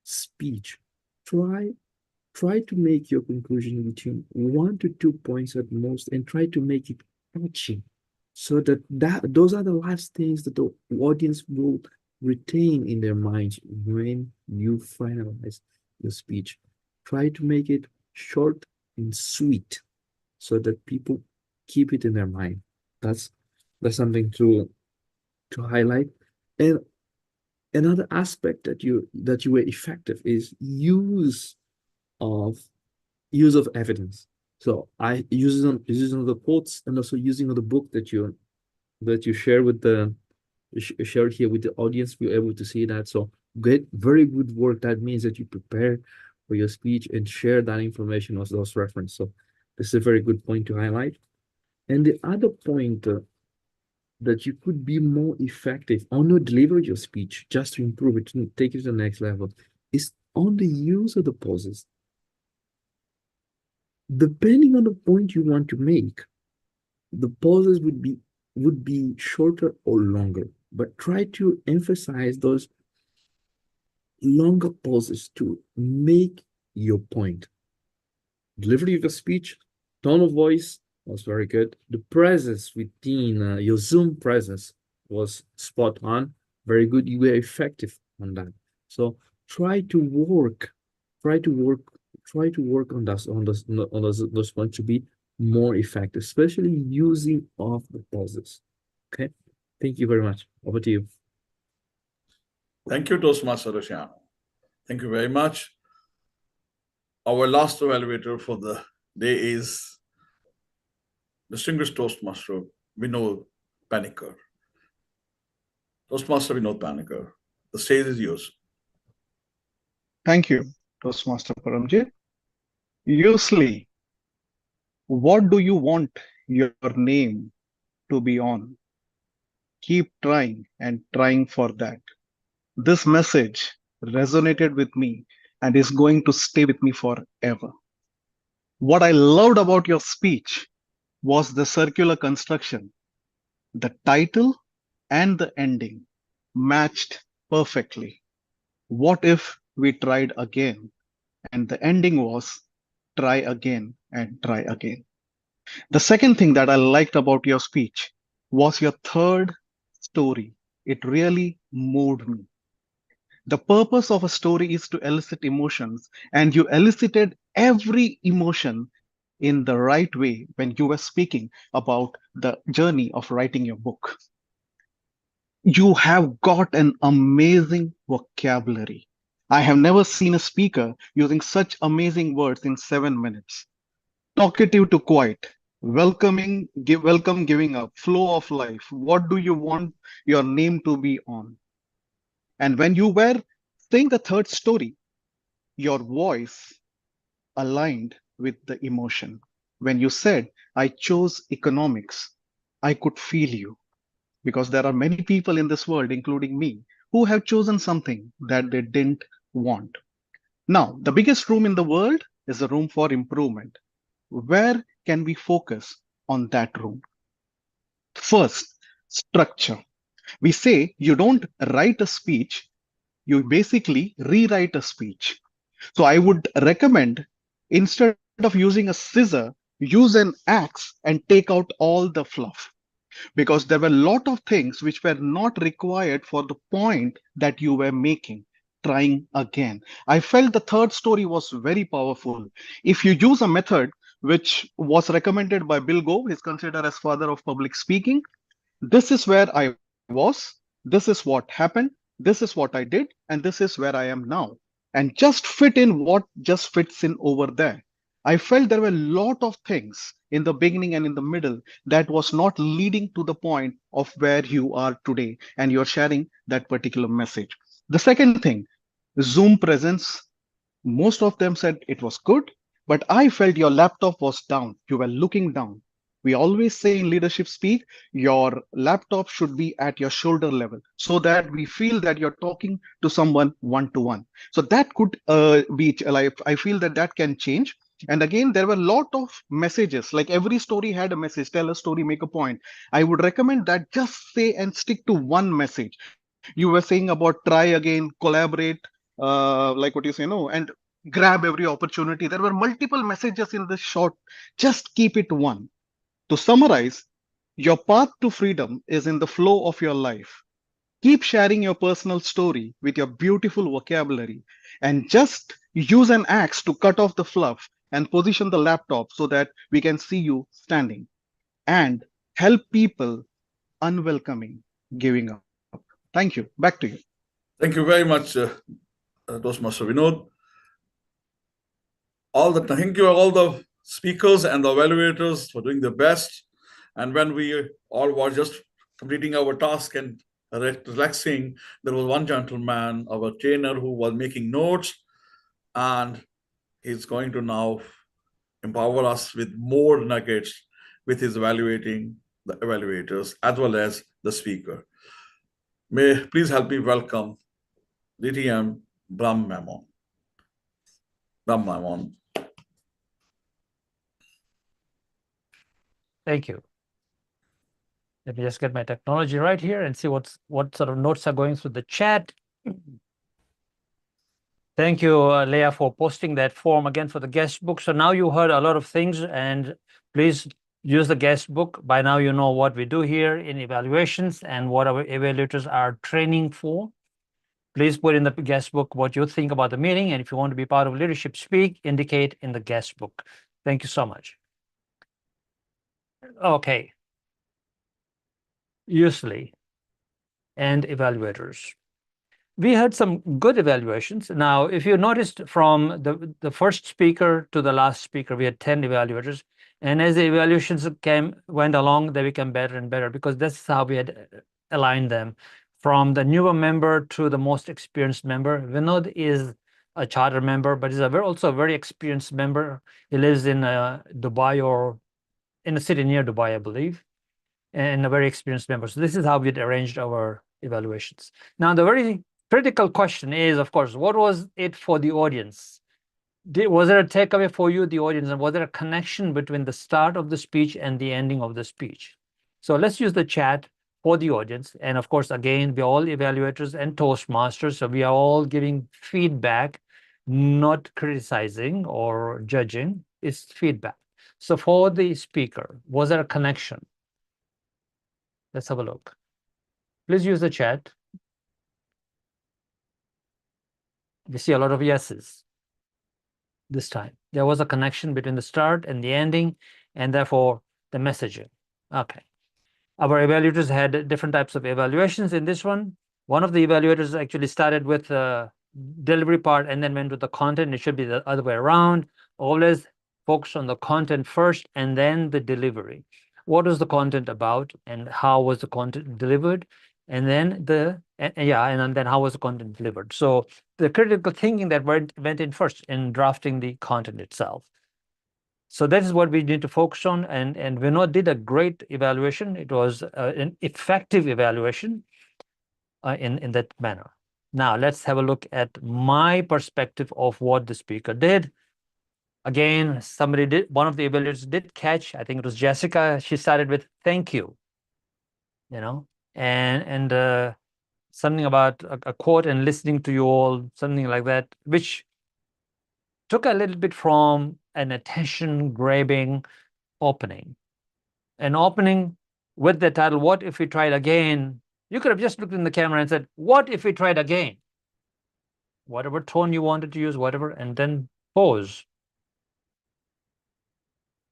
speech. Try to make your conclusion between 1 to 2 points at most, and try to make it touching, so that those are the last things that the audience will retain in their minds when you finalize your speech. Try to make it short and sweet, so that people keep it in their mind. That's something to highlight. And another aspect that you were effective is use of evidence. So I using the quotes, and also using the book that you share with shared here with the audience. We're able to see that. So very good work. That means that you prepare for your speech and share that information as those reference. So this is a very good point to highlight. And the other point that you could be more effective on your delivery of your speech, just to improve it, to take it to the next level, is on the use of the pauses. Depending on the point you want to make, the pauses would be shorter or longer, but try to emphasize those longer pauses to make your point. Delivery of the speech, tone of voice was very good. The presence within your Zoom presence was spot on, very good. You were effective on that. So try to work on those points to be more effective, especially using of the pauses. Okay, thank you very much. Over to you. Thank you, Toastmaster Luciano. Thank you very much. Our last evaluator for the day is distinguished Toastmaster Vinod Panikkar. Toastmaster Vinod Panikkar, the stage is yours. Thank you, Toastmaster Paramjit. Usually, what do you want your name to be on? Keep trying and trying for that. This message resonated with me and is going to stay with me forever. What I loved about your speech was the circular construction. The title and the ending matched perfectly. What if we tried again? And the ending was try again and try again. The second thing that I liked about your speech was your third story. It really moved me. The purpose of a story is to elicit emotions, and you elicited every emotion in the right way when you were speaking about the journey of writing your book. You have got an amazing vocabulary. I have never seen a speaker using such amazing words in 7 minutes. Talkative to quiet, welcome, giving up, flow of life. What do you want your name to be on? And when you were saying the third story, your voice aligned with the emotion. When you said, I chose economics, I could feel you. because there are many people in this world, including me, who have chosen something that they didn't want. Now, the biggest room in the world is a room for improvement. Where can we focus on that room? First, structure. We say you don't write a speech, you basically rewrite a speech. So I would recommend, instead of using a scissor, use an axe and take out all the fluff, because there were a lot of things which were not required for the point that you were making. Trying again. I felt the third story was very powerful. If you use a method which was recommended by Bill Gove, he's considered as father of public speaking. This is where I was, this is what happened, this is what I did, and this is where I am now. And just fit in what just fits in over there. I felt there were a lot of things in the beginning and in the middle that was not leading to the point of where you are today, and you're sharing that particular message. The second thing, Zoom presence. Most of them said it was good, but I felt your laptop was down. You were looking down. We always say in leadership speak, your laptop should be at your shoulder level so that we feel that you're talking to someone one-to-one. So that could be, I feel that that can change. And again, there were a lot of messages, like every story had a message, tell a story, make a point. I would recommend that just say and stick to one message. You were saying about try again, collaborate, like what you say, no, and grab every opportunity. There were multiple messages in this short, just keep it one. To summarize, your path to freedom is in the flow of your life. Keep sharing your personal story with your beautiful vocabulary, and just use an axe to cut off the fluff and position the laptop so that we can see you standing, and help people unwelcoming giving up. Thank you. Back to you. Thank you very much, Toastmaster Vinod. Thank you all the speakers and the evaluators for doing their best. And when we all were just completing our task and relaxing, there was one gentleman, our trainer, who was making notes, and he's going to now empower us with more nuggets with his evaluating the evaluators as well as the speaker. May please help me welcome DTM Brahm Maimon. Brahm Maimon. Thank you. Let me just get my technology right here and see what sort of notes are going through the chat. Thank you, Leah, for posting that form again for the guest book. So now you heard a lot of things, and please use the guest book. By now you know what we do here in evaluations and what our evaluators are training for. Please put in the guest book what you think about the meeting, and if you want to be part of Leadership Speak, indicate in the guest book. Thank you so much. Okay. Usely and evaluators. We had some good evaluations. Now, if you noticed from the first speaker to the last speaker, we had 10 evaluators. And as the evaluations went along, they became better and better, because that's how we had aligned them. From the newer member to the most experienced member. Vinod is a charter member, but he's also a very experienced member. He lives in Dubai, or in a city near Dubai, I believe, and a very experienced member. So this is how we'd arranged our evaluations. Now, the very critical question is, of course, what was it for the audience? Was there a takeaway for you, the audience, and was there a connection between the start of the speech and the ending of the speech? So let's use the chat for the audience. And of course, again, we're all evaluators and Toastmasters, so we are all giving feedback, not criticizing or judging. It's feedback. So for the speaker, was there a connection? Let's have a look. Please use the chat. We see a lot of yeses this time. There was a connection between the start and the ending, and therefore the messaging. Okay. Our evaluators had different types of evaluations in this one. One of the evaluators actually started with the delivery part and then went to the content. It should be the other way around. Always focus on the content first and then the delivery. What was the content about, and how was the content delivered? And then and then how was the content delivered? So the critical thinking that went in first in drafting the content itself. So that is what we need to focus on. And Vinod did a great evaluation. It was an effective evaluation in that manner. Now let's have a look at my perspective of what the speaker did. Again, one of the evaluators did catch, I think it was Jessica. She started with thank you, and something about a quote and listening to you all, something like that, which took a little bit from an attention-grabbing opening. An opening with the title, What If We Tried Again? You could have just looked in the camera and said, what if we tried again? Whatever tone you wanted to use, whatever, and then pause.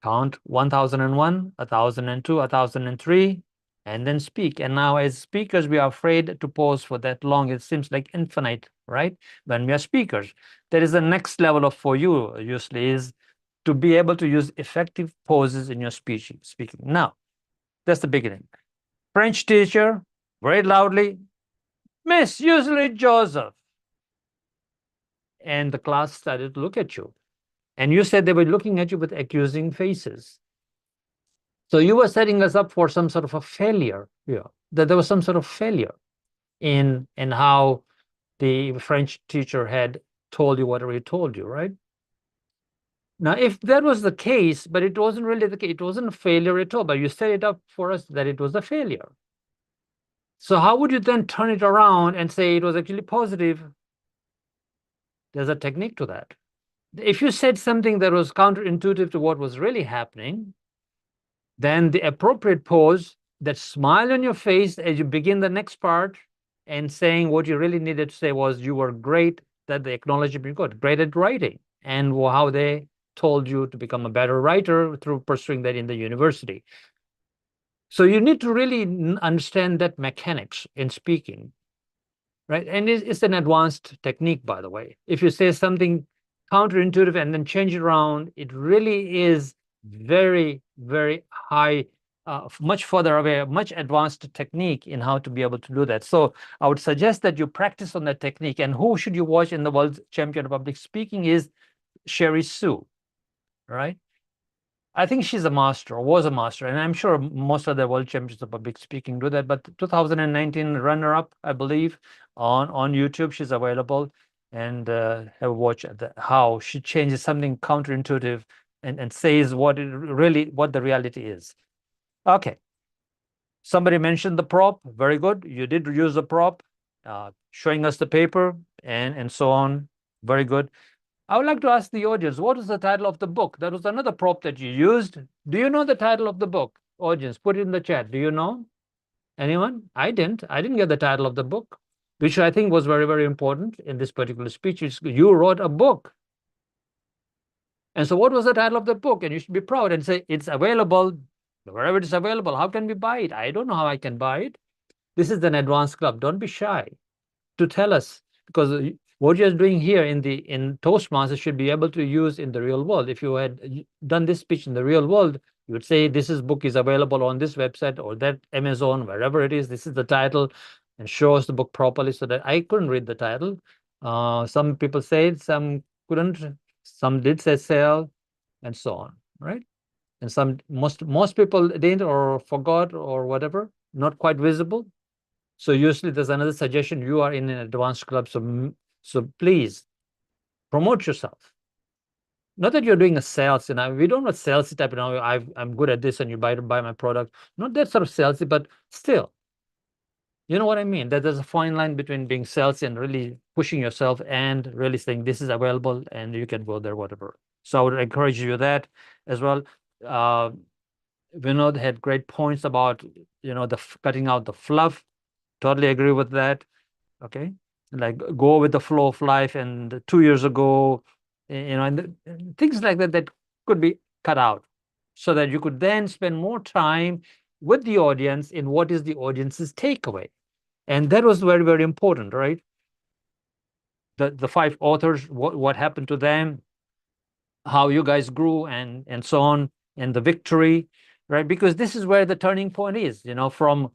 Count 1001, 1002, 1003, and then speak. And now as speakers, we are afraid to pause for that long. It seems like infinite, right? When we are speakers, there is the next level of for you, usually, is to be able to use effective pauses in your speaking. Now, that's the beginning. French teacher, very loudly, Miss Usually Joseph. And the class started to look at you. And you said they were looking at you with accusing faces. So you were setting us up for some sort of a failure. Yeah, that there was some sort of failure in how the French teacher had told you whatever he told you, right? Now, if that was the case, but it wasn't really the case, it wasn't a failure at all, but you set it up for us that it was a failure. So how would you then turn it around and say it was actually positive? There's a technique to that. If you said something that was counterintuitive to what was really happening, then the appropriate pose, that smile on your face as you begin the next part and saying what you really needed to say was you were great, that the acknowledgement you got, great at writing, and how they told you to become a better writer through pursuing that in the university. So you need to really understand that mechanics in speaking, right? And it's an advanced technique, by the way. If you say something counterintuitive and then change it around, it really is very, very high, much further away, much advanced technique in how to be able to do that. So I would suggest that you practice on that technique. And who should you watch in the world champion of public speaking is Sherry Sue, right? I think she's a master, or was a master, and I'm sure most of the world champions of public speaking do that. But 2019 runner-up, I believe, on YouTube, she's available, and have a watch at how she changes something counterintuitive and says what the reality is. Okay. Somebody mentioned the prop. Very good. You did use the prop, showing us the paper and so on. Very good. I would like to ask the audience, what is the title of the book? That was another prop that you used. Do you know the title of the book? Audience, put it in the chat. Do you know? Anyone? I didn't get the title of the book, which I think was very, very important in this particular speech. You wrote a book. And so what was the title of the book? And you should be proud and say, it's available. Wherever it is available, how can we buy it? I don't know how I can buy it. This is an advanced club. Don't be shy to tell us, because what you're doing here in Toastmasters should be able to use in the real world. If you had done this speech in the real world, you would say, book is available on this website or that Amazon, wherever it is. This is the title, and show us the book properly, so that I couldn't read the title. Some people said, some couldn't. Some did say sale, and so on, right? And most people didn't or forgot or whatever, not quite visible. So usually there's another suggestion. You are in an advanced club, so please promote yourself. Not that you're doing a sales, we don't want salesy type, I'm good at this and you buy my product. Not that sort of salesy, but still, you know what I mean? That there's a fine line between being salesy and really pushing yourself and really saying this is available and you can go there, whatever. So I would encourage you that as well. Vinod had great points about, cutting out the fluff. Totally agree with that. Okay. Like go with the flow of life, and 2 years ago, and things like that could be cut out, so that you could then spend more time with the audience in what is the audience's takeaway. And that was very, very important, right? The 5 authors, what happened to them, how you guys grew and so on, and the victory, right? Because this is where the turning point is, from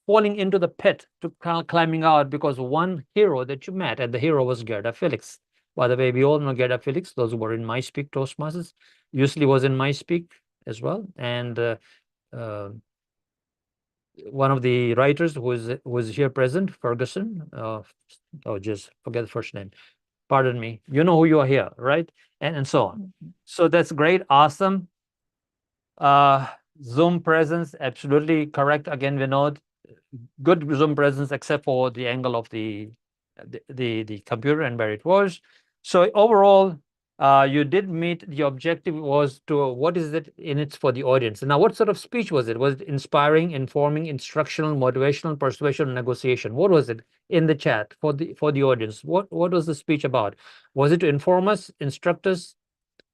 falling into the pit to climbing out, because one hero that you met, and the hero was Gerda Felix. By the way, we all know Gerda Felix, those who were in MySpeak Toastmasters. Usually was in MySpeak as well. And one of the writers who was here present, Ferguson. Just forget the first name. Pardon me. You know who you are here, right? And so on. So that's great. Awesome. Zoom presence, absolutely correct. Again, Vinod, good Zoom presence, except for the angle of the computer and where it was. So overall, you did meet the objective was to what is it in it for the audience. Now, what sort of speech was it? Was it inspiring, informing, instructional, motivational, persuasion, negotiation? What was it in the chat for the audience? What was the speech about? Was it to inform us, instruct us,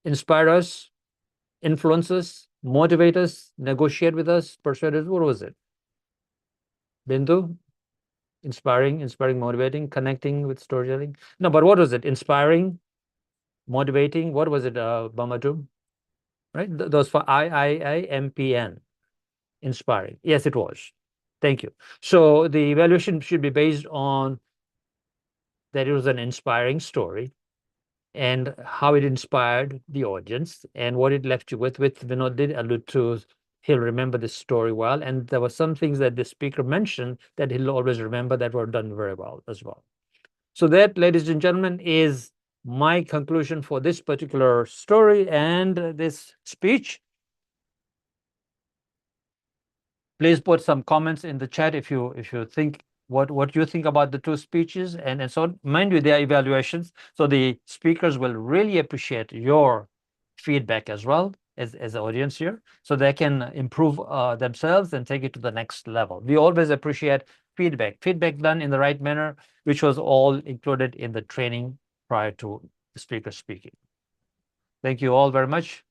inspire us, influence us, motivate us, negotiate with us, persuade us? What was it? Bindu? Inspiring, motivating, connecting with storytelling. No, but what was it? Inspiring, motivating. What was it, Bamadu? Right? Those for IIIMPN. Inspiring. Yes, it was. Thank you. So the evaluation should be based on that it was an inspiring story and how it inspired the audience and what it left you with. Vinod did allude to, he'll remember this story well. And there were some things that the speaker mentioned that he'll always remember that were done very well as well. So that, ladies and gentlemen, is my conclusion for this particular story and this speech. Please put some comments in the chat if you think what you think about the two speeches and so on. Mind you, they are evaluations, so the speakers will really appreciate your feedback as well as the audience here, so they can improve themselves and take it to the next level. We always appreciate feedback done in the right manner, which was all included in the training prior to the speaker speaking. Thank you all very much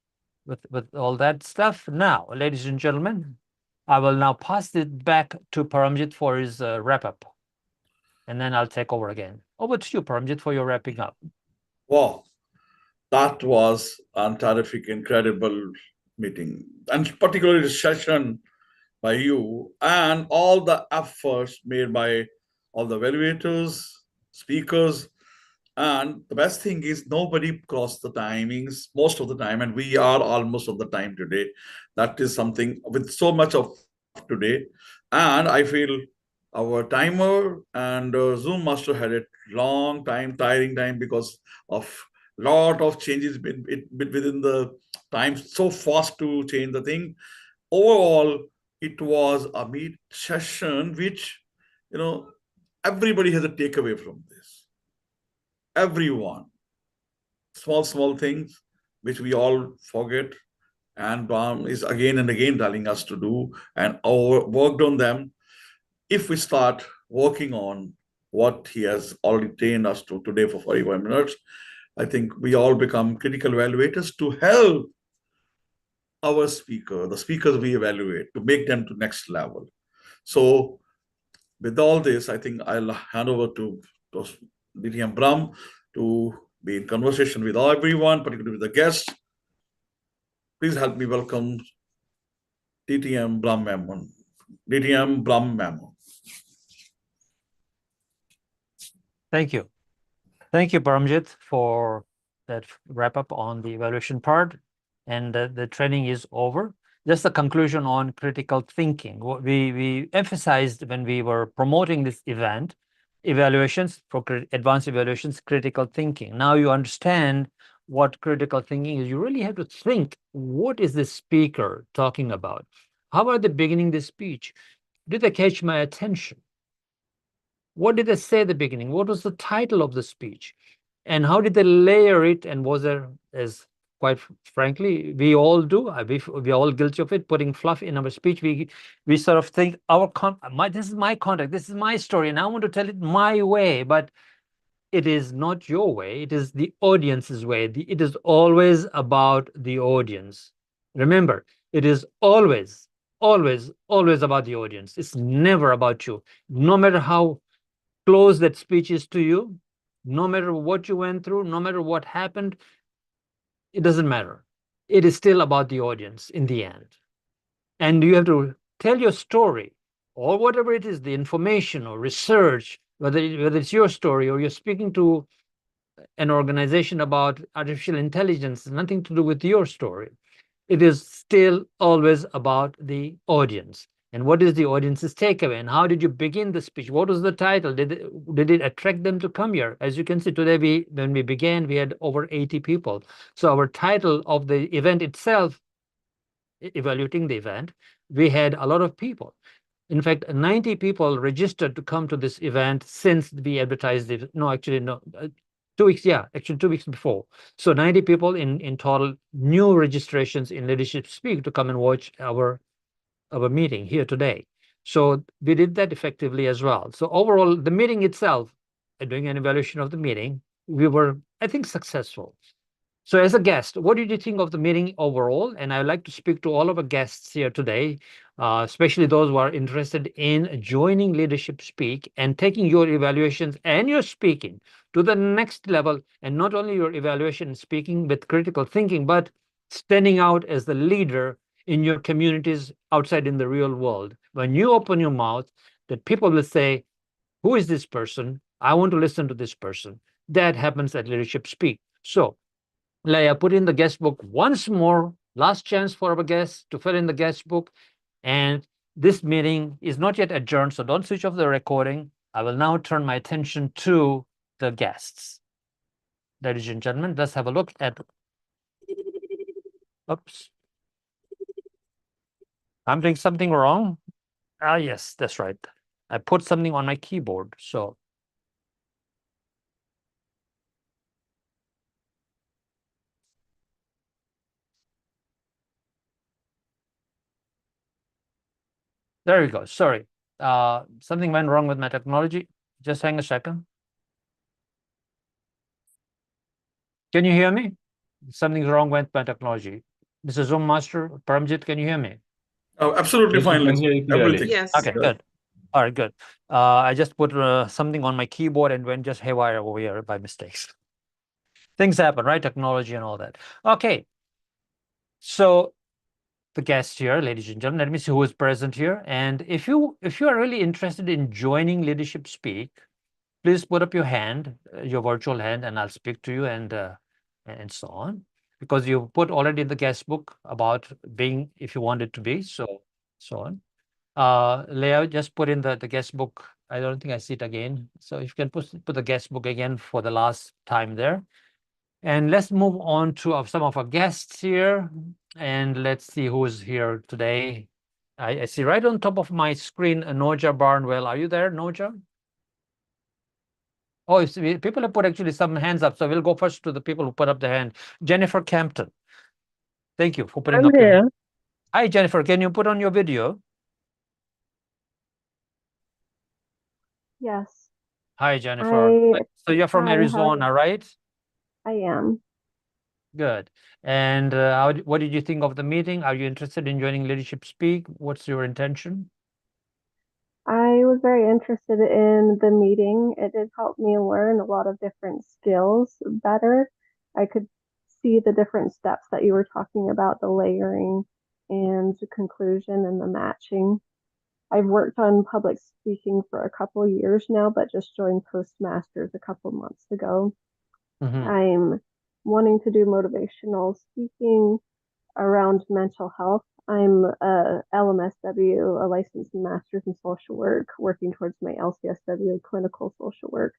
with all that stuff. Now, ladies and gentlemen, I will now pass it back to Paramjit for his wrap-up, and then I'll take over again. Over to you, Paramjit, for your wrapping up. Wow, that was a terrific, incredible meeting, and particularly the session by you and all the efforts made by all the evaluators, speakers. And the best thing is nobody crossed the timings most of the time, and we are almost on the time today. That is something with so much of today. And I feel our timer and Zoom Master had a long time, tiring time, because of lot of changes within the time, so fast to change the thing. Overall, it was a meet session which, everybody has a takeaway from this. Everyone. Small things which we all forget, and Bram is again and again telling us to do, and worked on them. If we start working on what he has already trained us to today for 45 minutes, I think we all become critical evaluators to help our the speakers we evaluate, to make them to next level. So with all this, I think I'll hand over to DTM Bram to be in conversation with everyone, particularly with the guests. Please help me welcome DTM Bram Memon. DTM Bram Memon. Thank you. Thank you, Paramjit, for that wrap-up on the evaluation part. And the training is over. Just a conclusion on critical thinking. What we emphasized when we were promoting this event, evaluations, for advanced evaluations, critical thinking. Now you understand what critical thinking is. You really have to think, what is the speaker talking about? How are they beginning this speech? Did they catch my attention? What did they say at the beginning? What was the title of the speech? And how did they layer it? And was there, as quite frankly, we all do, we're all guilty of it, putting fluff in our speech. We sort of think, this is my context, this is my story, and I want to tell it my way, but it is not your way, it is the audience's way. It is always about the audience. Remember, it is always about the audience. It's never about you. No matter how close that speech is to you, no matter what you went through, no matter what happened, it doesn't matter. It is still about the audience in the end. And you have to tell your story, or whatever it is, the information or research, whether it's your story or you're speaking to an organization about artificial intelligence, nothing to do with your story. It is still always about the audience. And what is the audience's takeaway? And how did you begin the speech? What was the title? Did it attract them to come here? As you can see today, when we began, we had over 80 people. So our title of the event itself, evaluating the event, we had a lot of people. In fact, 90 people registered to come to this event since we advertised it. No, actually, no. 2 weeks, yeah, actually 2 weeks before. So 90 people in total, new registrations in Leadership Speak to come and watch our meeting here today. So we did that effectively as well. So overall, the meeting itself, doing an evaluation of the meeting, we were, I think, successful. So as a guest, what did you think of the meeting overall? And I'd like to speak to all of our guests here today, especially those who are interested in joining Leadership Speak and taking your evaluations and your speaking to the next level. And not only your evaluation and speaking with critical thinking, but standing out as the leader in your communities outside in the real world. When you open your mouth, that people will say, who is this person? I want to listen to this person. That happens at Leadership Speak. So Leah, put in the guest book once more. Last chance for our guests to fill in the guest book. And this meeting is not yet adjourned, so don't switch off the recording. I will now turn my attention to the guests. Ladies and gentlemen, let's have a look at. Oops. I'm doing something wrong. Ah, yes, that's right. I put something on my keyboard, so. There we go. Sorry. Something went wrong with my technology. Just hang a second. Can you hear me? Something's wrong with my technology. Mr. Zoom Master, Paramjit, can you hear me? Oh, absolutely fine. Everything. Yes. Okay, good. All right, good. I just put something on my keyboard and went just haywire over here by mistakes. Things happen, right? Technology and all that. Okay. So the guests here, ladies and gentlemen, let me see who is present here. And if you are really interested in joining Leadership Speak, please put up your hand, your virtual hand, and I'll speak to you and so on. Because you put already in the guest book about being, if you want it to be, so on. Leo, just put in the guest book. I don't think I see it again. So if you can put the guest book again for the last time there. And let's move on to some of our guests here. And let's see who's here today. I see right on top of my screen, Noja Barnwell. Are you there, Noja? Oh, people have put actually some hands up. So we'll go first to the people who put up the hand. Jennifer Campton. Thank you for putting up your hand. Hi, Jennifer. Can you put on your video? Yes. Hi, Jennifer. So you're from Hi, Arizona, right? I am. Good. And what did you think of the meeting? Are you interested in joining Leadership Speak? What's your intention? I was very interested in the meeting. It did help me learn a lot of different skills better. I could see the different steps that you were talking about, the layering and the conclusion and the matching. I've worked on public speaking for a couple of years now, but just joined Toastmasters a couple months ago. I'm wanting to do motivational speaking around mental health. I'm a LMSW, a licensed master's in social work, working towards my LCSW clinical social work.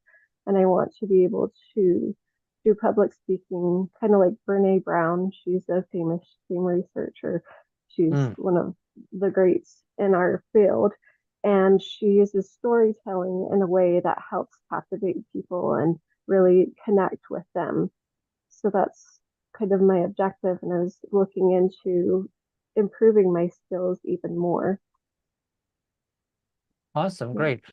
And I want to be able to do public speaking, kind of like Brene Brown. She's a famous researcher. She's one of the greats in our field. And she uses storytelling in a way that helps captivate people and really connect with them. So that's kind of my objective. And I was looking into improving my skills even more. Awesome, great.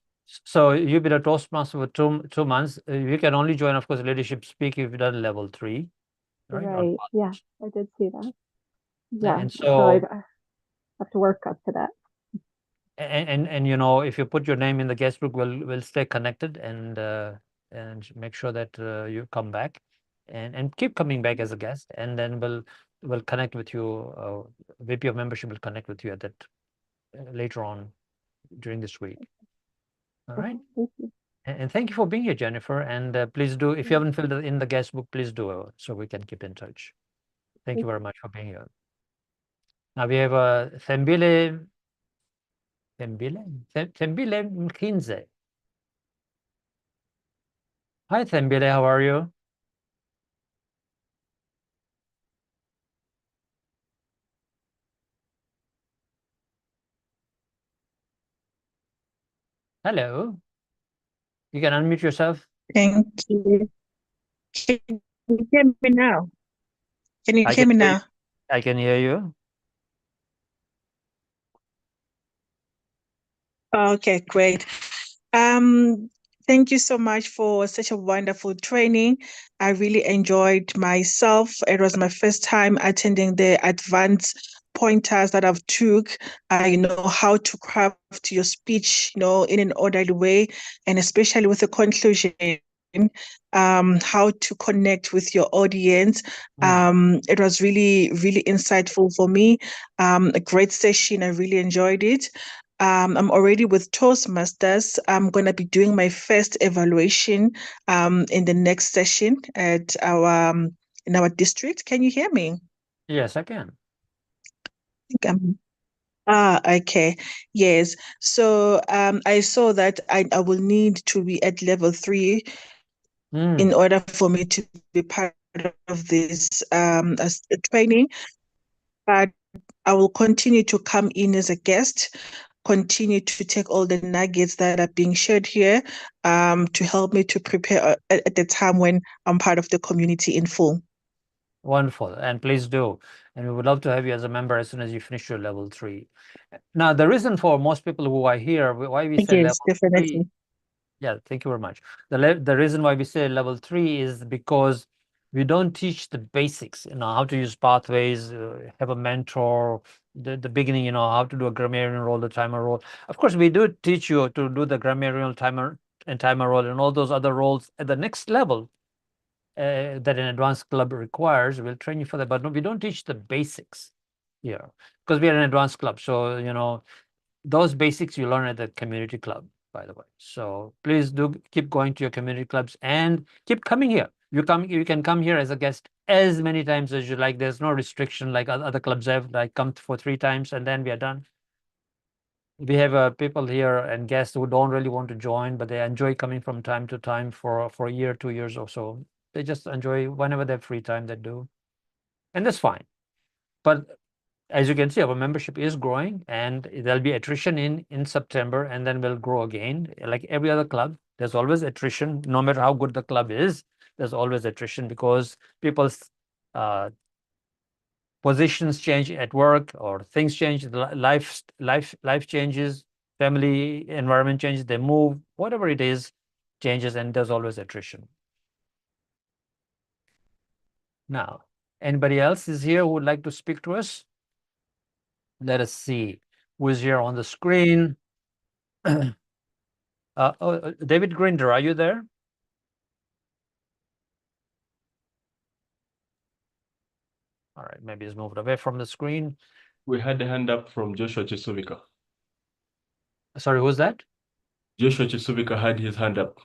So you've been a Toastmaster for 2 months. You can only join, of course, Leadership Speak if you've done level 3. Right. Yeah, I did see that. Yeah. And So I so, have to work up to that. and you know, if you put your name in the guest book, we'll stay connected and make sure that you come back and keep coming back as a guest, and then we'll connect with you. VP of membership will connect with you at that later on during this week. All right. Thank you. And thank you for being here, Jennifer. And please do, if you haven't filled in the guest book, please do so we can keep in touch. Thank you very much for being here. Now we have Thembile Mkhinze. Hi, Thembile, how are you? Hello. You can unmute yourself. Thank you. Can you hear me now? Can you hear me now? I can hear you. Okay, great. Thank you so much for such a wonderful training. I really enjoyed myself. It was my first time attending the advanced pointers that I've took. I know how to craft your speech, in an orderly way, and especially with the conclusion, how to connect with your audience. It was really, really insightful for me. A great session. I really enjoyed it. I'm already with Toastmasters. I'm going to be doing my first evaluation in the next session at in our district. Can you hear me? Yes, I can. Okay. Yes. So I saw that I will need to be at level 3 in order for me to be part of this as a training. But I will continue to come in as a guest, continue to take all the nuggets that are being shared here to help me to prepare at the time when I'm part of the community in full. Wonderful. And please do. And we would love to have you as a member as soon as you finish your level 3. Now, the reason for most people who are here, why we say Yes, level definitely. 3. Yeah, thank you very much. The reason why we say level 3 is because we don't teach the basics, how to use pathways, have a mentor, the beginning, how to do a grammarian role, the timer role. Of course, we do teach you to do the grammarian timer role and all those other roles at the next level that an advanced club requires. We'll train you for that, but no, we don't teach the basics here because we are an advanced club. So, those basics you learn at the community club, by the way. So please do keep going to your community clubs and keep coming here. You can come here as a guest as many times as you like. There's no restriction like other clubs have, like come for 3 times and then we are done. We have people here and guests who don't really want to join, but they enjoy coming from time to time for a year, 2 years or so. They just enjoy whenever they have free time, they do. And that's fine. But as you can see, our membership is growing and there'll be attrition in September and then we'll grow again. Like every other club, there's always attrition. No matter how good the club is, there's always attrition because people's positions change at work or things change, life changes, family environment changes, they move, whatever it is, changes, and there's always attrition. Now, anybody else is here who would like to speak to us? Let us see who is here on the screen. David Grinder, are you there? All right, maybe he's moved away from the screen. We had a hand up from Joshua Chisuvika. Sorry, who's that? Joshua Chisuvika had his hand up.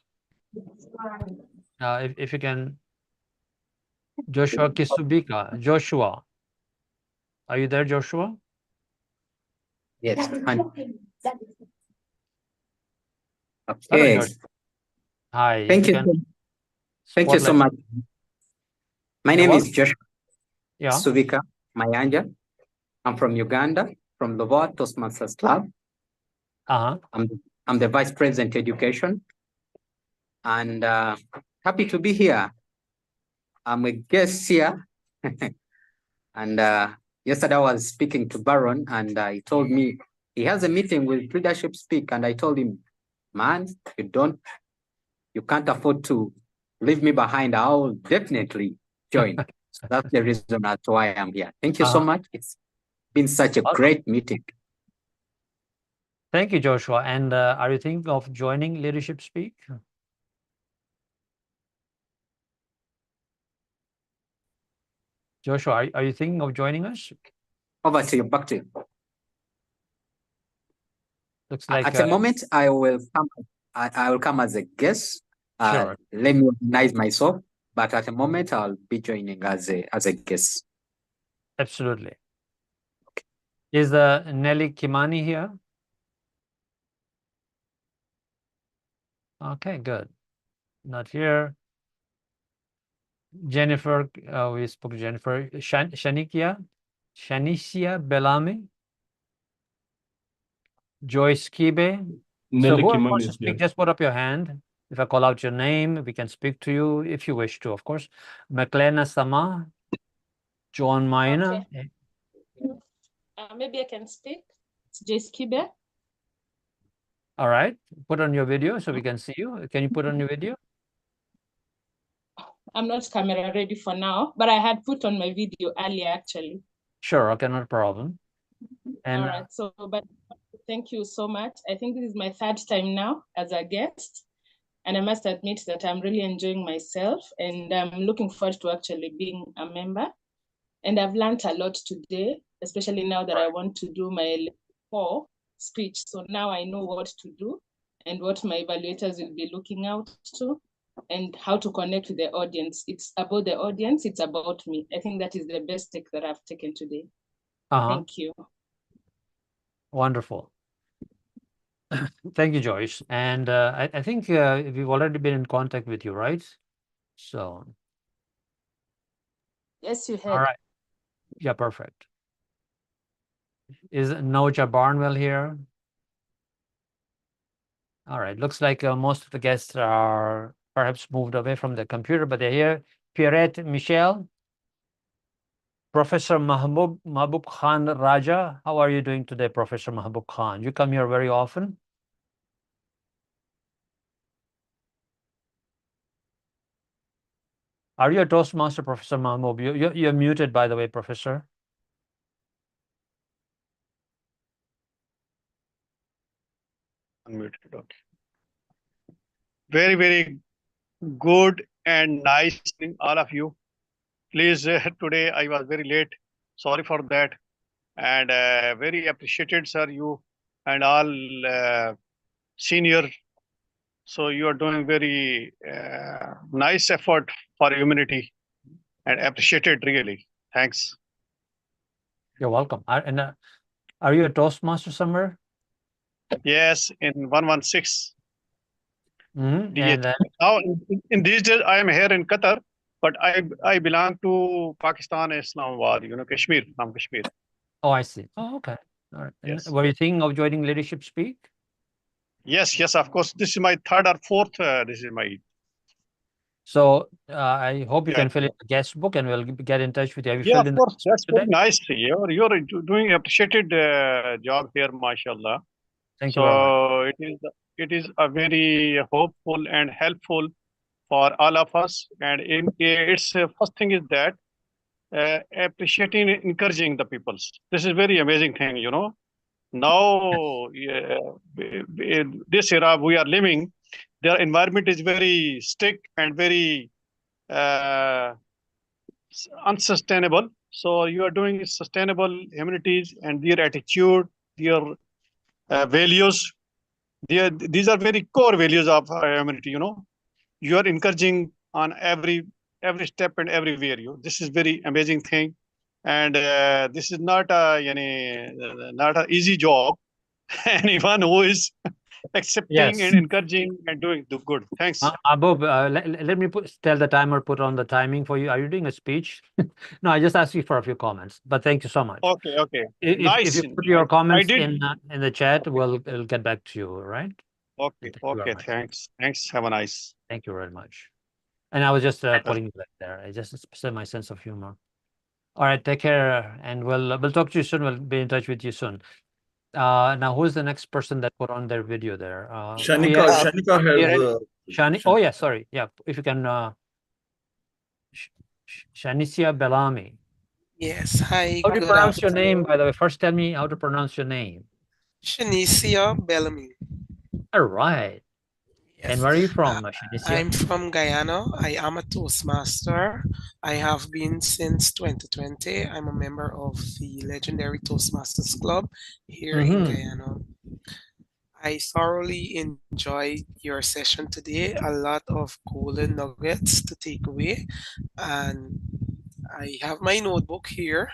If you can, Joshua Kisubika. Joshua, are you there, Joshua? Yes. Okay. Hi. Thank you. Thank you so much. My name is Joshua Suvika Mayanja. I'm from Uganda, from the Lovoa Toastmasters Club. I'm the Vice President Education, and happy to be here. I'm a guest here, and yesterday I was speaking to Baron, and he told me he has a meeting with Leadership Speak, and I told him, man, you can't afford to leave me behind. I'll definitely join. So that's the reason that's why I'm here. Thank you so much. It's been such a great meeting. Thank you, Joshua. And are you thinking of joining Leadership Speak? Joshua, are you thinking of joining us? Over to you, back to you. Looks like at the moment I will come. I will come as a guest. Sure. Let me organize myself, but at the moment I'll be joining as a guest. Absolutely. Is Nelly Kimani here? Okay, good. Not here. Jennifer, we spoke to Jennifer. Shanicia Bellamy. Joyce Kibe. So Nelly whoever Kimani wants to is speak, here. just put up your hand. If I call out your name, we can speak to you if you wish to, of course. Maklena Sama, John Maina. Okay. Maybe I can speak. It's Joyce Kibe. All right, put on your video so we can see you. Can you put on your video? I'm not camera ready for now, but I had put on my video earlier actually. Sure, okay, not a problem. And All right, so but thank you so much. I think this is my third time now as a guest, and I must admit that I'm really enjoying myself, and I'm looking forward to actually being a member. And I've learned a lot today, especially now that I want to do my level 4 speech. So now I know what to do and what my evaluators will be looking out to, and how to connect with the audience. It's about the audience, it's about me. I think that is the best take that I've taken today. Thank you. Wonderful. Thank you, Joyce. And I think we've already been in contact with you, right? So, Yes, you had. all right. Yeah, perfect. Is Noja Barnwell here? All right. Looks like most of the guests are perhaps moved away from the computer, but they're here. Pierrette Michel. Professor Mahbub Khan Raja. How are you doing today, Professor Mahbub Khan? You come here very often? Are you a Toastmaster, Professor Mahbub? You're muted, by the way, Professor. Unmuted, okay. Very, very good and nice evening, all of you. Please, today I was very late. Sorry for that. And very appreciated, sir, you and all senior. So you are doing very nice effort for humanity and appreciated really. Thanks. You're welcome. Are you a Toastmaster somewhere? Yes, in 116. And now in these days I am here in Qatar, but I belong to Pakistan, Islamabad, Kashmir, from Kashmir. Oh, I see. Oh, okay. All right. Yes. And were you thinking of joining Leadership Speak? Yes, of course. This is my third or fourth. This is my. So I hope you can fill in the guest book, and we'll get in touch with you. Have you Yeah, filled of in course. That's today? very nice. You're doing appreciated job here, mashallah. Thank you very much. So it is a very hopeful and helpful for all of us. And its first thing is that appreciating and encouraging the peoples. This is very amazing thing, Now, this era we are living, their environment is very strict and very unsustainable. So you are doing sustainable humanities and their attitude, their values. These are very core values of humanity. You are encouraging on every step and everywhere. This is very amazing thing, and this is not an easy job. Anyone who is accepting and encouraging and doing the good. Thanks. Abub, let me tell the timer, put on the timing for you. Are you doing a speech? No, I just asked you for a few comments, but thank you so much. Okay. If you put your comments in the chat, we'll get back to you, all right? Okay, thanks. Have a nice. Thank you very much. And I was just putting it back there. I just said my sense of humor. All right, take care, and we'll talk to you soon. We'll be in touch with you soon. Now, who's the next person that put on their video there? Shanika has. Shani. Oh yeah, sorry. Yeah, if you can. Shanicia Bellamy. Yes. Hi. How do you pronounce your name, by the way? First, tell me how to pronounce your name. Shanicia Bellamy. All right. Yes. And where are you from, Shanicia? I'm from Guyana. I am a Toastmaster. I have been since 2020. I'm a member of the legendary Toastmasters Club here in Guyana. I thoroughly enjoyed your session today. A lot of golden nuggets to take away. And I have my notebook here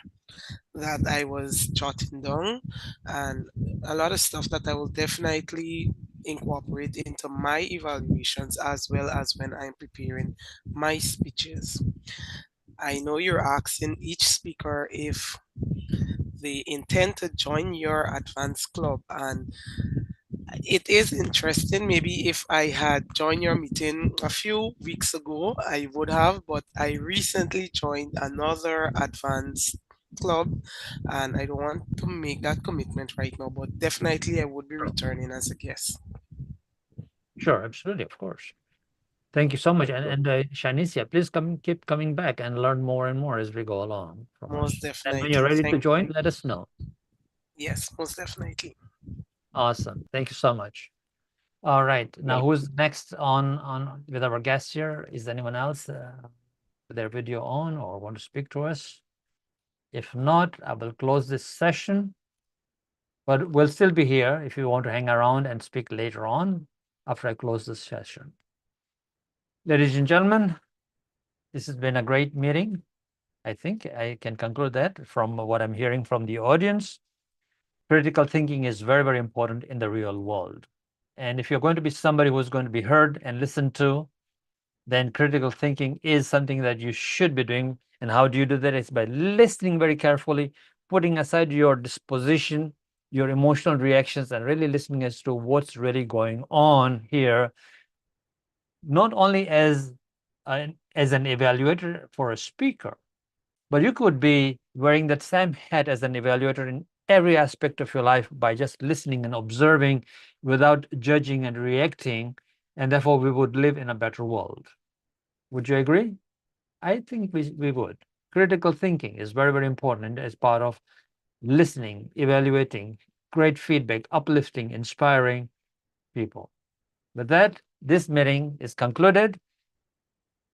that I was jotting down, and a lot of stuff that I will definitely incorporate into my evaluations as well as when I'm preparing my speeches. I know you're asking each speaker if they intend to join your advanced club, and it is interesting. Maybe if I had joined your meeting a few weeks ago, I would have, but I recently joined another advanced club and I don't want to make that commitment right now, but definitely I would be returning as a guest. Sure, absolutely, of course. Thank you so much. And Shanicia, please keep coming back and learn more and more as we go along from us. Most And when definitely. you're ready to Thank join, you. let us know. Yes, most definitely. Awesome. Thank you so much. All right. Now, who's next on with our guests here? Is anyone else with their video on or want to speak to us? If not, I will close this session. But we'll still be here if you want to hang around and speak later on after I close this session. Ladies and gentlemen, this has been a great meeting. I think I can conclude that from what I'm hearing from the audience. Critical thinking is very, very important in the real world. And if you're going to be somebody who's going to be heard and listened to, then critical thinking is something that you should be doing. And how do you do that? It's by listening very carefully, putting aside your disposition, your emotional reactions, and really listening as to what's really going on here, not only as an evaluator for a speaker, but you could be wearing that same hat as an evaluator in every aspect of your life by just listening and observing without judging and reacting. And therefore, we would live in a better world. Would you agree? I think we would. Critical thinking is very, very important as part of listening, evaluating, great feedback, uplifting, inspiring people. With that, this meeting is concluded.